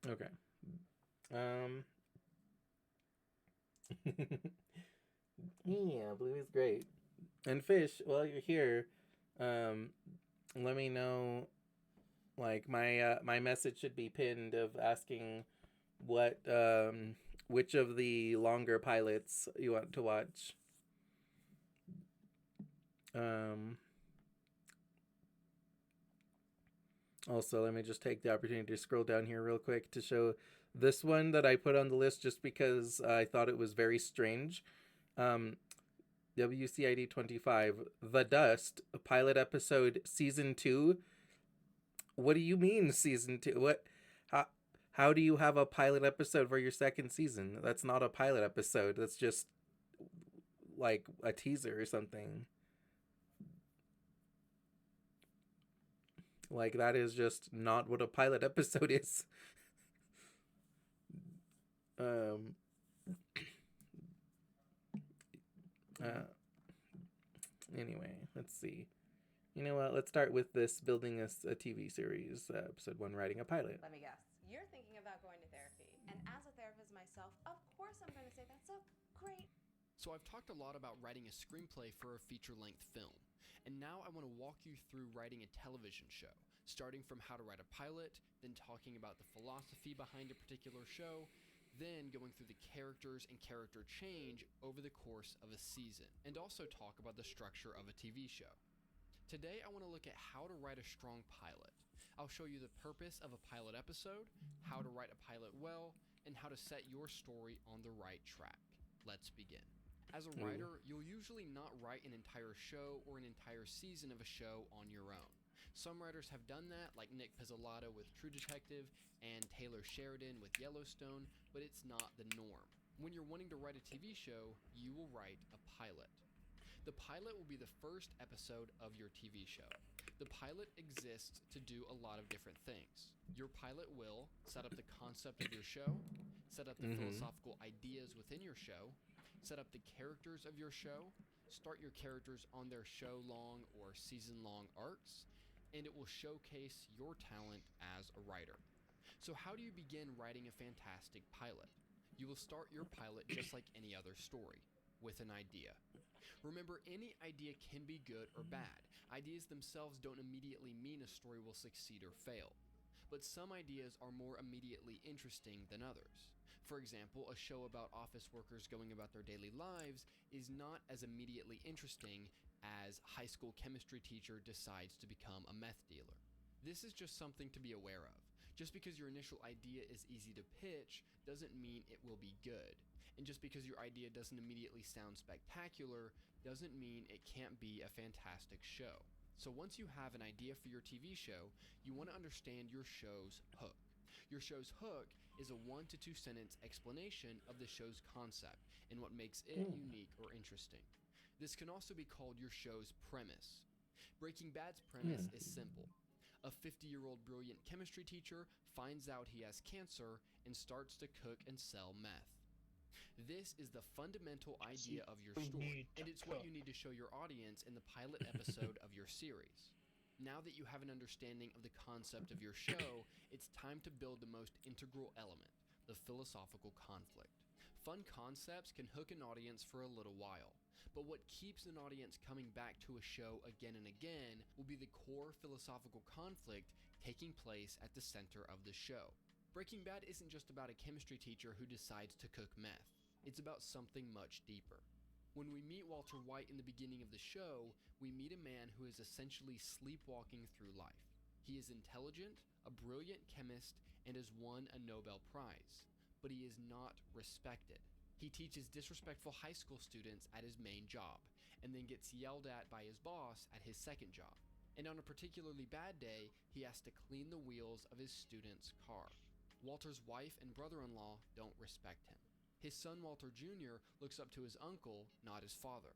Okay. Yeah, Blue is great. And Fish, while you're here, let me know. Like, my message should be pinned of asking what which of the longer pilots you want to watch. Also, let me just take the opportunity to scroll down here real quick to show this one that I put on the list just because I thought it was very strange. WCID 25, The Dust, pilot episode season 2. What do you mean season 2? How do you have a pilot episode for your second season? That's not a pilot episode. That's just like a teaser or something. Like, that is just not what a pilot episode is. Anyway, let's see. You know what? Let's start with this building a TV series, episode 1, writing a pilot. Let me guess. You're thinking about going to therapy. And as a therapist myself, of course I'm going to say that's a great. So I've talked a lot about writing a screenplay for a feature-length film. And now I want to walk you through writing a television show, starting from how to write a pilot, then talking about the philosophy behind a particular show, then going through the characters and character change over the course of a season, and also talk about the structure of a TV show. Today I want to look at how to write a strong pilot. I'll show you the purpose of a pilot episode, how to write a pilot well, and how to set your story on the right track. Let's begin. As a writer, you'll usually not write an entire show or an entire season of a show on your own. Some writers have done that, like Nick Pizzolatto with True Detective and Taylor Sheridan with Yellowstone, but it's not the norm. When you're wanting to write a TV show, you will write a pilot. The pilot will be the first episode of your TV show. The pilot exists to do a lot of different things. Your pilot will set up the concept of your show, set up the philosophical ideas within your show, set up the characters of your show, start your characters on their show-long or season-long arcs, and it will showcase your talent as a writer. So how do you begin writing a fantastic pilot? You will start your pilot just like any other story, with an idea. Remember, any idea can be good or bad. Ideas themselves don't immediately mean a story will succeed or fail. But some ideas are more immediately interesting than others. For example, a show about office workers going about their daily lives is not as immediately interesting as high school chemistry teacher decides to become a meth dealer. This is just something to be aware of. Just because your initial idea is easy to pitch doesn't mean it will be good. And just because your idea doesn't immediately sound spectacular doesn't mean it can't be a fantastic show. So once you have an idea for your TV show, you want to understand your show's hook. Your show's hook is a 1 to 2 sentence explanation of the show's concept and what makes it unique or interesting. This can also be called your show's premise. Breaking Bad's premise is simple. A 50-year-old brilliant chemistry teacher finds out he has cancer and starts to cook and sell meth. This is the fundamental idea of your story, and it's what you need to show your audience in the pilot episode of your series. Now that you have an understanding of the concept of your show, it's time to build the most integral element, the philosophical conflict. Fun concepts can hook an audience for a little while, but what keeps an audience coming back to a show again and again will be the core philosophical conflict taking place at the center of the show. Breaking Bad isn't just about a chemistry teacher who decides to cook meth. It's about something much deeper. When we meet Walter White in the beginning of the show, we meet a man who is essentially sleepwalking through life. He is intelligent, a brilliant chemist, and has won a Nobel Prize, but he is not respected. He teaches disrespectful high school students at his main job, and then gets yelled at by his boss at his second job. And on a particularly bad day, he has to clean the wheels of his student's car. Walter's wife and brother-in-law don't respect him. His son Walter Jr. looks up to his uncle, not his father.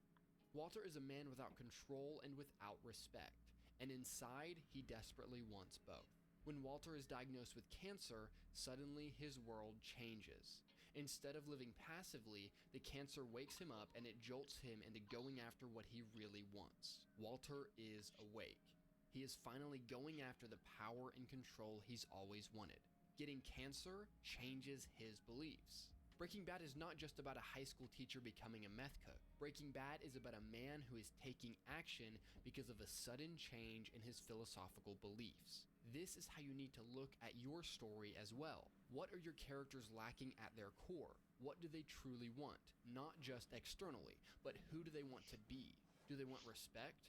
Walter is a man without control and without respect, and inside, he desperately wants both. When Walter is diagnosed with cancer, suddenly his world changes. Instead of living passively, the cancer wakes him up and it jolts him into going after what he really wants. Walter is awake. He is finally going after the power and control he's always wanted. Getting cancer changes his beliefs. Breaking Bad is not just about a high school teacher becoming a meth cook. Breaking Bad is about a man who is taking action because of a sudden change in his philosophical beliefs. This is how you need to look at your story as well. What are your characters lacking at their core? What do they truly want? Not just externally, but who do they want to be? Do they want respect?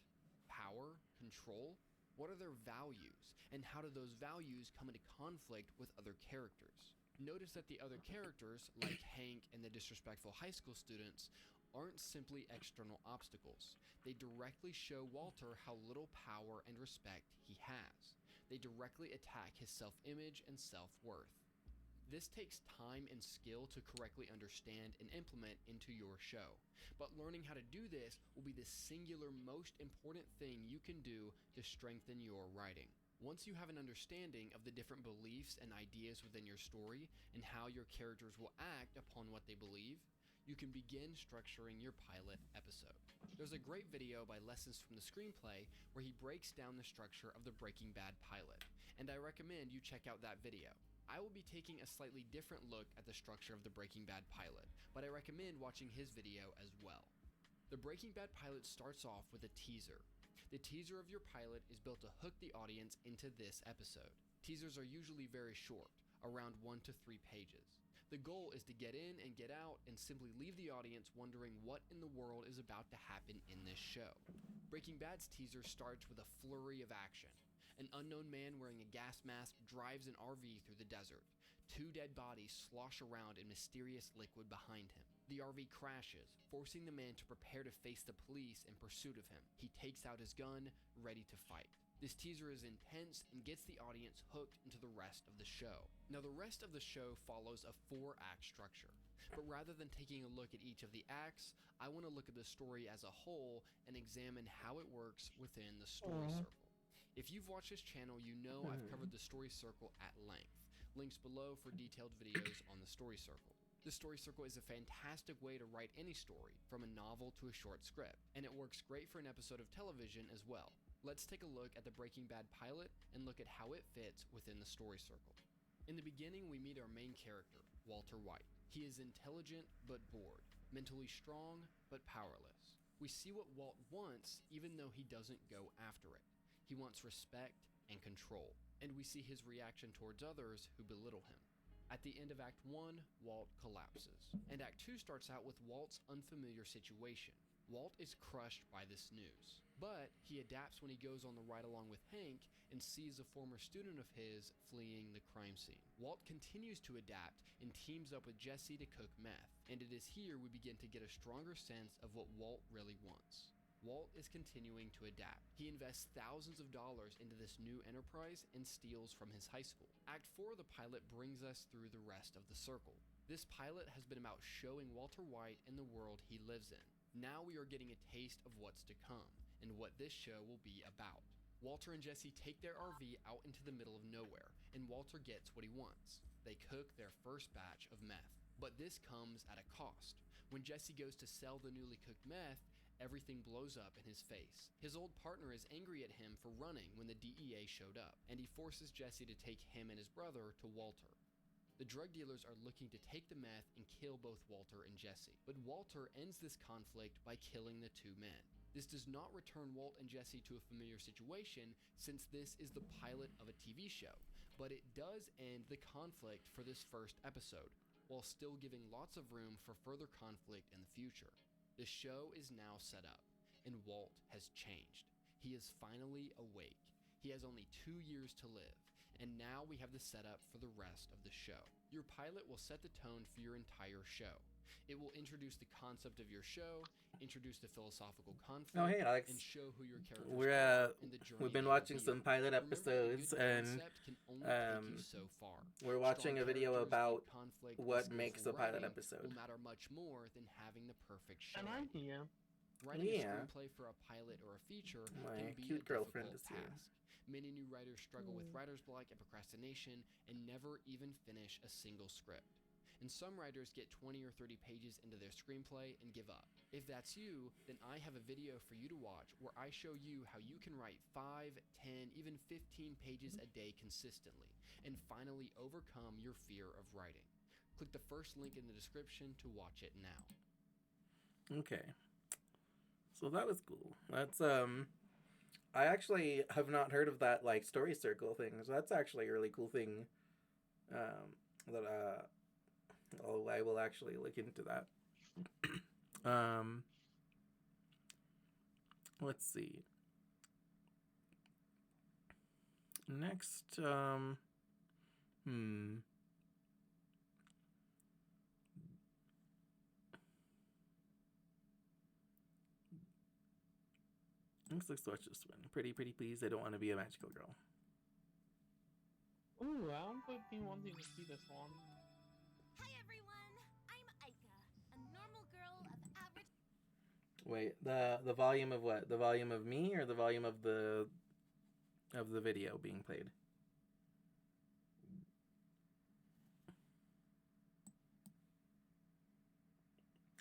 Power? Control? What are their values? And how do those values come into conflict with other characters? Notice that the other characters, like Hank and the disrespectful high school students, aren't simply external obstacles. They directly show Walter how little power and respect he has. They directly attack his self-image and self-worth. This takes time and skill to correctly understand and implement into your show. But learning how to do this will be the singular most important thing you can do to strengthen your writing. Once you have an understanding of the different beliefs and ideas within your story and how your characters will act upon what they believe, you can begin structuring your pilot episode. There's a great video by Lessons from the Screenplay where he breaks down the structure of the Breaking Bad pilot, and I recommend you check out that video. I will be taking a slightly different look at the structure of the Breaking Bad pilot, but I recommend watching his video as well. The Breaking Bad pilot starts off with a teaser. The teaser of your pilot is built to hook the audience into this episode. Teasers are usually very short, around 1 to 3 pages. The goal is to get in and get out and simply leave the audience wondering what in the world is about to happen in this show. Breaking Bad's teaser starts with a flurry of action. An unknown man wearing a gas mask drives an RV through the desert. 2 dead bodies slosh around in mysterious liquid behind him. The RV crashes, forcing the man to prepare to face the police in pursuit of him. He takes out his gun, ready to fight. This teaser is intense and gets the audience hooked into the rest of the show. Now, the rest of the show follows a 4-act structure. But rather than taking a look at each of the acts, I want to look at the story as a whole and examine how it works within the story circle. If you've watched this channel, you know I've covered the story circle at length. Links below for detailed videos on the story circle. The story circle is a fantastic way to write any story, from a novel to a short script, and it works great for an episode of television as well. Let's take a look at the Breaking Bad pilot and look at how it fits within the story circle. In the beginning, we meet our main character, Walter White. He is intelligent but bored, mentally strong but powerless. We see what Walt wants even though he doesn't go after it. He wants respect and control, and we see his reaction towards others who belittle him. At the end of Act 1, Walt collapses, and Act 2 starts out with Walt's unfamiliar situation. Walt is crushed by this news, but he adapts when he goes on the ride along with Hank and sees a former student of his fleeing the crime scene. Walt continues to adapt and teams up with Jesse to cook meth, and it is here we begin to get a stronger sense of what Walt really wants. Walt is continuing to adapt. He invests thousands of dollars into this new enterprise and steals from his high school. Act 4 of the pilot brings us through the rest of the circle. This pilot has been about showing Walter White in the world he lives in. Now we are getting a taste of what's to come, and what this show will be about. Walter and Jesse take their RV out into the middle of nowhere, and Walter gets what he wants. They cook their first batch of meth. But this comes at a cost. When Jesse goes to sell the newly cooked meth, everything blows up in his face. His old partner is angry at him for running when the DEA showed up, and he forces Jesse to take him and his brother to Walter. The drug dealers are looking to take the meth and kill both Walter and Jesse, but Walter ends this conflict by killing the 2 men. This does not return Walt and Jesse to a familiar situation, since this is the pilot of a TV show, but it does end the conflict for this first episode, while still giving lots of room for further conflict in the future. The show is now set up, and Walt has changed. He is finally awake. He has only 2 years to live, And now we have the setup for the rest of the show. Your pilot will set the tone for your entire show. It will introduce the concept of your show, introduce the philosophical conflict, Oh, hey, Alex. and show who your characters We're are and the journey we've been they will watching be some on. pilot Remember, a episodes, good and concept can only take you so far. we're watching a Strong video characters, about deep conflict, and what skillful makes a pilot writing episode. will matter much more than having the perfect show. And I'm here. Writing a Yeah. screenplay for a pilot or a feature My can be cute a girlfriend difficult is here. task. Many new writers struggle with writer's block and procrastination and never even finish a single script. And some writers get 20 or 30 pages into their screenplay and give up. If that's you, then I have a video for you to watch where I show you how you can write 5, 10, even 15 pages a day consistently and finally overcome your fear of writing. Click the first link in the description to watch it now. Okay. So that was cool. That's I actually have not heard of that like story circle thing. So that's actually a really cool thing. That I will actually look into that. Let's see. Next, let's watch this one. Pretty please. I don't want to be a magical girl. Ooh, I would be wanting to see this one. Hi everyone, I'm Aika, a normal girl of average. Wait, the volume of what? The volume of me or the volume of the video being played?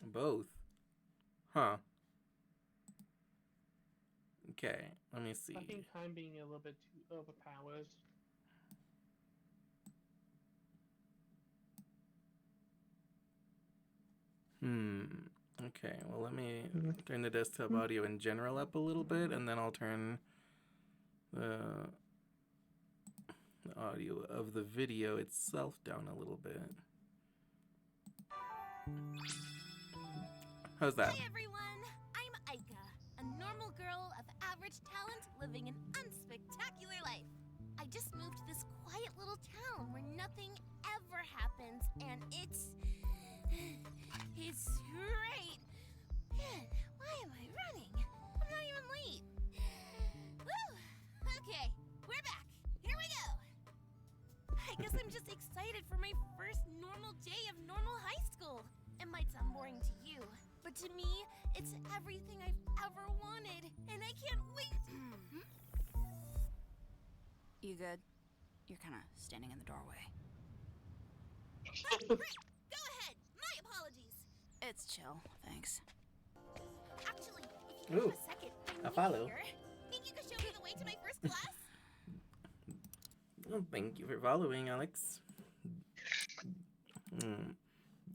Both. Huh. Okay, let me see. I think I'm being a little bit too overpowered. Okay, well, let me turn the desktop audio in general up a little bit, and then I'll turn the audio of the video itself down a little bit. How's that? Hi everyone, I'm Aika, a normal girl of average talent living an unspectacular life. I just moved to this quiet little town where nothing ever happens, and it's great. Man, why am I running? I'm not even late. Woo! Okay, we're back. Here we go. I guess I'm just excited for my first normal day of normal high school. It might sound boring to you, but to me, it's everything I've ever wanted, and I can't wait. You good? You're kind of standing in the doorway. Great. Go ahead. My apologies. It's chill, thanks. Actually, if you Ooh, have a second, a follow. here. Think you could show me the way to my first class? Well, thank you for following, Alex.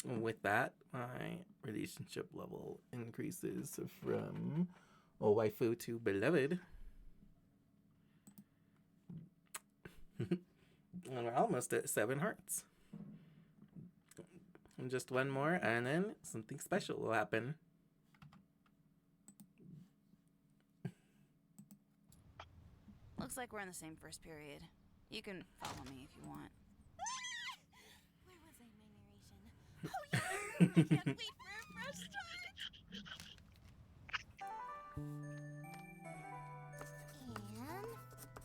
With that, my relationship level increases from waifu to beloved. And we're almost at 7 hearts. And just one more, and then something special will happen. Looks like we're in the same first period. You can follow me if you want. Where was I in my narration? Oh yeah! I can't wait for a fresh start! And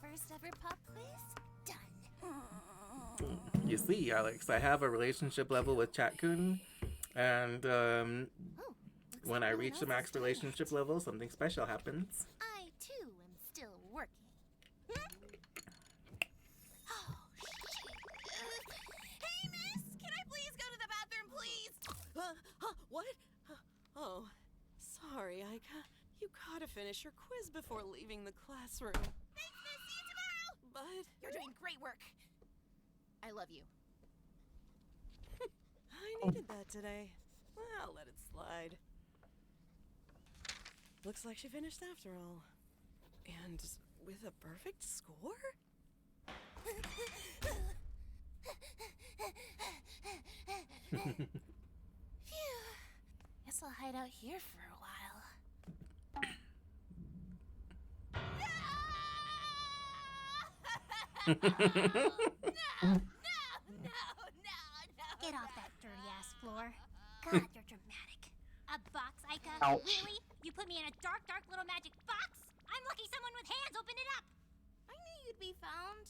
first ever pop quiz done. You see, Alex, I have a relationship level with Chat-kun, and when I reach the max relationship level, something special happens. I too am still working. Oh shit! Hey miss, can I please go to the bathroom, please? What? Oh, sorry, Aika. You gotta finish your quiz before leaving the classroom. Thanks, miss. See you tomorrow. But You're doing great work. I love you. I needed that today. I'll let it slide. Looks like she finished after all. And with a perfect score? Phew. Guess I'll hide out here for a while. Get off that dirty ass floor. God, you're dramatic. A box, Aika? Ouch. Really? You put me in a dark, dark little magic box? I'm lucky someone with hands opened it up. I knew you'd be found.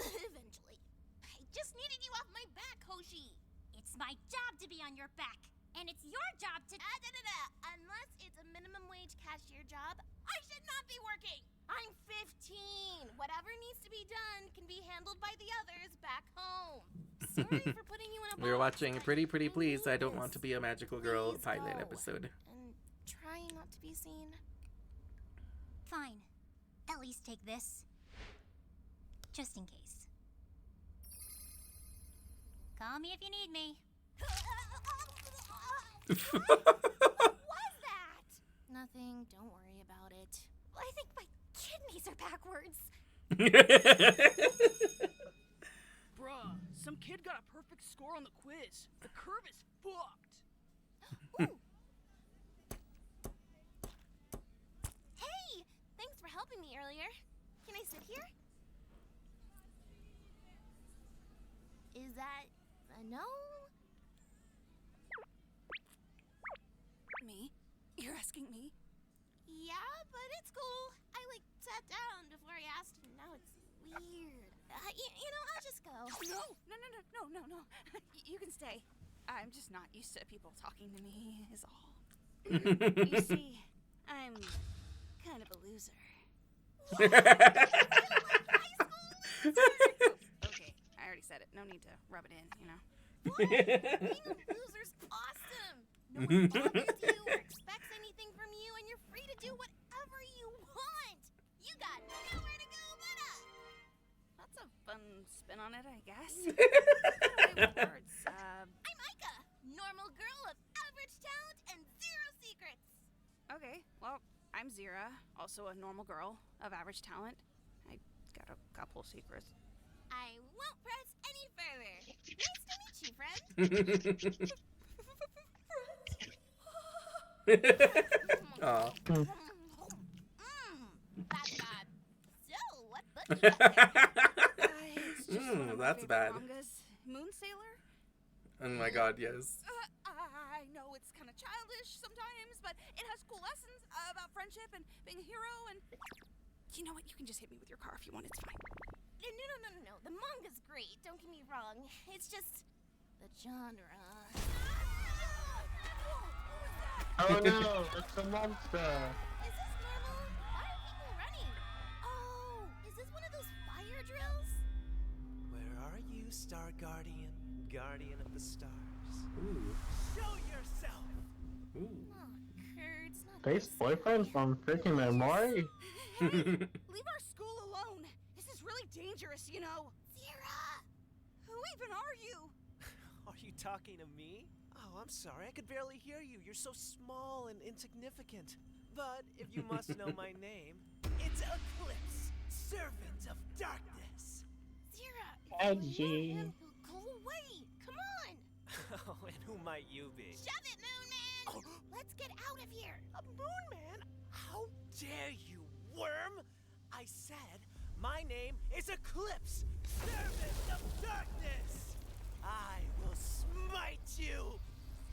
Eventually. I just needed you off my back, Hoshi. It's my job to be on your back. And it's your job to... Unless it's a minimum wage cashier job, I should not be working. I'm 15. Whatever needs to be done can be handled by the others back home. Sorry for putting you in a box. We're watching Pretty Pretty Please, I Don't Want to Be a Magical Girl pilot episode. And trying not to be seen. Fine. At least take this. Just in case. Call me if you need me. What was that? Nothing. Don't worry about it. I think my kidneys are backwards. Bruh, some kid got a perfect score on the quiz. The curve is fucked. Hey! Thanks for helping me earlier. Can I sit here? Is that a no? Me? You're asking me? Yeah, but it's cool. I sat down before I asked, and now it's weird. I'll just go. No. You can stay. I'm just not used to people talking to me, is all. You see, I'm kind of a loser. Okay, I already said it. No need to rub it in, you know. Being a loser's awesome. No one bothers you or expects anything from you, and you're free to do whatever you want. You got nowhere to go but up. That's a fun spin on it, I guess. Words. I'm Aika, normal girl of average talent and zero secrets. Okay, well, I'm Zira, also a normal girl of average talent. I got a couple secrets. I won't press any further. Nice to meet you, friend. Aw. That's bad. So, what book you got there? It's just one of my That's favorite bad. mangas. Moon Sailor? Oh my god, yes. I know it's kind of childish sometimes, but it has cool lessons about friendship and being a hero, and... You know what? You can just hit me with your car if you want. It's fine. No. The manga's great. Don't get me wrong. It's just the genre. Oh no, it's a monster. Is this normal? Why are people running? Oh, is this one of those fire drills? Where are you, Star Guardian? Guardian of the stars. Ooh. Show yourself! Ooh. Oh, Kurt, it's not Base boyfriend from freaking Omori? Leave our school alone. This is really dangerous, you know. Zira! Who even are you? Are you talking to me? Oh, I'm sorry. I could barely hear you. You're so small and insignificant. But if you must know my name, it's Eclipse, Servant of Darkness. Zira! Edgy. Go away! Come on! Oh, and who might you be? Shove it, Moon Man! Let's get out of here! A Moon Man? How dare you, worm! I said my name is Eclipse, Servant of Darkness! I will smite you!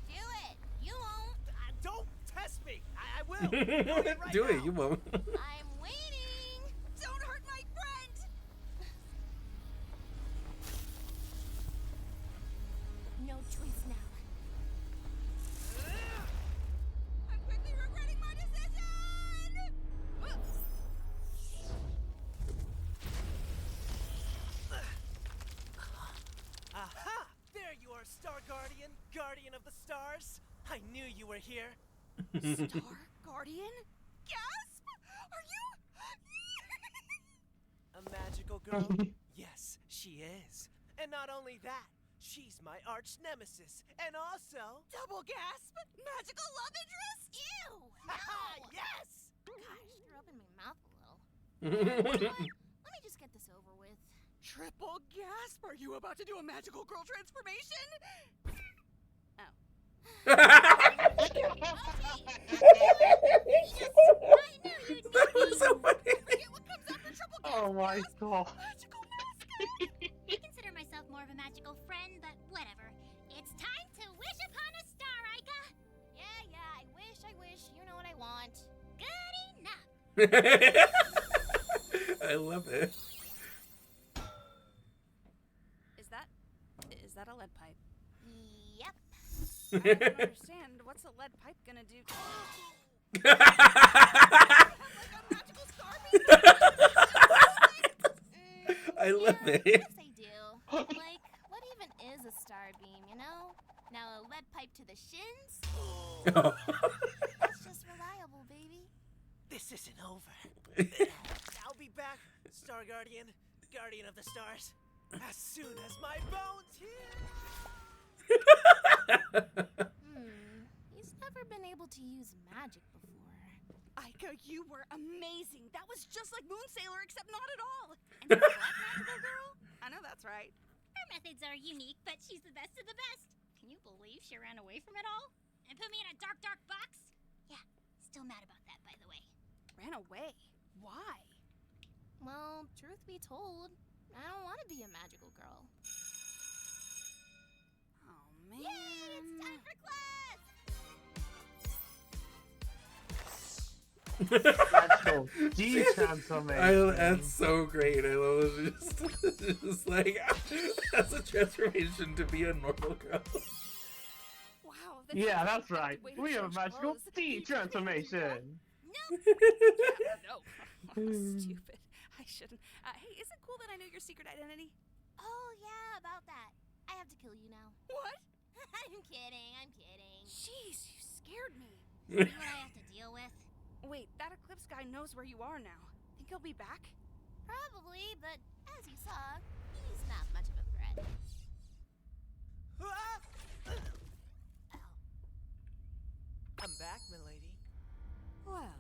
Do it! You won't! Don't test me! I will! Do it right Do now. it, you won't. I'm waiting! Don't hurt my friend! No choice now. I'm quickly regretting my decision! Aha! There you are, Star Guardian, Guardian of the Stars. I knew you were here. Star Guardian? Gasp! Are you... A magical girl? Yes, she is. And not only that, she's my arch nemesis, and also... Double gasp? Magical love interest? Ew! Haha, No! yes! Gosh, threw up in my mouth a little. You know what? Let me just get this over with. Triple gasp? Are you about to do a magical girl transformation? Oh. Yes, I knew you'd That was so funny. forget what comes after triple gasp. Oh Oh my god. I consider myself more of a magical friend, but whatever. It's time to wish upon a star, Aika! Yeah, I wish, you know what I want. Good enough! I love it. Is that a lead pipe? Yep. I don't understand. What's a lead pipe gonna do? I love it. Yes, I do. Like, what even is a star beam, you know? Now a lead pipe to the shins? That's just reliable, baby. This isn't over. I'll be back, Star Guardian, Guardian of the Stars, as soon as my bones heal. He's never been able to use magic before. Aika, you were amazing. That was just like Moon Sailor, except not at all. And you're a black magical girl? I know that's right. Her methods are unique, but she's the best of the best. Can you believe she ran away from it all? And put me in a dark, dark box? Yeah, still mad about that, by the way. Ran away? Why? Well, truth be told, I don't want to be a magical girl. Oh, man. Yay, it's time for class! Magical de-transformation. That's so great. I love it. Just like, that's a transformation to be a normal girl. Wow. Yeah, that's right. We have a magical de-transformation. No. Stupid. I shouldn't. Hey, is it cool that I know your secret identity? Oh, yeah, about that. I have to kill you now. What? I'm kidding. Jeez, you scared me. See what I have to deal with? Wait, that Eclipse guy knows where you are now. Think he'll be back? Probably, but as you saw, he's not much of a threat. I'm back, milady. Well,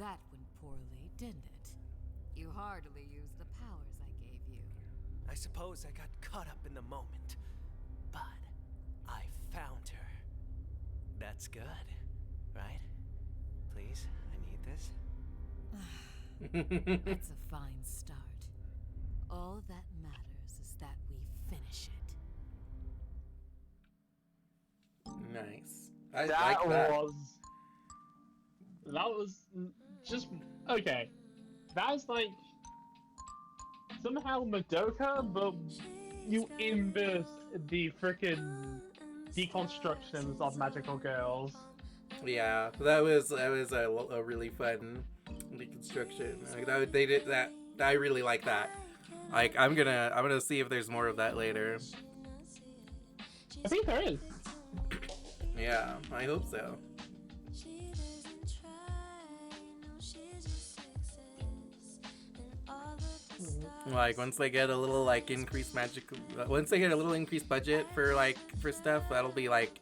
that went poorly, didn't it? You hardly used the powers I gave you. I suppose I got caught up in the moment, but I found her. That's good, right? Please, I need this. That's a fine start. All that matters is that we finish it. Nice. I That like that. was just okay. That's like somehow Madoka, but you inverse the frickin' deconstructions of magical girls. Yeah, that was a really fun deconstruction. Like they did that. I really like that. Like I'm gonna see if there's more of that later. I think there is. Yeah, I hope so. Like once they get a little like increased magic, once they get a little increased budget for stuff, that'll be like,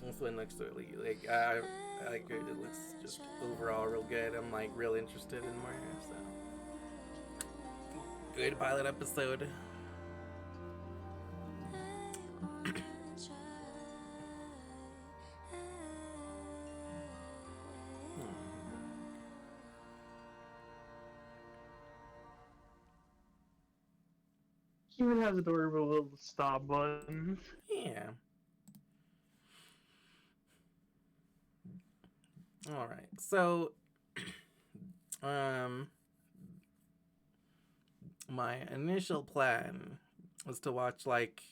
This one looks really I like it. It looks just overall real good. I'm like real interested in more. So good pilot episode. Even has adorable little stop button. Yeah. All right. So, my initial plan was to watch like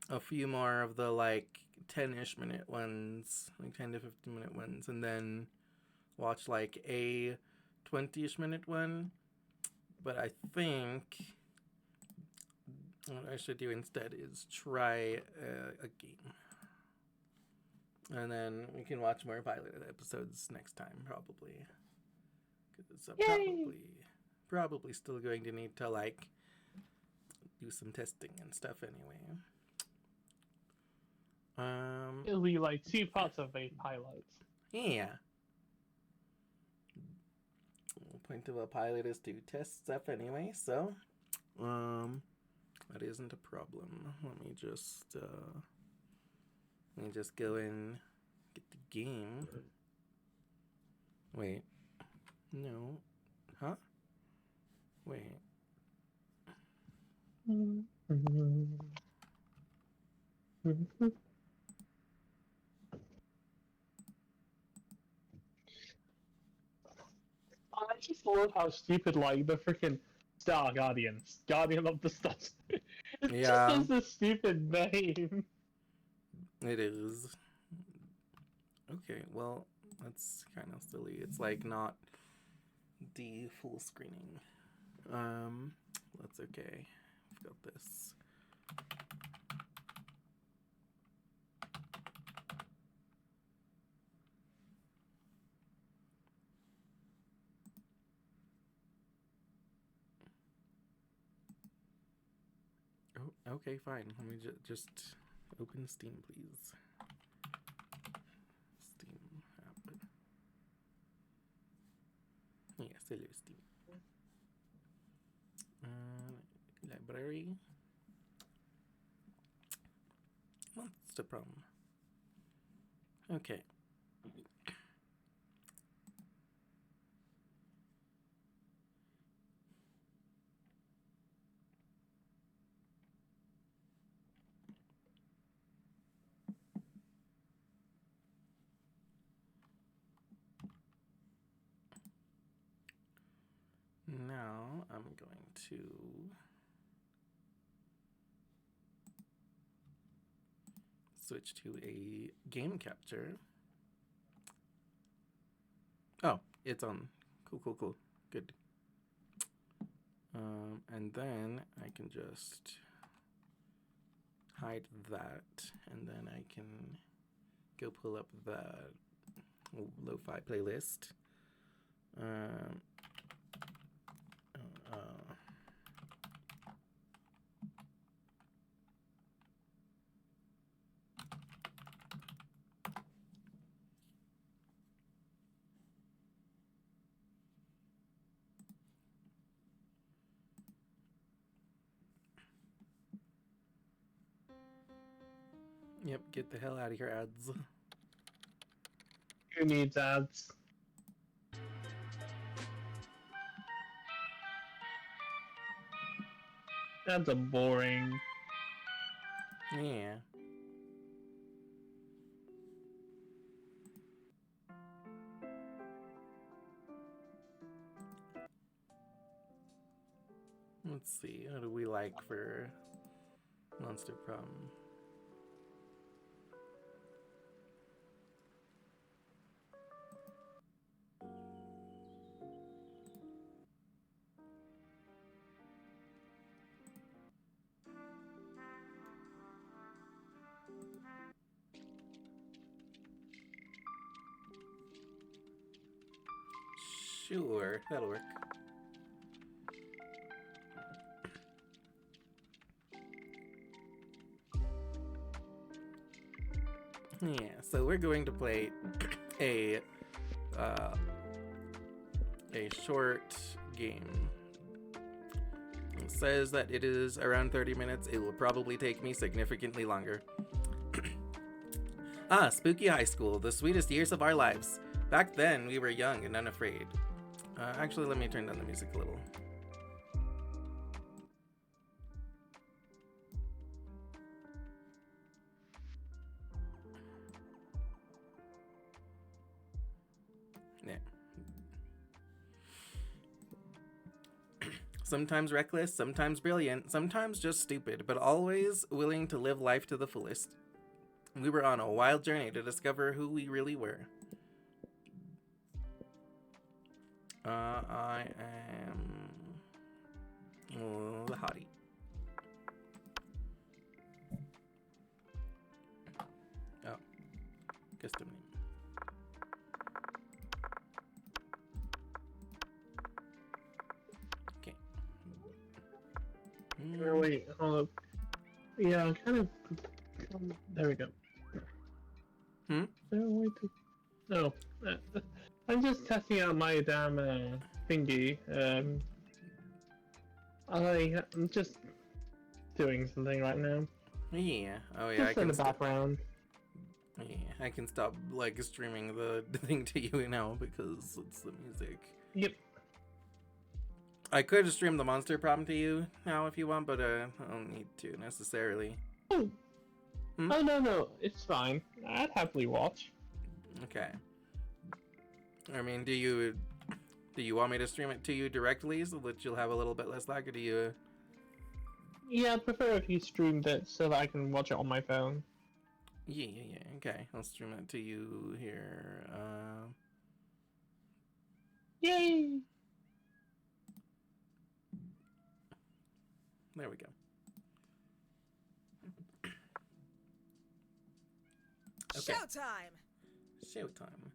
a few more of the like 10-ish minute ones, like 10 to 15 minute ones, and then watch like a 20-ish minute one. But I think what I should do instead is try a game. And then we can watch more pilot episodes next time, probably. Because probably still going to need to, like, do some testing and stuff anyway. It'll be like 2 parts of a pilot. Yeah. The point of a pilot is to test stuff anyway, so, That isn't a problem. Let me just go and get the game. Wait. No. Huh? Wait. I just love how stupid, like, the freaking Star Guardian of the Stars. It Yeah. just has this stupid name. It is. Okay, well, that's kind of silly. It's like not the full screening. That's okay. I've got this. Oh, okay, fine. Let me just open Steam, please. Steam app. Yes, hello, Steam. Library. What's the problem? Okay. Now I'm going to switch to a game capture. Oh, it's on. Cool. Good. And then I can just hide that, and then I can go pull up the lo-fi playlist. Yep, get the hell out of here, ads. Who needs ads? Ads are boring. Yeah. Let's see, what do we like for Monster Prom? Sure, that'll work. Yeah, so we're going to play a short game. It says that it is around 30 minutes. It will probably take me significantly longer. Spooky High School, the sweetest years of our lives. Back then, we were young and unafraid. Actually, let me turn down the music a little. Yeah. Sometimes reckless, sometimes brilliant, sometimes just stupid, but always willing to live life to the fullest. We were on a wild journey to discover who we really were. I am the hottie. Oh, custom name. Okay. Oh, wait, hold up. Yeah, I'm kind of. There we go. Hmm? No, I'm just testing out my damn thingy. I'm just doing something right now. Yeah. Oh yeah. Just in the background. Yeah, I can stop like streaming the thing to you now because it's the music. Yep. I could stream the monster problem to you now if you want, but I don't need to necessarily. Oh. Oh no, it's fine. I'd happily watch. Okay. I mean, do you want me to stream it to you directly so that you'll have a little bit less lag, or do you? Yeah, I'd prefer if you streamed it so that I can watch it on my phone. Yeah. Okay, I'll stream it to you here. Yay! There we go. Okay. Showtime.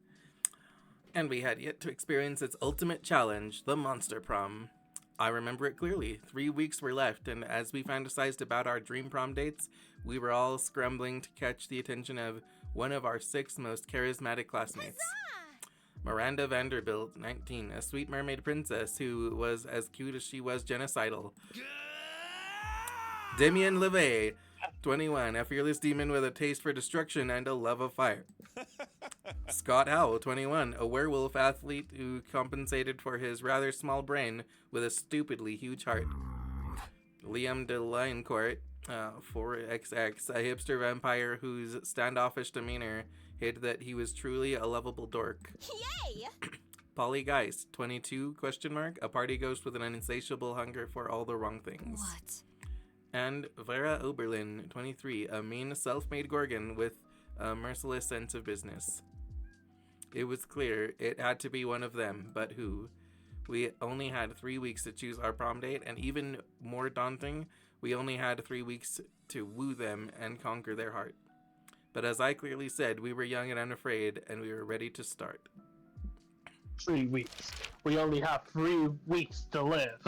And we had yet to experience its ultimate challenge, the Monster Prom. I remember it clearly. 3 weeks were left, and as we fantasized about our dream prom dates, we were all scrambling to catch the attention of one of our 6 most charismatic classmates. Miranda Vanderbilt, 19, a sweet mermaid princess who was as cute as she was genocidal. Damien LeVay, 21, a fearless demon with a taste for destruction and a love of fire. Scott Howell, 21, a werewolf athlete who compensated for his rather small brain with a stupidly huge heart. Liam DeLioncourt, 4XX, a hipster vampire whose standoffish demeanor hid that he was truly a lovable dork. Yay! Polly Geist, 22, a party ghost with an insatiable hunger for all the wrong things. What? And Vera Oberlin, 23, a mean self-made gorgon with a merciless sense of business. It was clear it had to be one of them, but who? We only had 3 weeks to choose our prom date, and even more daunting, we only had 3 weeks to woo them and conquer their heart. But as I clearly said, we were young and unafraid, and we were ready to start. 3 weeks. We only have 3 weeks to live.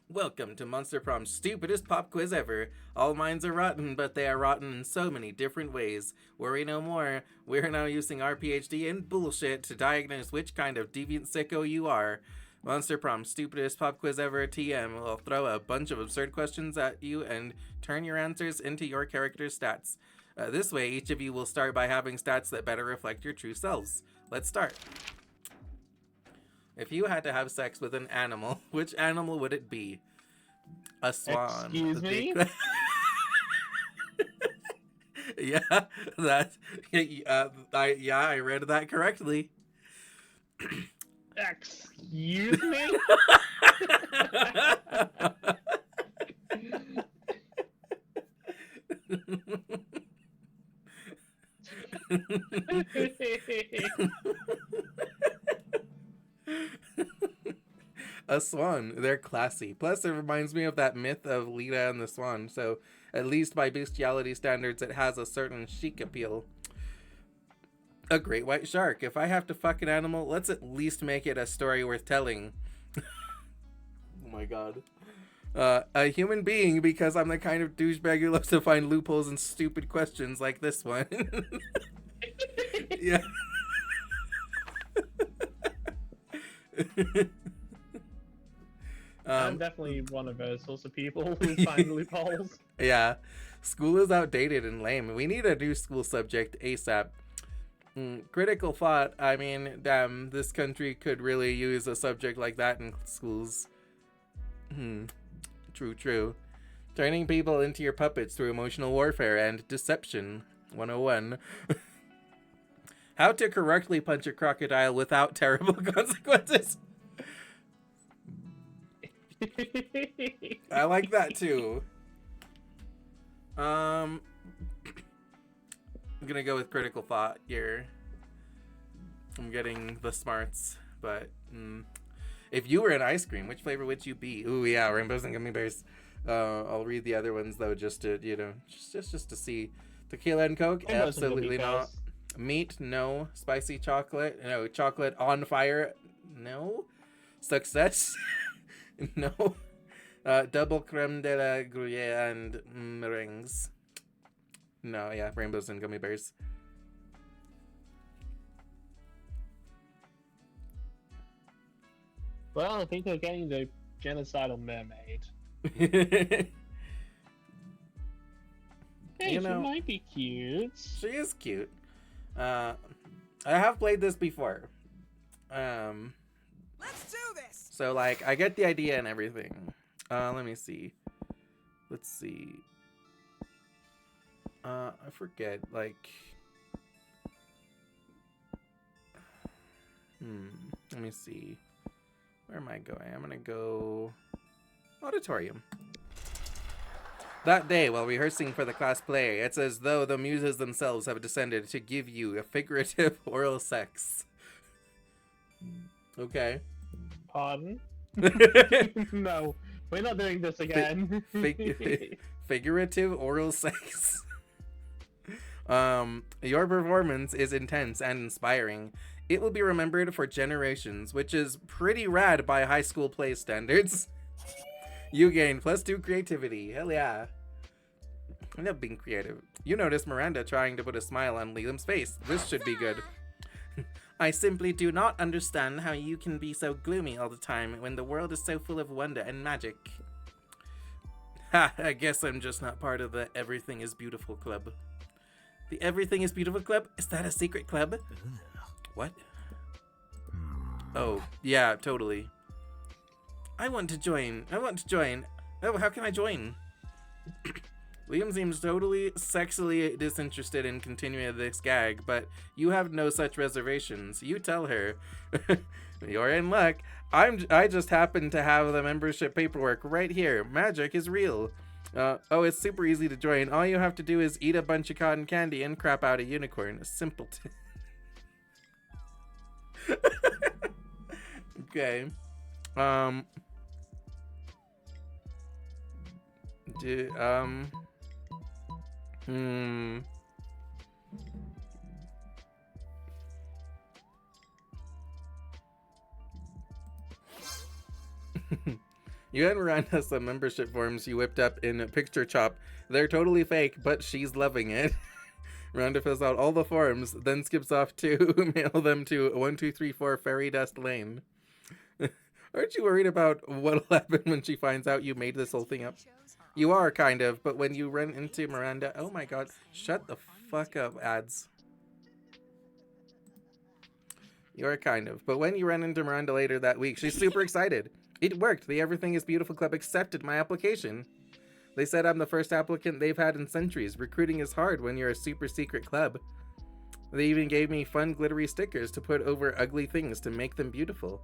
Welcome to Monster Prom's stupidest pop quiz ever. All minds are rotten, but they are rotten in so many different ways. Worry no more. We're now using our PhD in bullshit to diagnose which kind of deviant sicko you are. Monster Prom's stupidest pop quiz ever, TM, will throw a bunch of absurd questions at you and turn your answers into your character's stats. This way, each of you will start by having stats that better reflect your true selves. Let's start. If you had to have sex with an animal, which animal would it be? A swan. Excuse me? Yeah, I read that correctly. Excuse me? A swan. They're classy. Plus, it reminds me of that myth of Lita and the Swan, so at least by bestiality standards, it has a certain chic appeal. A great white shark. If I have to fuck an animal, let's at least make it a story worth telling. Oh my god. A human being, because I'm the kind of douchebag who loves to find loopholes in stupid questions like this one. Yeah. I'm definitely one of those sorts of people who find loopholes. Yeah. School is outdated and lame. We need a new school subject ASAP. Critical thought. I mean, damn, this country could really use a subject like that in schools. True. Turning people into your puppets through emotional warfare and deception. 101. How to correctly punch a crocodile without terrible consequences. I like that too. I'm gonna go with critical thought here. I'm getting the smarts, but if you were an ice cream, which flavor would you be? Ooh, yeah, rainbows and gummy bears. I'll read the other ones though, just to just to see. Tequila and Coke, Rainbows and absolutely gummy not. bears. Meat, no. Spicy chocolate, no. Chocolate on fire, no. Success, no. Double creme de la gruyere and meringues. No, yeah, rainbows and gummy bears. Well, I think they're getting the genocidal mermaid. Hey, you she know, might be cute. she is cute. I have played this before. Let's do this. So like I get the idea and everything. Let me see. Let's see. I forget, like let me see. Where am I going? I'm gonna go auditorium. That day, while rehearsing for the class play, it's as though the muses themselves have descended to give you a figurative oral sex. Okay. Pardon? No, we're not doing this again. Figurative oral sex. Your performance is intense and inspiring. It will be remembered for generations, which is pretty rad by high school play standards. You gain +2 creativity. Hell yeah. I love being creative. You notice Miranda trying to put a smile on Liam's face. This should be good. I simply do not understand how you can be so gloomy all the time when the world is so full of wonder and magic. Ha, I guess I'm just not part of the Everything is Beautiful club. The Everything is Beautiful club? Is that a secret club? What? Oh, yeah, totally. I want to join. Oh, how can I join? Liam seems totally sexually disinterested in continuing this gag, but you have no such reservations. You tell her. You're in luck. I just happen to have the membership paperwork right here. Magic is real. Oh, it's super easy to join. All you have to do is eat a bunch of cotton candy and crap out a unicorn. Simpleton. Okay. You had Miranda some membership forms you whipped up in Picture Chop. They're totally fake, but she's loving it. Miranda fills out all the forms, then skips off to mail them to 1234 Fairy Dust Lane. Aren't you worried about what'll happen when she finds out you made this whole thing up? You are, kind of, but when you run into Miranda... Oh my god, shut the fuck up, ads. You are kind of, but when you run into Miranda later that week, she's super excited. It worked. The Everything is Beautiful Club accepted my application. They said I'm the first applicant they've had in centuries. Recruiting is hard when you're a super secret club. They even gave me fun glittery stickers to put over ugly things to make them beautiful.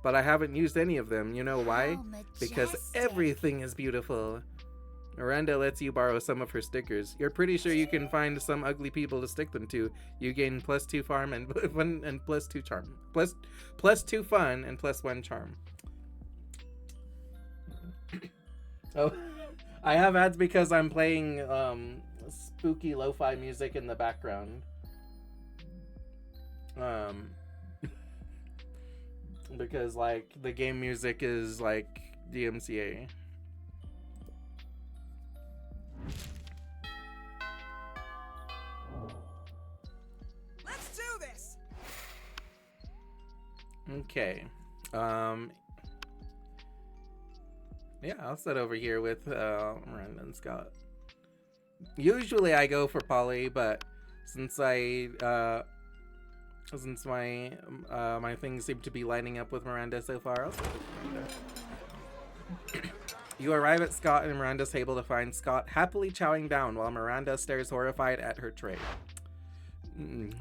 But I haven't used any of them. You know why? Because everything is beautiful. Miranda lets you borrow some of her stickers. You're pretty sure you can find some ugly people to stick them to. You gain +2 farm and fun and +2 charm. +2 fun and +1 charm. Oh, I have ads because I'm playing spooky lo-fi music in the background. Because like the game music is like DMCA. Let's do this. Okay. Yeah, I'll sit over here with Miranda and Scott. Usually I go for Polly, but since my my things seem to be lining up with Miranda so far, I'll sit with Miranda. You arrive at Scott and Miranda's table to find Scott happily chowing down while Miranda stares horrified at her tray.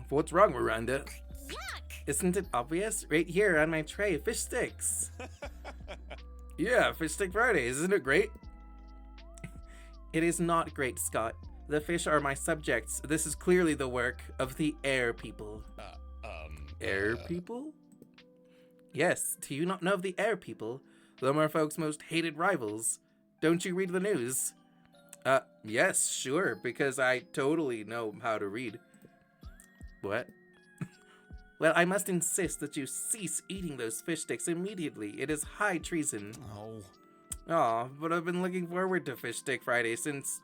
What's wrong, Miranda? Yuck! Isn't it obvious? Right here on my tray, fish sticks. Yeah, Fish Stick Fridays, isn't it great? It is not great, Scott. The fish are my subjects. This is clearly the work of the air people. Air people? Yes, do you not know of the air people? The merfolk's most hated rivals. Don't you read the news? Yes, sure, because I totally know how to read. What? Well, I must insist that you cease eating those fish sticks immediately. It is high treason. Oh. Aw, but I've been looking forward to Fish Stick Friday since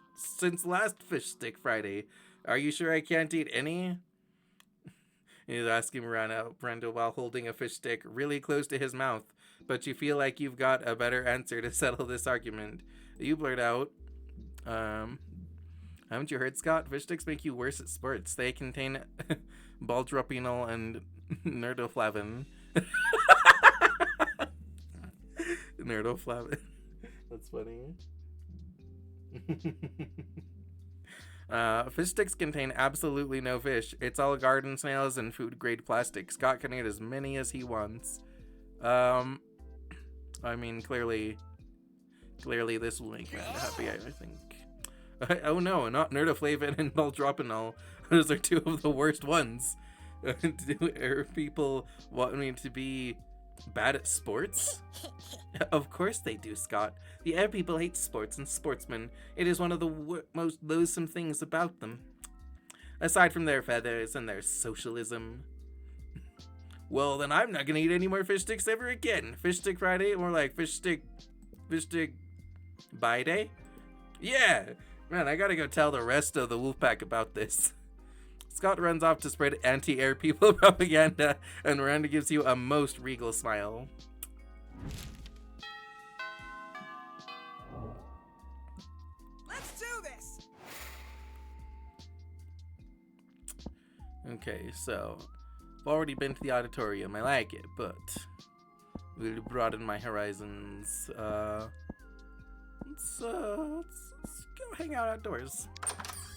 last Fish Stick Friday. Are you sure I can't eat any? He's asking Miranda while holding a fish stick really close to his mouth, but you feel like you've got a better answer to settle this argument. You blurt out, Haven't you heard, Scott? Fish sticks make you worse at sports. They contain baldropinol and nerdoflavin. Nerdoflavin. That's funny. Fish sticks contain absolutely no fish. It's all garden snails and food-grade plastic. Scott can eat as many as he wants. I mean, clearly this will make Amanda happy, I think. Oh no, not nerdoflavin and baldropinol. Those are two of the worst ones. Do air people want me to be bad at sports? Of course they do, Scott. The air people hate sports and sportsmen. It is one of the most loathsome things about them. Aside from their feathers and their socialism. Well, then I'm not gonna eat any more fish sticks ever again. Fish stick Friday? More like fish stick bye day? Yeah! Man, I gotta go tell the rest of the Wolfpack about this. Scott runs off to spread anti-air people propaganda, and Miranda gives you a most regal smile. Let's do this! Okay, so I've already been to the auditorium. I like it, but we'll broaden my horizons. Let's go hang out outdoors.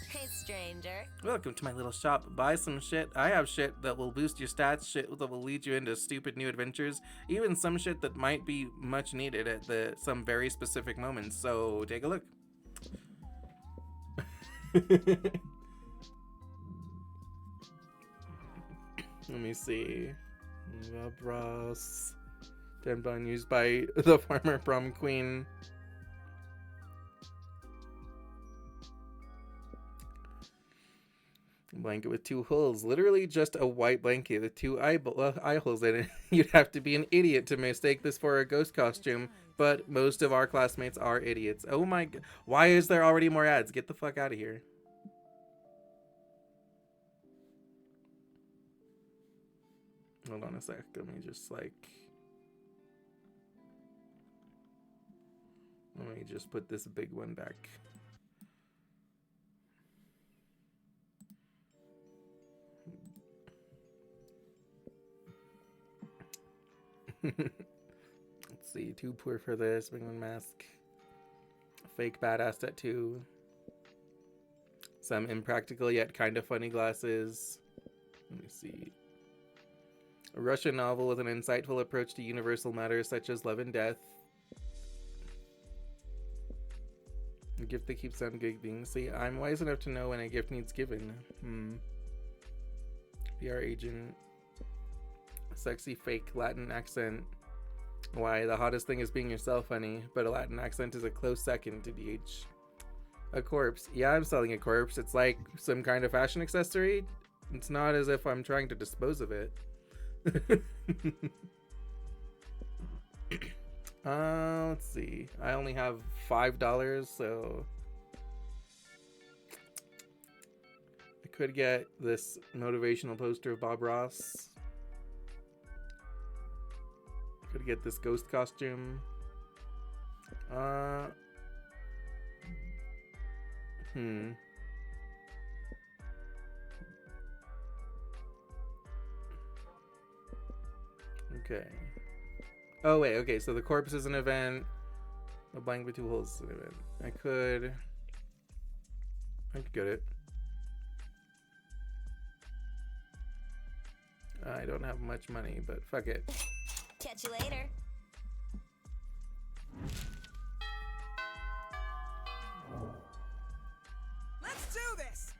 Hey, stranger. Welcome to my little shop. Buy some shit. I have shit that will boost your stats, shit that will lead you into stupid new adventures, even some shit that might be much needed at some very specific moments. So take a look. Let me see. Bras. Tampon used by the farmer prom queen. Blanket with 2 holes. Literally just a white blanket with 2 eye holes in it. You'd have to be an idiot to mistake this for a ghost costume, but most of our classmates are idiots. Oh my god. Why is there already more ads? Get the fuck out of here. Hold on a sec. Let me just put this big one back. Let's see, too poor for this. Penguin mask. Fake badass tattoo. Some impractical yet kind of funny glasses. Let me see. A Russian novel with an insightful approach to universal matters such as love and death. A gift that keeps on giving. See, I'm wise enough to know when a gift needs given. PR agent. Sexy fake Latin accent. Why, the hottest thing is being yourself, honey, but a Latin accent is a close second to DH. A corpse. Yeah, I'm selling a corpse. It's like some kind of fashion accessory. It's not as if I'm trying to dispose of it. Let's see. I only have $5, so I could get this motivational poster of Bob Ross. Could get this ghost costume. Okay. Oh wait, okay, so the corpse is an event. A blank with 2 holes is an event. I could get it. I don't have much money, but fuck it. Catch you later. Let's do this!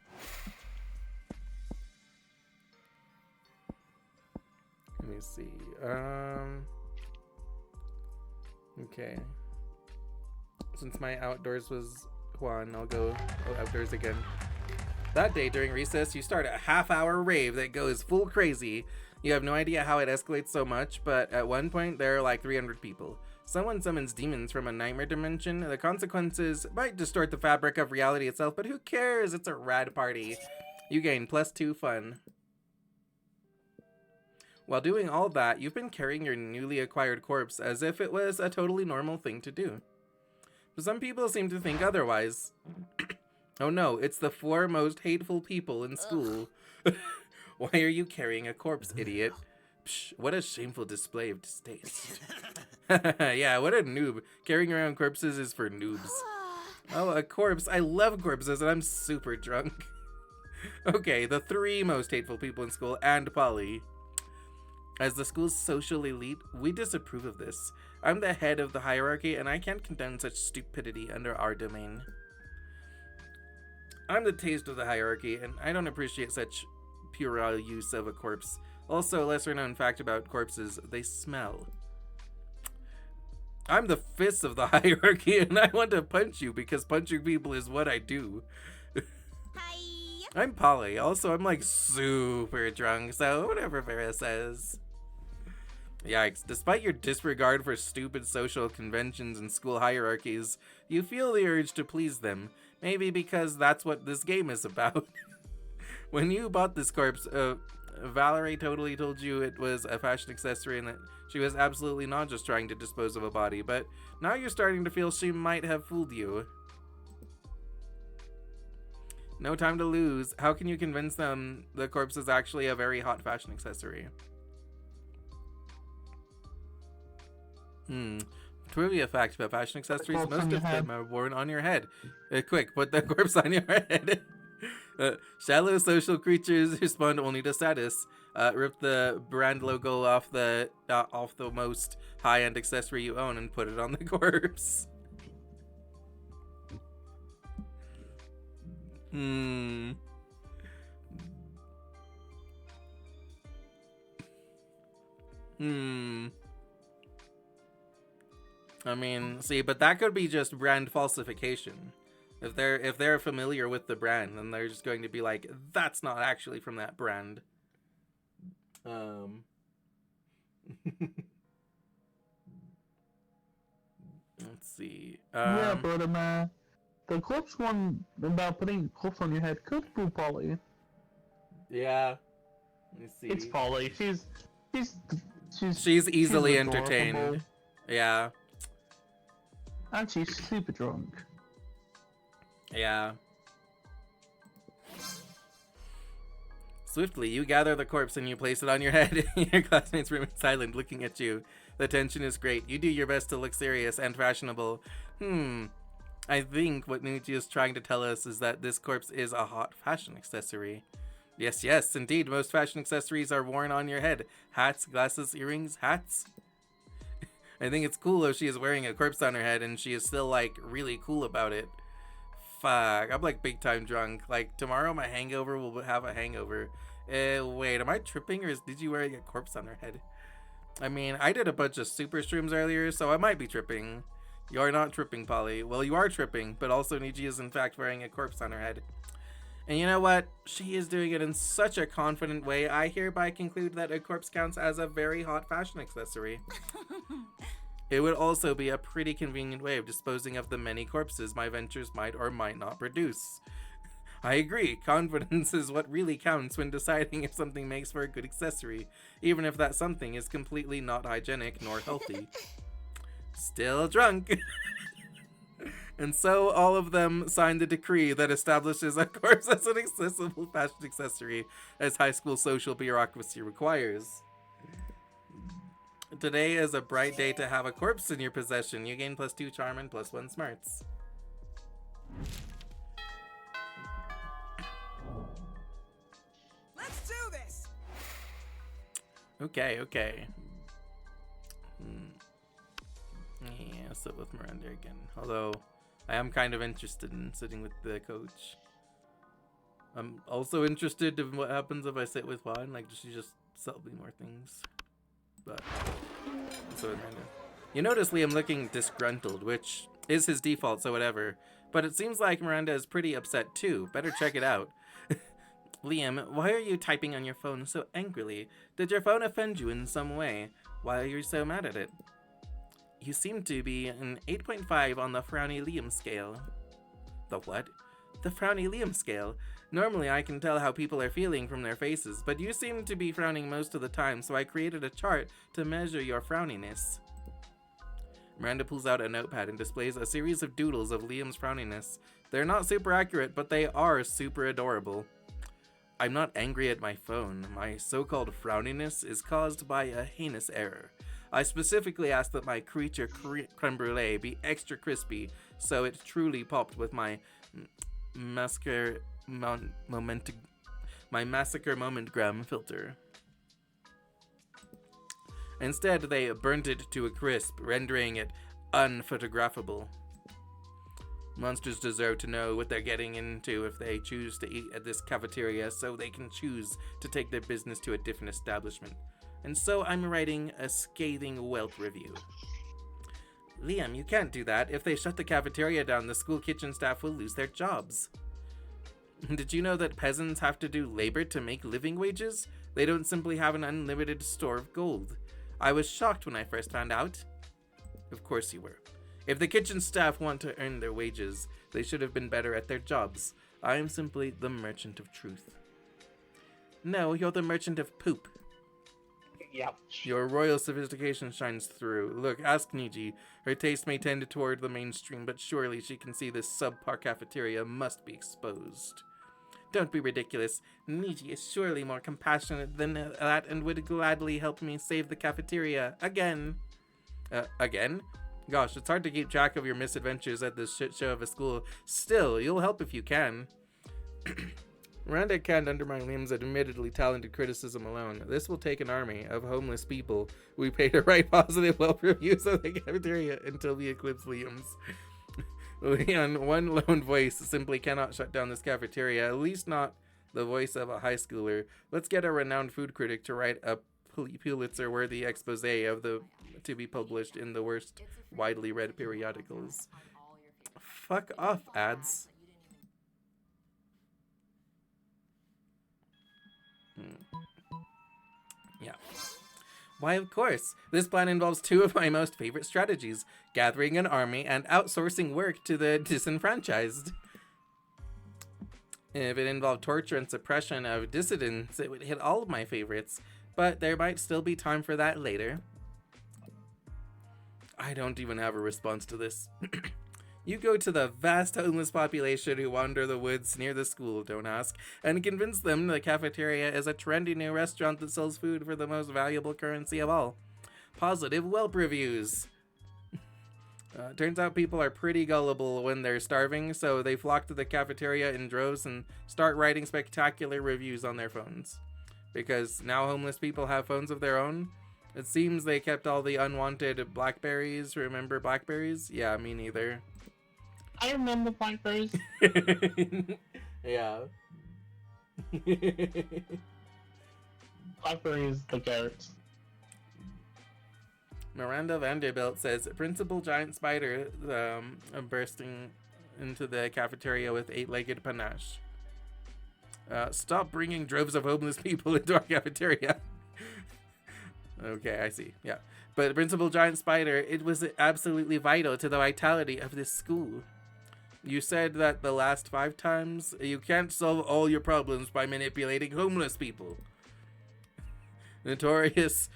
Let me see. Okay. Since my outdoors was Juan, I'll go outdoors again. That day during recess, you start a half-hour rave that goes full crazy. You have no idea how it escalates so much, but at one point there are like 300 people. Someone summons demons from a nightmare dimension. The consequences might distort the fabric of reality itself, but who cares? It's a rad party. You gain +2 fun. While doing all that, you've been carrying your newly acquired corpse as if it was a totally normal thing to do. But some people seem to think otherwise. Oh no, it's the 4 most hateful people in school. Why are you carrying a corpse, idiot? Psh, what a shameful display of distaste. Yeah, what a noob. Carrying around corpses is for noobs. Oh, a corpse. I love corpses and I'm super drunk. Okay, the 3 most hateful people in school and Polly. As the school's social elite, we disapprove of this. I'm the head of the hierarchy and I can't condone such stupidity under our domain. I'm the taste of the hierarchy and I don't appreciate such puerile use of a corpse. Also, a lesser known fact about corpses, they smell. I'm the fist of the hierarchy and I want to punch you because punching people is what I do. I'm Polly. Also, I'm like super drunk, so whatever Vera says. Yikes. Despite your disregard for stupid social conventions and school hierarchies, you feel the urge to please them. Maybe because that's what this game is about. When you bought this corpse, Valerie totally told you it was a fashion accessory and that she was absolutely not just trying to dispose of a body, but now you're starting to feel she might have fooled you. No time to lose. How can you convince them the corpse is actually a very hot fashion accessory? Trivia fact about fashion accessories, most of them are worn on your head. Quick, put the corpse on your head. Shallow social creatures respond only to status. Rip the brand logo off the most high-end accessory you own and put it on the corpse. I mean, see, but that could be just brand falsification. If they're familiar with the brand, then they're just going to be like, that's not actually from that brand. Let's see. Yeah, but the corpse one about putting a corpse on your head could fool Polly. Yeah. Let me see. It's Polly. She's easily she's entertained. adorable. Yeah. And she's super drunk. Yeah. Swiftly, you gather the corpse and you place it on your head. Your classmates remain silent, looking at you. The tension is great. You do your best to look serious and fashionable. I think what Nucci is trying to tell us is that this corpse is a hot fashion accessory. Yes, indeed. Most fashion accessories are worn on your head. Hats, glasses, earrings, hats. I think it's cool if she is wearing a corpse on her head and she is still, like, really cool about it. Fuck, I'm, like, big time drunk. Like, tomorrow my hangover will have a hangover. Wait, am I tripping or did you wear a corpse on her head? I mean, I did a bunch of super shrooms earlier, so I might be tripping. You're not tripping, Polly. Well, you are tripping, but also Niji is in fact wearing a corpse on her head. And you know what? She is doing it in such a confident way, I hereby conclude that a corpse counts as a very hot fashion accessory. It would also be a pretty convenient way of disposing of the many corpses my ventures might or might not produce. I agree, confidence is what really counts when deciding if something makes for a good accessory, even if that something is completely not hygienic nor healthy. Still drunk. And so all of them signed the decree that establishes a corpse as an accessible fashion accessory as high school social bureaucracy requires. Today is a bright day to have a corpse in your possession. You gain +2 charm and +1 smarts. Let's do this. Okay. Yeah, sit with Miranda again. Although, I am kind of interested in sitting with the coach. I'm also interested in what happens if I sit with Juan. Like, does she just sell me more things? But, so Miranda. You notice Liam looking disgruntled, which is his default, so whatever. But it seems like Miranda is pretty upset too. Better check it out. Liam, why are you typing on your phone so angrily? Did your phone offend you in some way? Why are you so mad at it? You seem to be an 8.5 on the Frowny Liam scale. The what? The Frowny Liam scale. Normally I can tell how people are feeling from their faces, but you seem to be frowning most of the time, so I created a chart to measure your frowniness. Miranda pulls out a notepad and displays a series of doodles of Liam's frowniness. They're not super accurate, but they are super adorable. I'm not angry at my phone. My so-called frowniness is caused by a heinous error. I specifically asked that my creature creme brulee be extra crispy, so it truly popped with my massacre momentgram filter. Instead, they burnt it to a crisp, rendering it unphotographable. Monsters deserve to know what they're getting into if they choose to eat at this cafeteria, so they can choose to take their business to a different establishment. And so I'm writing a scathing Whelp review. Liam, you can't do that. If they shut the cafeteria down, the school kitchen staff will lose their jobs. Did you know that peasants have to do labor to make living wages? They don't simply have an unlimited store of gold. I was shocked when I first found out. Of course you were. If the kitchen staff want to earn their wages, they should have been better at their jobs. I am simply the merchant of truth. No, you're the merchant of poop. Yep. Your royal sophistication shines through. Look, ask Niji. Her taste may tend toward the mainstream, but surely she can see this subpar cafeteria must be exposed. Don't be ridiculous. Niji is surely more compassionate than that and would gladly help me save the cafeteria. Again. Again? Gosh, it's hard to keep track of your misadventures at this shit show of a school. Still, you'll help if you can. Miranda can't undermine Liam's admittedly talented criticism alone. This will take an army of homeless people we pay to write positive Whelp reviews of the cafeteria until we eclipse Liam's. Leon, one lone voice simply cannot shut down this cafeteria, at least not the voice of a high schooler. Let's get a renowned food critic to write a Pulitzer-worthy expose of the to be published in the worst widely read periodicals. Fuck off, ads. Yeah. Why, of course. This plan involves two of my most favorite strategies: gathering an army and outsourcing work to the disenfranchised. If it involved torture and suppression of dissidents, it would hit all of my favorites, but there might still be time for that later. I don't even have a response to this. You go to the vast homeless population who wander the woods near the school, don't ask, and convince them the cafeteria is a trendy new restaurant that sells food for the most valuable currency of all: positive Whelp reviews. Turns out people are pretty gullible when they're starving, so they flock to the cafeteria in droves and start writing spectacular reviews on their phones. Because now homeless people have phones of their own. It seems they kept all the unwanted Blackberries. Remember Blackberries? Yeah, me neither. I remember Blackberries. Yeah. Blackberries, the goat. Miranda Vanderbilt says Principal Giant Spider bursting into the cafeteria with 8-legged panache. Stop bringing droves of homeless people into our cafeteria. Okay, I see. Yeah. But Principal Giant Spider, it was absolutely vital to the vitality of this school. You said that the last 5 times, you can't solve all your problems by manipulating homeless people. Notorious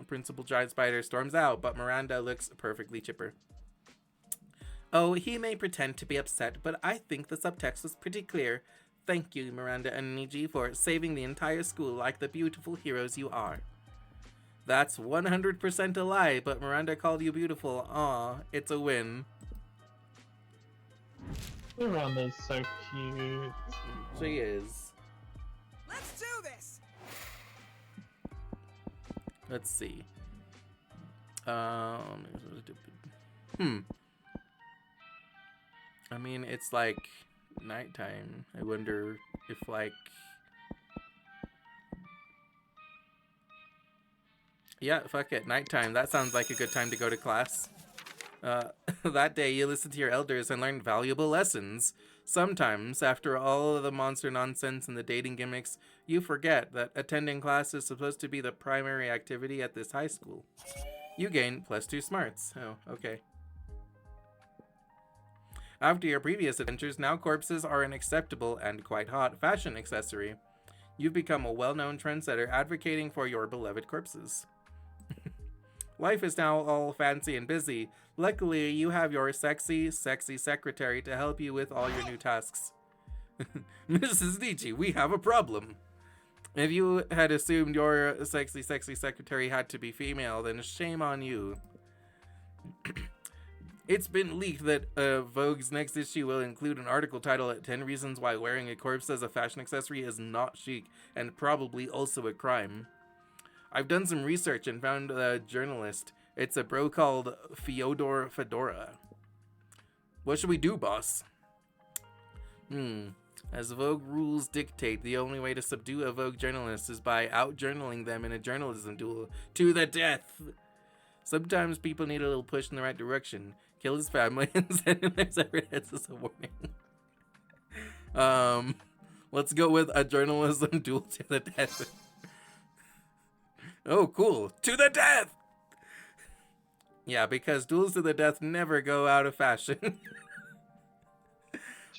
Principal Giant Spider storms out, but Miranda looks perfectly chipper. Oh, he may pretend to be upset, but I think the subtext was pretty clear. Thank you, Miranda and Niji, for saving the entire school like the beautiful heroes you are. That's 100% a lie, but Miranda called you beautiful. Aw, it's a win. Miranda's so cute. She is. Let's do this! Let's see. I mean, it's like nighttime. I wonder if like... Yeah, fuck it. Nighttime. That sounds like a good time to go to class. That day, you listened to your elders and learned valuable lessons. Sometimes, after all of the monster nonsense and the dating gimmicks, you forget that attending class is supposed to be the primary activity at this high school. You gain +2 smarts. Oh, okay. After your previous adventures, now corpses are an acceptable and quite hot fashion accessory. You've become a well-known trendsetter advocating for your beloved corpses. Life is now all fancy and busy. Luckily, you have your sexy secretary to help you with all your new tasks. Mrs. Nietzsche, we have a problem. If you had assumed your sexy secretary had to be female, then shame on you. It's been leaked that Vogue's next issue will include an article titled 10 Reasons Why Wearing a Corpse as a Fashion Accessory is Not Chic and Probably Also a Crime. I've done some research and found a journalist. It's a bro called Fyodor Fedora. What should we do, boss? As Vogue rules dictate, the only way to subdue a Vogue journalist is by out-journaling them in a journalism duel to the death. Sometimes people need a little push in the right direction. Kill his family and send him their separate heads as a warning. Let's go with a journalism duel to the death. Oh, cool. To the death! Yeah, because duels to the death never go out of fashion.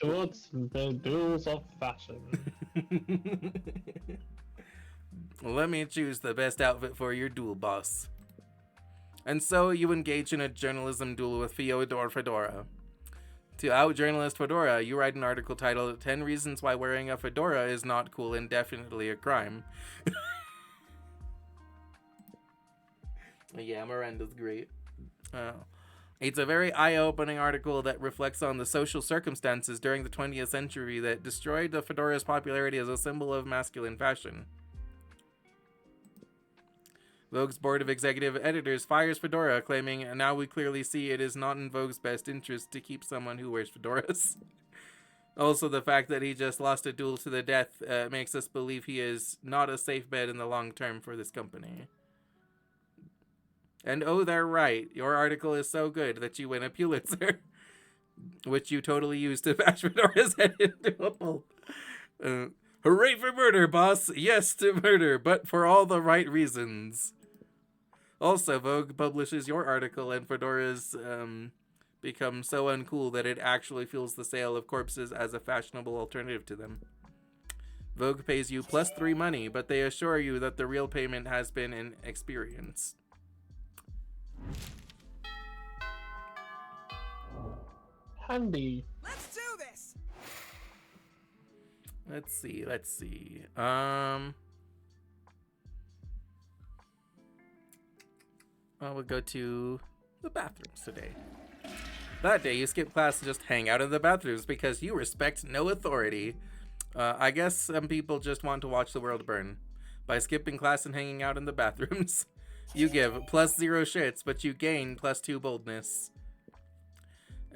Towards the duels of fashion. Let me choose the best outfit for your duel, boss. And so you engage in a journalism duel with Fyodor Fedora. To out-journalist Fedora, you write an article titled 10 Reasons Why Wearing a Fedora is Not Cool and Definitely a Crime. Yeah, Miranda's great. It's a very eye-opening article that reflects on the social circumstances during the 20th century that destroyed the fedora's popularity as a symbol of masculine fashion. Vogue's board of executive editors fires Fedora, claiming, now we clearly see it is not in Vogue's best interest to keep someone who wears fedoras. Also, the fact that he just lost a duel to the death makes us believe he is not a safe bet in the long term for this company. And oh, they're right. Your article is so good that you win a Pulitzer, which you totally used to bash Fedora's head into a pulp. Hooray for murder, boss! Yes to murder, but for all the right reasons. Also, Vogue publishes your article, and Fedora's become so uncool that it actually fuels the sale of corpses as a fashionable alternative to them. Vogue pays you +3 money, but they assure you that the real payment has been in experience. Handy. Let's do this. Let's see. I will go to the bathrooms today. That day, you skip class to just hang out in the bathrooms because you respect no authority. I guess some people just want to watch the world burn. By skipping class and hanging out in the bathrooms, you give +0 shits, but you gain +2 boldness.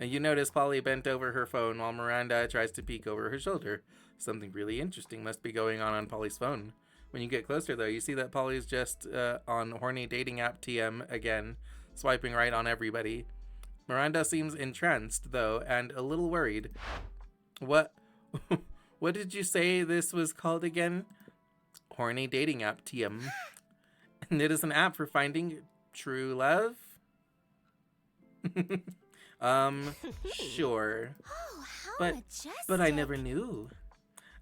You notice Polly bent over her phone while Miranda tries to peek over her shoulder. Something really interesting must be going on Polly's phone. When you get closer, though, you see that Polly's just on horny dating app TM again, swiping right on everybody. Miranda seems entranced, though, and a little worried. What did you say this was called again? Horny dating app TM. And it is an app for finding true love? Sure. Oh, how But I never knew.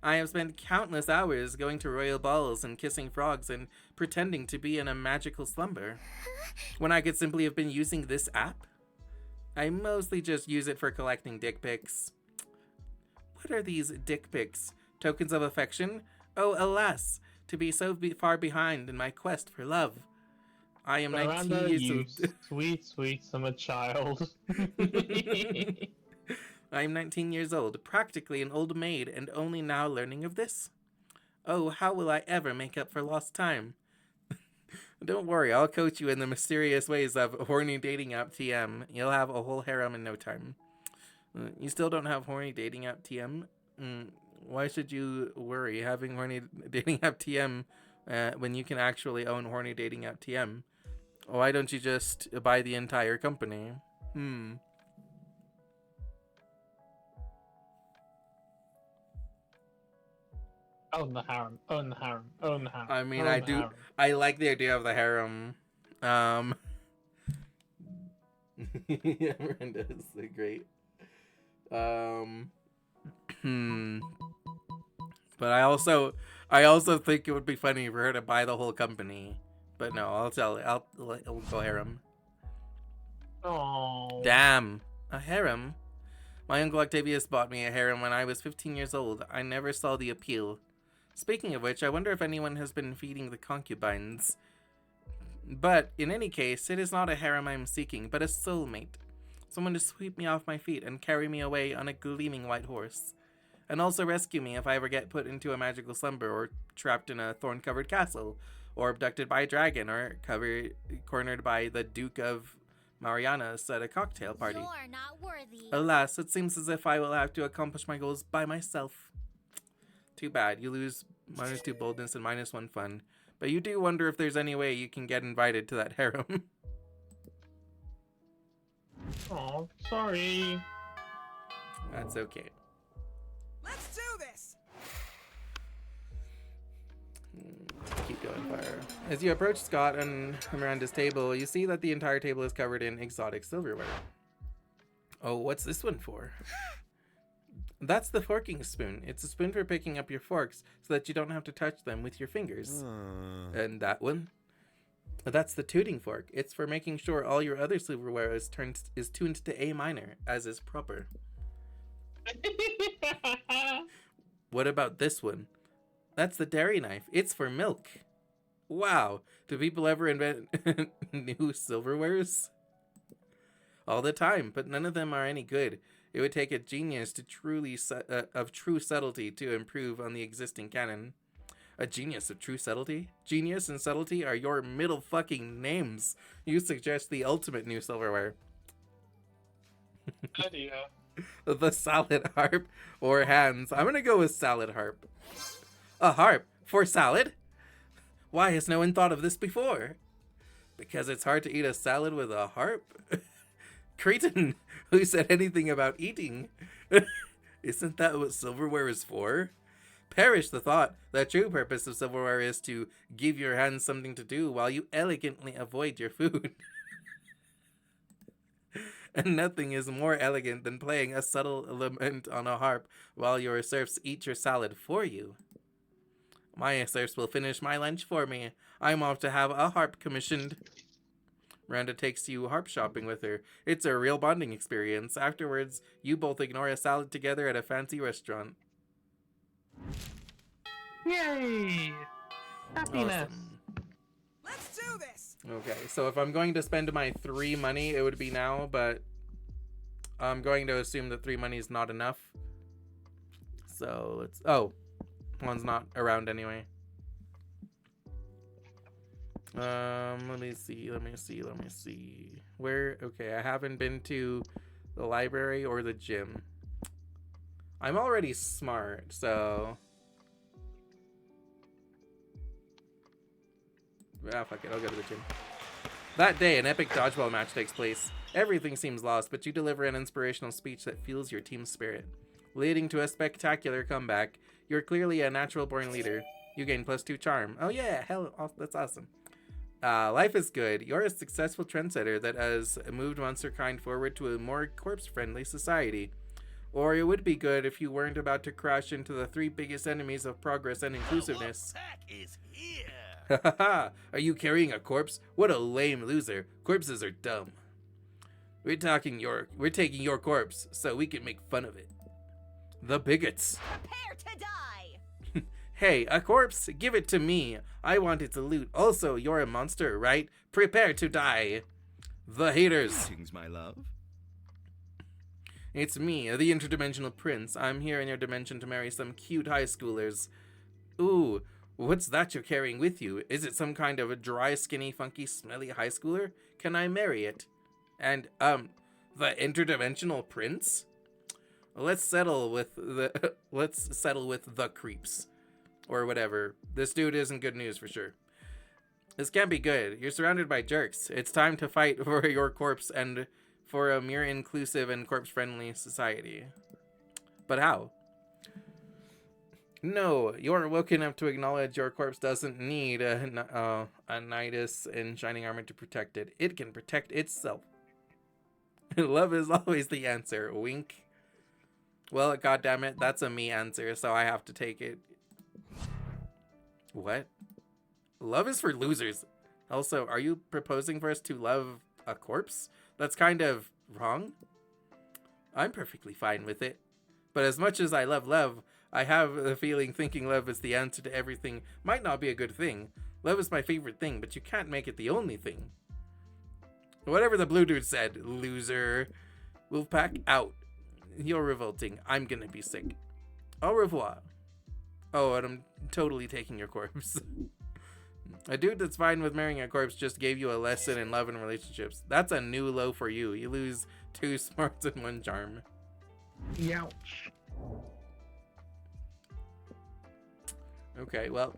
I have spent countless hours going to royal balls and kissing frogs and pretending to be in a magical slumber, when I could simply have been using this app. I mostly just use it for collecting dick pics. What are these dick pics? Tokens of affection? Oh, alas, to be so far behind in my quest for love. I am 19 years old. Sweet summer child. I am 19 years old, practically an old maid, and only now learning of this. Oh, how will I ever make up for lost time? Don't worry, I'll coach you in the mysterious ways of horny dating app TM. You'll have a whole harem in no time. You still don't have horny dating app TM? Why should you worry having horny dating app TM when you can actually own horny dating app TM? Why don't you just buy the entire company? Own the harem. Own the harem. Own the harem. I mean, own I the do. harem. I like the idea of the harem. Yeah, Miranda is so great. But I also think it would be funny for her to buy the whole company. But no, I'll tell it. I'll go harem. Oh. Damn, a harem. My uncle Octavius bought me a harem when I was 15 years old. I never saw the appeal. Speaking of which, I wonder if anyone has been feeding the concubines. But, in any case, it is not a harem I am seeking, but a soulmate. Someone to sweep me off my feet and carry me away on a gleaming white horse. And also rescue me if I ever get put into a magical slumber, or trapped in a thorn-covered castle, or abducted by a dragon, or cornered by the Duke of Marianas at a cocktail party. You're not worthy. Alas, it seems as if I will have to accomplish my goals by myself. Too bad, you lose -2 boldness and -1 fun. But you do wonder if there's any way you can get invited to that harem. Oh, sorry. That's okay. Let's do this! Keep going, fire. As you approach Scott and Miranda's table, you see that the entire table is covered in exotic silverware. Oh, what's this one for? That's the forking spoon. It's a spoon for picking up your forks so that you don't have to touch them with your fingers. And that one? That's the tooting fork. It's for making sure all your other silverware is tuned to A minor, as is proper. What about this one? That's the dairy knife. It's for milk. Wow, do people ever invent new silverwares? All the time, but none of them are any good. It would take a genius to of true subtlety to improve on the existing canon. A genius of true subtlety? Genius and subtlety are your middle fucking names. You suggest the ultimate new silverware. Idea. The salad harp or hands. I'm gonna go with salad harp. A harp for salad? Why has no one thought of this before? Because it's hard to eat a salad with a harp? Cretin, who said anything about eating? Isn't that what silverware is for? Perish the thought. The true purpose of silverware is to give your hands something to do while you elegantly avoid your food. And nothing is more elegant than playing a subtle element on a harp while your serfs eat your salad for you. My serfs will finish my lunch for me. I'm off to have a harp commissioned. Miranda takes you harp shopping with her. It's a real bonding experience. Afterwards, you both ignore a salad together at a fancy restaurant. Yay! Happiness. Awesome. Let's do this! Okay, so if I'm going to spend my 3 money, it would be now, but I'm going to assume that 3 money is not enough. So let's... Oh, one's not around anyway. Let me see. Where? Okay, I haven't been to the library or the gym. I'm already smart, so... Ah, fuck it, I'll go to the gym. That day, an epic dodgeball match takes place. Everything seems lost, but you deliver an inspirational speech that fuels your team's spirit. Leading to a spectacular comeback, you're clearly a natural-born leader. You gain +2 charm. Oh yeah, hell, that's awesome. Life is good. You're a successful trendsetter that has moved Monsterkind forward to a more corpse-friendly society. Or it would be good if you weren't about to crash into the 3 biggest enemies of progress and inclusiveness. Is here. Hahaha, are you carrying a corpse? What a lame loser. Corpses are dumb. We're taking your corpse so we can make fun of it. The bigots. Prepare to die! Hey, a corpse? Give it to me. I want it to loot. Also, you're a monster, right? Prepare to die. The haters. Greetings, my love. It's me, the interdimensional prince. I'm here in your dimension to marry some cute high schoolers. Ooh, what's that you're carrying with you? Is it some kind of a dry, skinny, funky, smelly high schooler? Can I marry it? And, the interdimensional prince? Let's settle with the creeps. Or whatever. This dude isn't good news for sure. This can't be good. You're surrounded by jerks. It's time to fight for your corpse and for a more inclusive and corpse-friendly society. But how? No, you're woken up to acknowledge your corpse doesn't need a Nidus in shining armor to protect it. It can protect itself. Love is always the answer. Wink. Well, goddammit, that's a me answer, so I have to take it. What? Love is for losers. Also, are you proposing for us to love a corpse? That's kind of wrong. I'm perfectly fine with it. But as much as I love love, I have the feeling thinking love is the answer to everything might not be a good thing. Love is my favorite thing, but you can't make it the only thing. Whatever the blue dude said, loser. Wolfpack out. You're revolting. I'm gonna be sick. Au revoir. Oh, and I'm totally taking your corpse. A dude that's fine with marrying a corpse just gave you a lesson in love and relationships. That's a new low for you. You lose 2 smarts and 1 charm. Youch. Okay, well.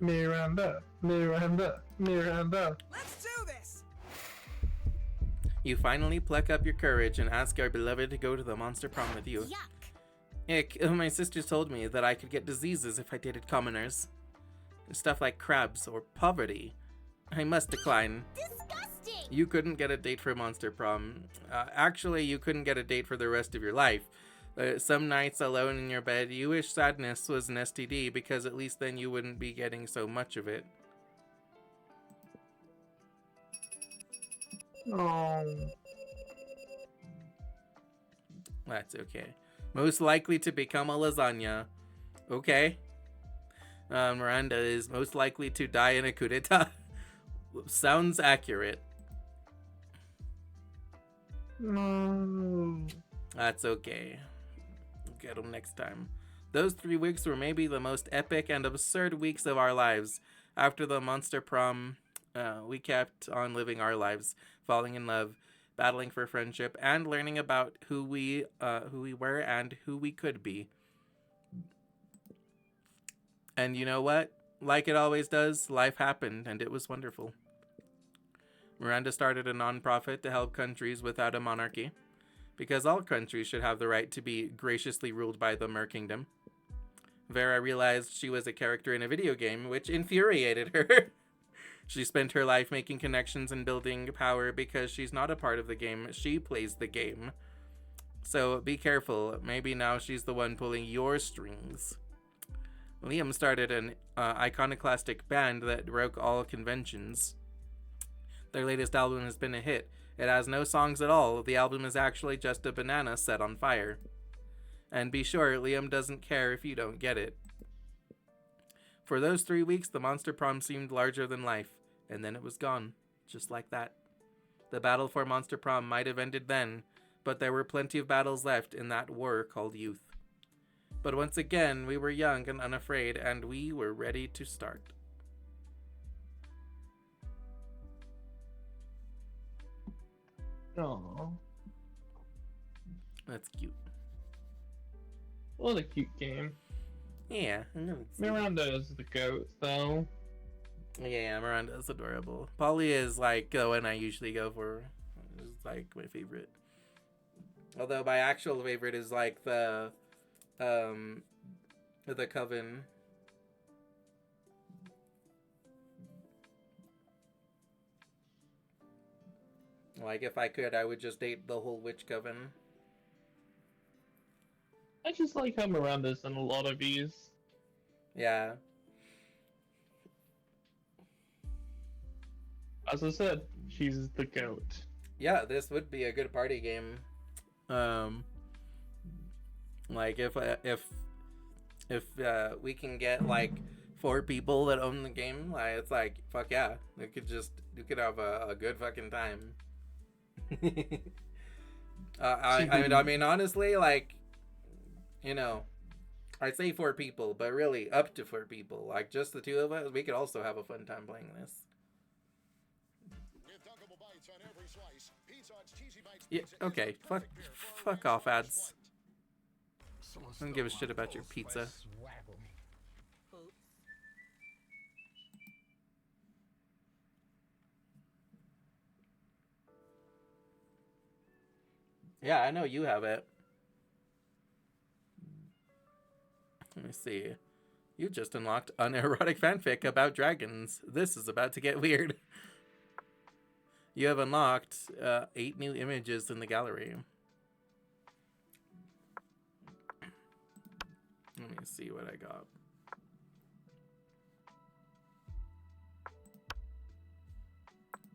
Miranda, Miranda, Miranda. Let's do this! You finally pluck up your courage and ask our beloved to go to the monster prom with you. Ick, my sisters told me that I could get diseases if I dated commoners. Stuff like crabs or poverty. I must decline. Disgusting! You couldn't get a date for monster prom. Actually, you couldn't get a date for the rest of your life. Some nights alone in your bed, you wish sadness was an STD because at least then you wouldn't be getting so much of it. Oh. That's okay. Most likely to become a lasagna. Okay. Miranda is most likely to die in a coup d'etat. Sounds accurate. No. That's okay. Get them next time. Those 3 weeks were maybe the most epic and absurd weeks of our lives. After the monster prom, we kept on living our lives, falling in love, battling for friendship, and learning about who we were and who we could be. And you know what? Like it always does, life happened, and it was wonderful. Miranda started a non-profit to help countries without a monarchy, because all countries should have the right to be graciously ruled by the Mer Kingdom. Vera realized she was a character in a video game, which infuriated her. She spent her life making connections and building power because she's not a part of the game, she plays the game. So be careful, maybe now she's the one pulling your strings. Liam started an iconoclastic band that broke all conventions. Their latest album has been a hit. It has no songs at all. The album is actually just a banana set on fire. And be sure, Liam doesn't care if you don't get it. For those 3 weeks, the monster prom seemed larger than life, and then it was gone, just like that. The battle for monster prom might have ended then, but there were plenty of battles left in that war called youth. But once again, we were young and unafraid, and we were ready to start. Oh. That's cute. What a cute game. Yeah, I know it's Miranda is the goat, though. Yeah, Miranda's adorable. Polly is like the one I usually go for. It's like my favorite. Although my actual favorite is like the Coven. Like if I could, I would just date the whole Witch Coven. I just like how Miranda's in a lot of these. Yeah. As I said, she's the goat. Yeah, this would be a good party game. Like if we can get like 4 people that own the game, like it's like fuck yeah, you could have a good fucking time. I mean honestly, like, you know, I'd say 4 people, but really up to 4 people. Like just the 2 of us, we could also have a fun time playing this. Yeah, okay. Fuck off, ads. I don't give a shit about your pizza. Yeah, I know you have it. Let me see. You just unlocked an erotic fanfic about dragons. This is about to get weird. You have unlocked 8 new images in the gallery. Let me see what I got.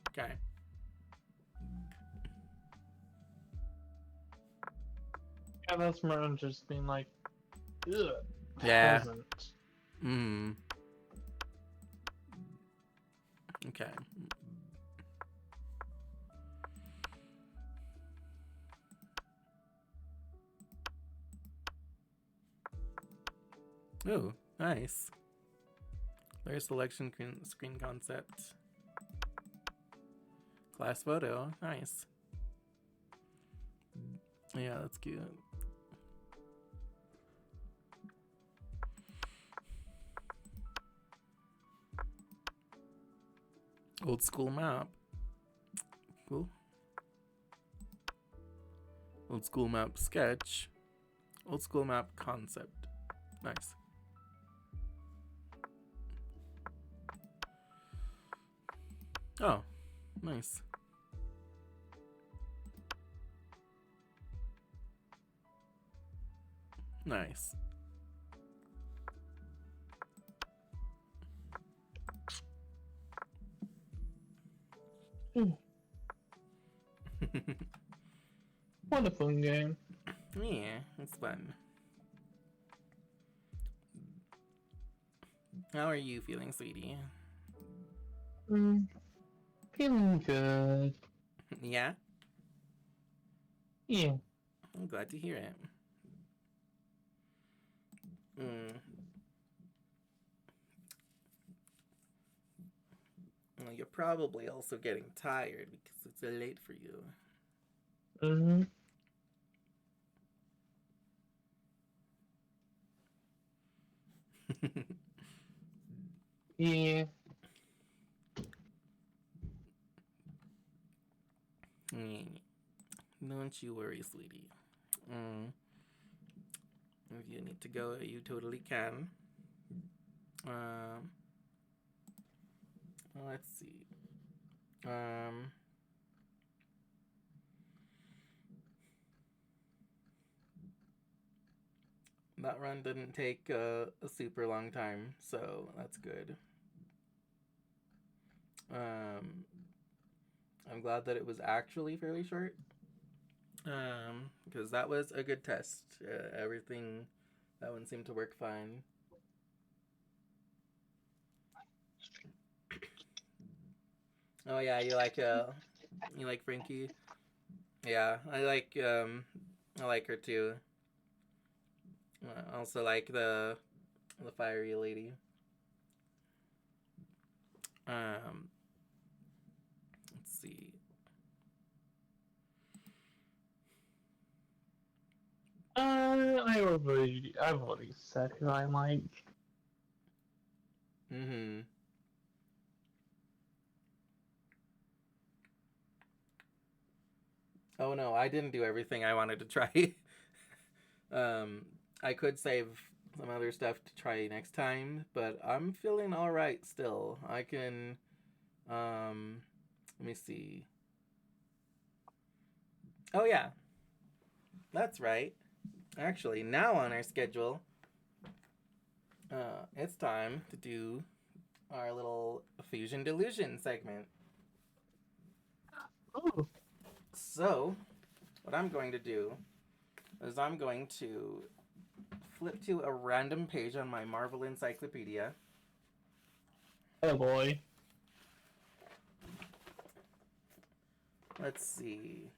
Okay. Yeah, that's Merton just being like, ugh. Yeah. Peasant. Mm. Okay. Ooh, nice. There's selection screen concept. Class photo, nice. Yeah, that's cute. Old school map. Cool. Old school map sketch. Old school map concept. Nice. Oh, nice. Nice. What a fun game. Yeah, it's fun. How are you feeling, sweetie? Feeling good. Yeah? Yeah. I'm glad to hear it. Well, you're probably also getting tired because it's late for you. Mm-hmm. Yeah. Don't you worry, sweetie. If you need to go, you totally can. Let's see. That run didn't take a super long time, so that's good. I'm glad that it was actually fairly short. Because that was a good test. Everything, that one seemed to work fine. Oh yeah, you like Frankie? Yeah, I like her too. I also like the fiery lady. Let's see. I've already said who I like. Mm-hmm. Oh no, I didn't do everything I wanted to try. I could save some other stuff to try next time, but I'm feeling alright still. I can, let me see. Oh yeah, that's right. Actually, now on our schedule, it's time to do our little Fusion Delusion segment. Ooh. So, what I'm going to do is I'm going to flip to a random page on my Marvel Encyclopedia. Oh boy. Let's see.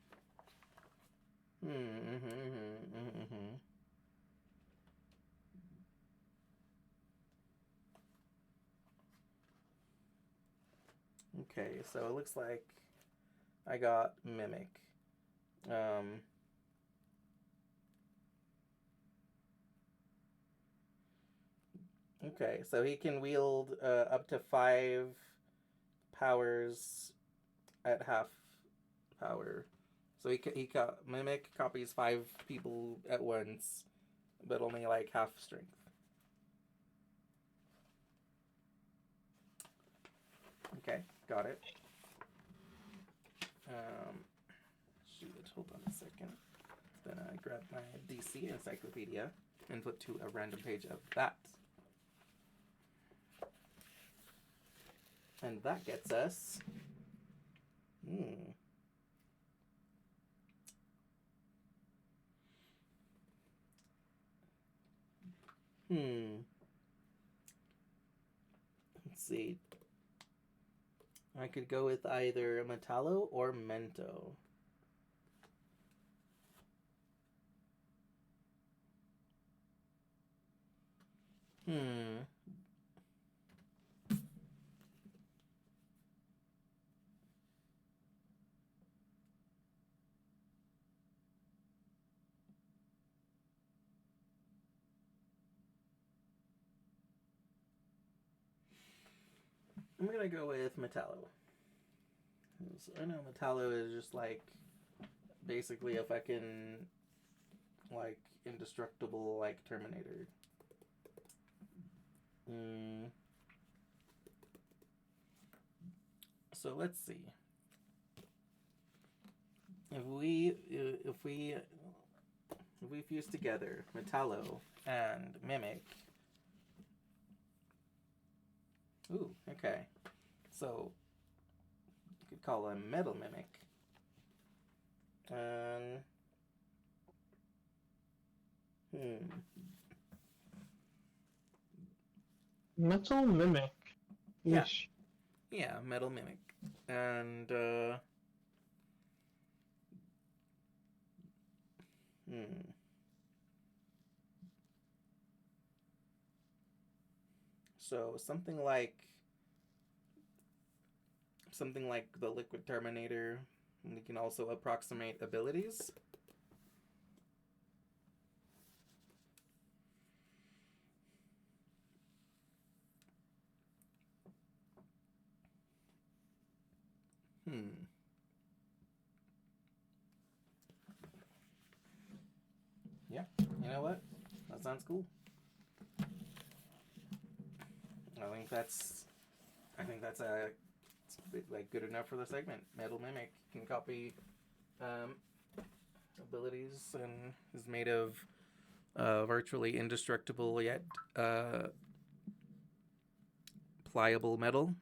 Okay, so it looks like I got Mimic. Okay, so he can wield up to 5 powers at half power. So Mimic copies 5 people at once, but only like half strength. Okay, got it. Shoot, hold on a second. Then I grab my DC Encyclopedia and flip to a random page of that. And that gets us Hmm. Hmm. Let's see. I could go with either Metallo or Mento. Hmm. I'm gonna go with Metallo. 'Cause I know Metallo is just like basically a fucking like indestructible like Terminator. So let's see. If we fuse together Metallo and Mimic. Ooh, okay. So you could call him Metal Mimic. Metal Mimic. Yeah. Yeesh. Yeah, Metal Mimic. And so something like the Liquid Terminator. We can also approximate abilities. Yeah, you know what? That sounds cool. I think that's like good enough for the segment. Metal Mimic can copy abilities and is made of virtually indestructible yet pliable metal.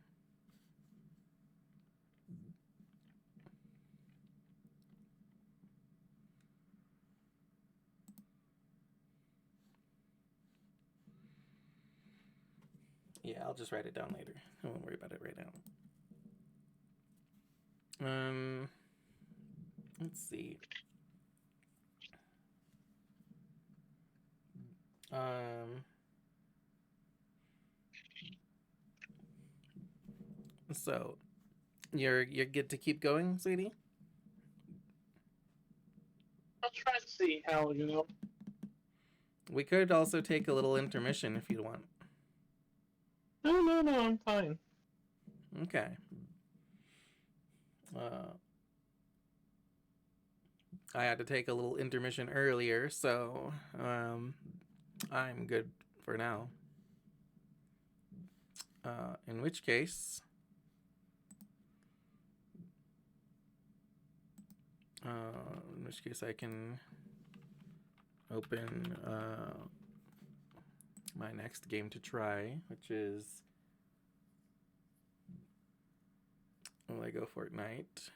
Yeah, I'll just write it down later. I won't worry about it right now. Let's see. So you're good to keep going, sweetie? I'll try to see how, you know. We could also take a little intermission if you want. No, I'm fine. Okay. I had to take a little intermission earlier, so I'm good for now. In which case, I can open my next game to try, which is Lego Fortnite.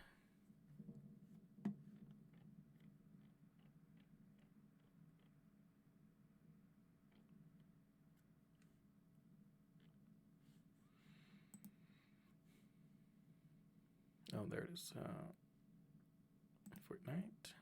Oh, there it is. Fortnite.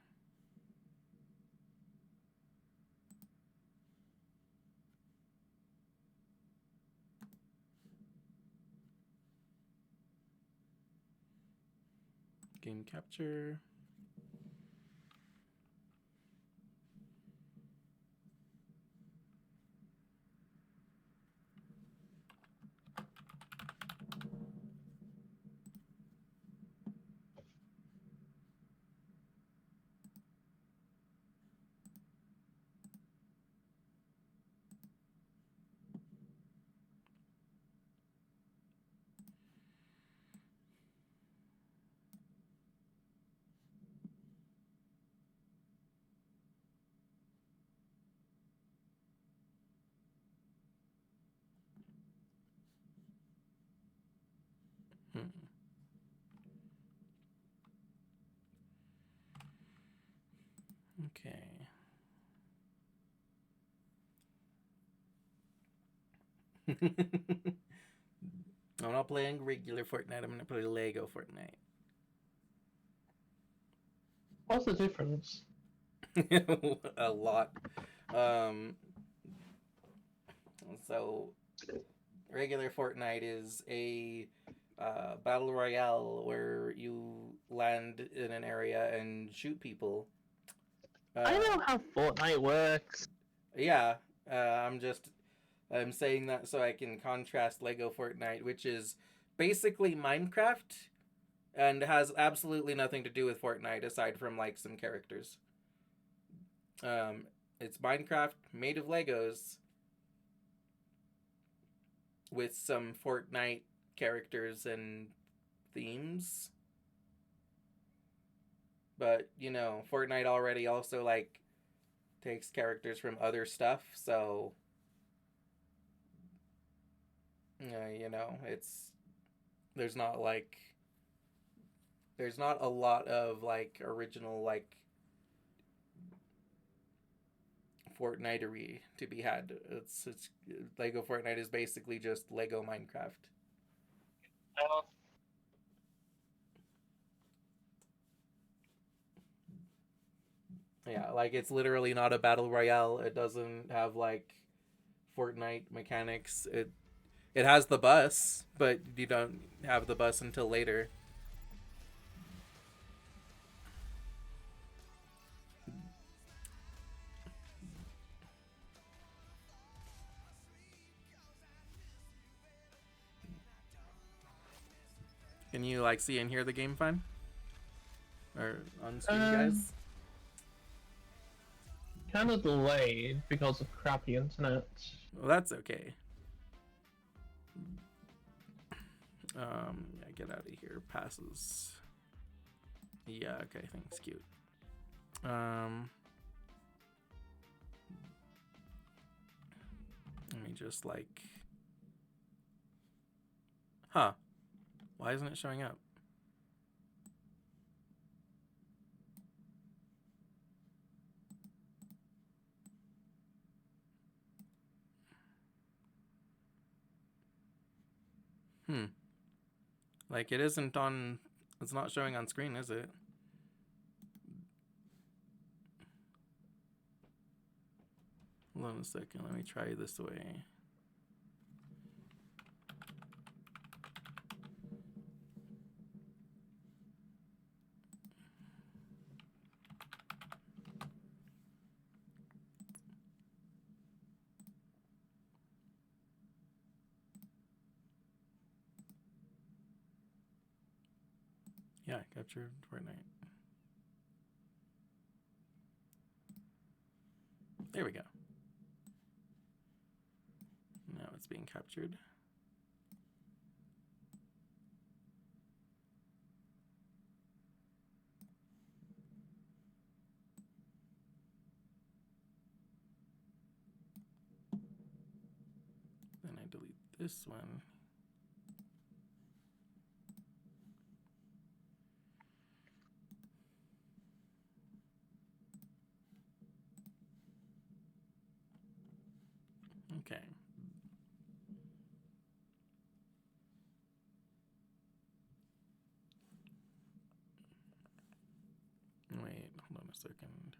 Game capture. Okay. I'm not playing regular Fortnite. I'm gonna play Lego Fortnite. What's the difference? A lot. So regular Fortnite is a battle royale where you land in an area and shoot people. I know how Fortnite works. Yeah, I'm saying that so I can contrast Lego Fortnite, which is basically Minecraft and has absolutely nothing to do with Fortnite aside from like some characters. It's Minecraft made of Legos with some Fortnite characters and themes. But, you know, Fortnite already also like takes characters from other stuff, so you know, there's not a lot of like original like Fortnitery to be had. It's Lego Fortnite is basically just Lego Minecraft. Yeah, like it's literally not a battle royale. It doesn't have like Fortnite mechanics. It has the bus, but you don't have the bus until later. Can you like see and hear the game fine? Or on screen, guys? Kind of delayed because of crappy internet. Well, that's okay. Yeah, get out of here. Passes. Yeah, okay, thanks, cute. Let me just like... Huh. Why isn't it showing up? Like, it isn't on... It's not showing on screen, is it? Hold on a second. Let me try this way. Yeah, captured Fortnite. There we go. Now it's being captured. Then I delete this one. Okay. Wait, hold on a second.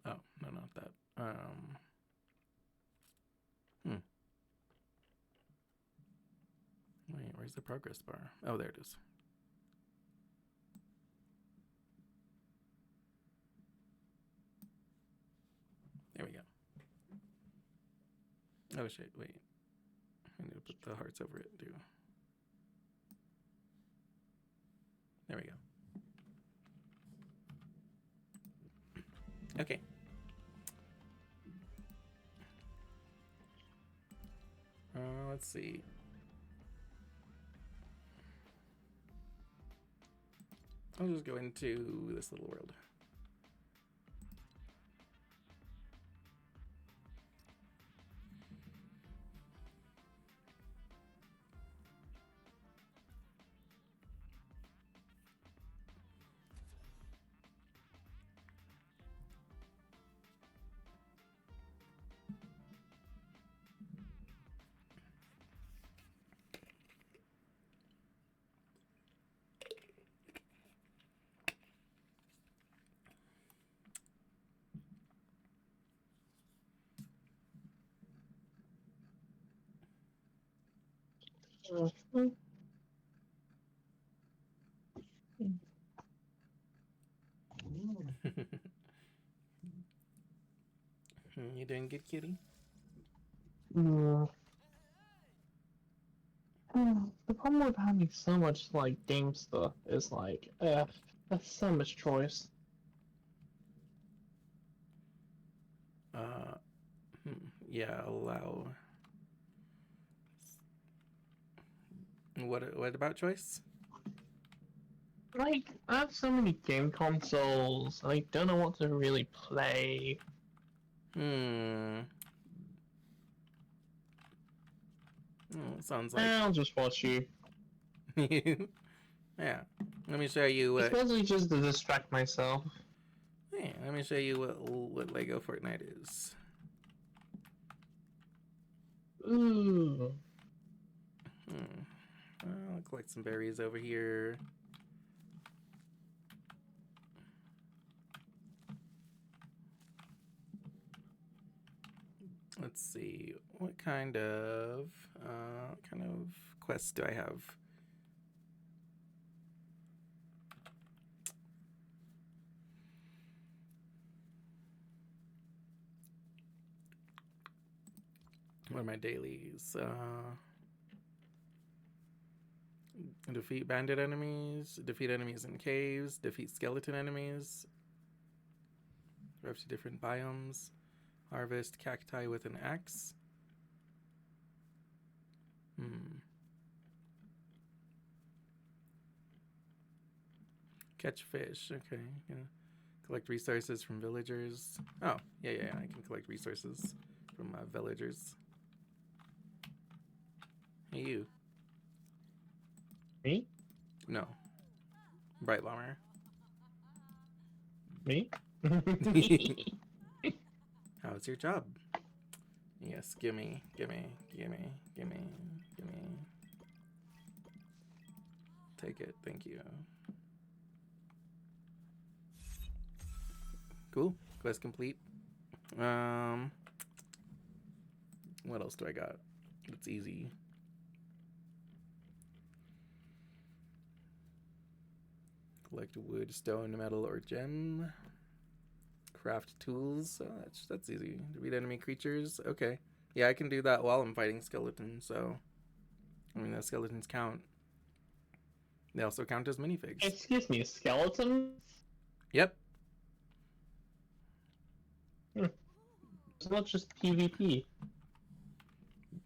Oh, no, not that. Wait, where's the progress bar? Oh, there it is. There we go. Oh shit, wait. I need to put the hearts over it too. There we go. Okay. Let's see. I'll just go into this little world. You doing good, kitty? The problem with having so much like game stuff is like, that's so much choice. Yeah, allow. What about choice? Like, I have so many game consoles, I don't know what to really play. Sounds like. I'll just watch you. Yeah. Let me show you It's what. mostly just to distract myself. Yeah, let me show you what Lego Fortnite is. Ooh. I'll collect some berries over here. Let's see, what kind of quests do I have? What are my dailies? Defeat bandit enemies, defeat enemies in caves, defeat skeleton enemies, go to different biomes, harvest cacti with an axe. Catch fish, okay. Yeah. Collect resources from villagers. Oh, yeah, I can collect resources from villagers. Hey, you. Me? No. Bright Bomber. Me? How's your job? Yes, gimme. Take it, thank you. Cool, quest complete. What else do I got? It's easy. Collect wood, stone, metal, or gem. Craft tools. Oh, that's easy. Defeat enemy creatures. Okay. Yeah, I can do that while I'm fighting skeletons. So, I mean, the skeletons count. They also count as minifigs. Excuse me, skeletons? Yep. It's not just PvP.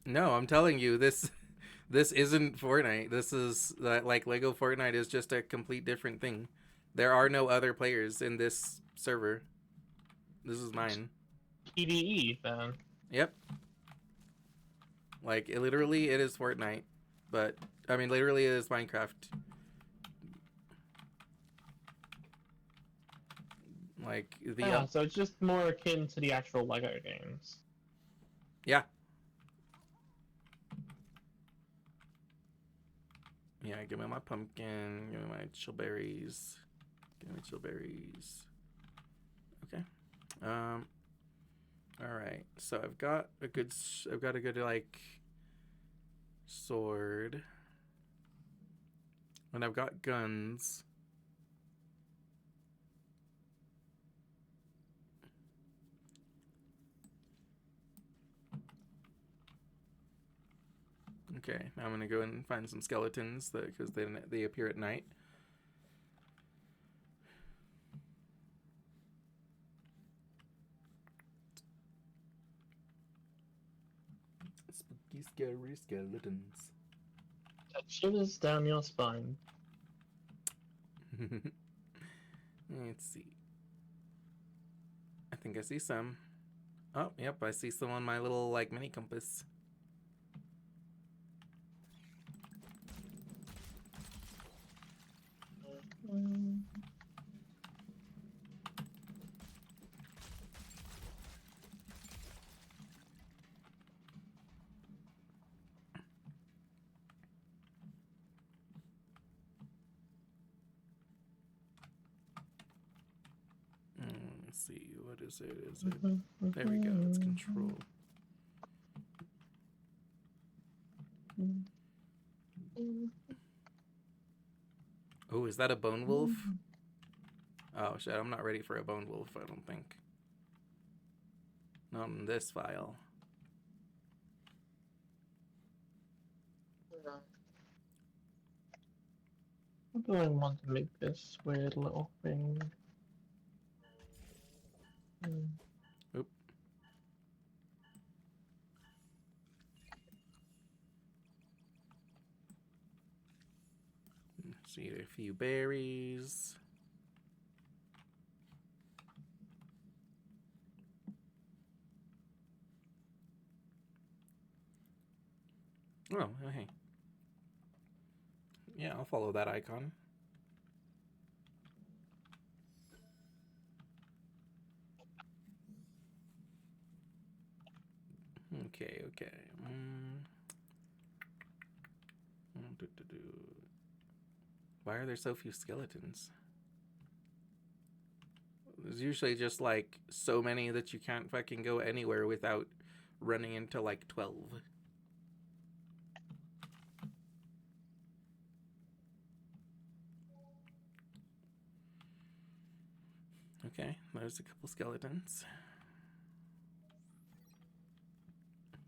No, I'm telling you, this isn't Fortnite. This is like Lego Fortnite is just a complete different thing. There are no other players in this server. This is mine. PvE then. Yep. Like it is Fortnite, but I mean literally it is Minecraft. Like the so it's just more akin to the actual Lego games. Yeah. Yeah, give me my pumpkin, give me my chillberries. Give me chillberries. Okay. Alright, so I've got a good like sword. And I've got guns. Okay, now I'm gonna go and find some skeletons because they appear at night. Spooky, scary skeletons. That shivers down your spine. Let's see. I think I see some. Oh, yep, I see some on my little, like, mini compass. Let's see, what is it? Is it? There we go, it's control. Oh, is that a bone wolf? Oh shit, I'm not ready for a bone wolf, I don't think. Not in this file. What do I want to make this weird little thing? Oop. See a few berries. Oh, hey. Yeah, I'll follow that icon. Okay, okay. Why are there so few skeletons? There's usually just like so many that you can't fucking go anywhere without running into like 12. Okay, there's a couple skeletons.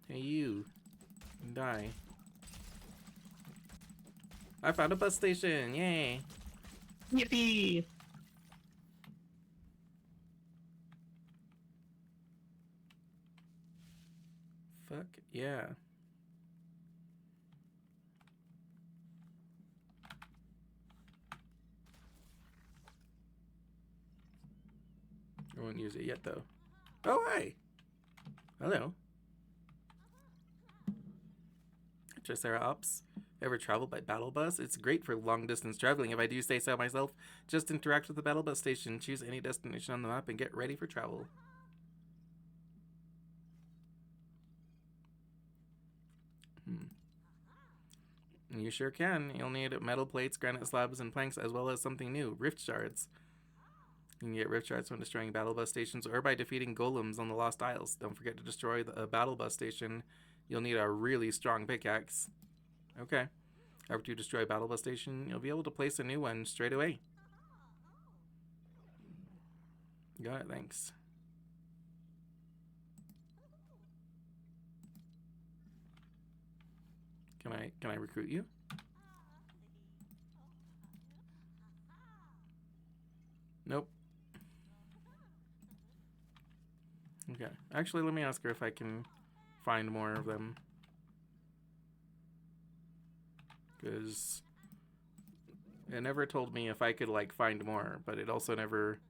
Hey, you. Die. I found a bus station! Yay! Yippee! Fuck yeah. I won't use it yet, though. Oh, hey! Hello. Triceratops. Ever traveled by battle bus? It's great for long distance traveling if I do say so myself. Just interact with the battle bus station, choose any destination on the map, and get ready for travel. You sure can. You'll need metal plates, granite slabs, and planks, as well as something new, rift shards. You can get rift shards when destroying battle bus stations or by defeating golems on the Lost Isles. Don't forget to destroy a battle bus station. You'll need a really strong pickaxe. Okay. After you destroy a battle bus station, you'll be able to place a new one straight away. Got it, thanks. Can I recruit you? Nope. Okay. Actually, let me ask her if I can find more of them. Because it never told me if I could, like, find more, but it also never...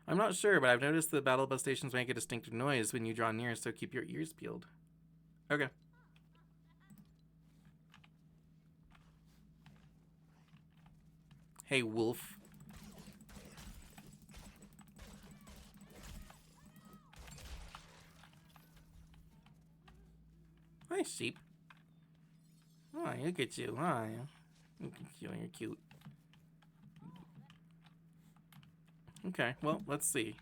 I'm not sure, but I've noticed the battle bus stations make a distinctive noise when you draw near, so keep your ears peeled. Okay. Hey, wolf. Hi, sheep. Oh, look at you. Hi. Look at you. You're cute. Okay, well, let's see.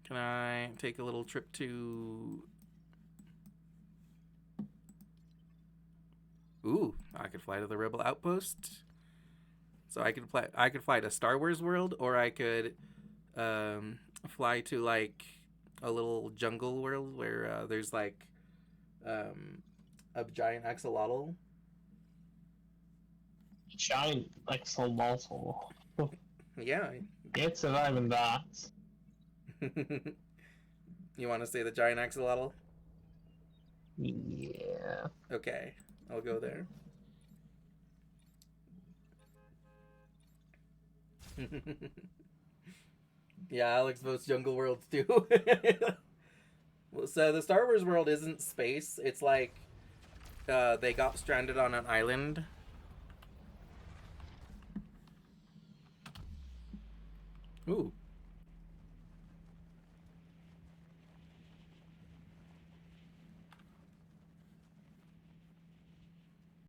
Can I take a little trip to... Ooh, I could fly to the Rebel Outpost. So I could fly to Star Wars World, or I could fly to like a little jungle world where there's like a giant axolotl. Giant axolotl. Yeah. Can't survive in that. You want to say the giant axolotl? Yeah. Okay, I'll go there. Yeah, Alex votes Jungle World too. So the Star Wars world isn't space. It's like they got stranded on an island. Ooh,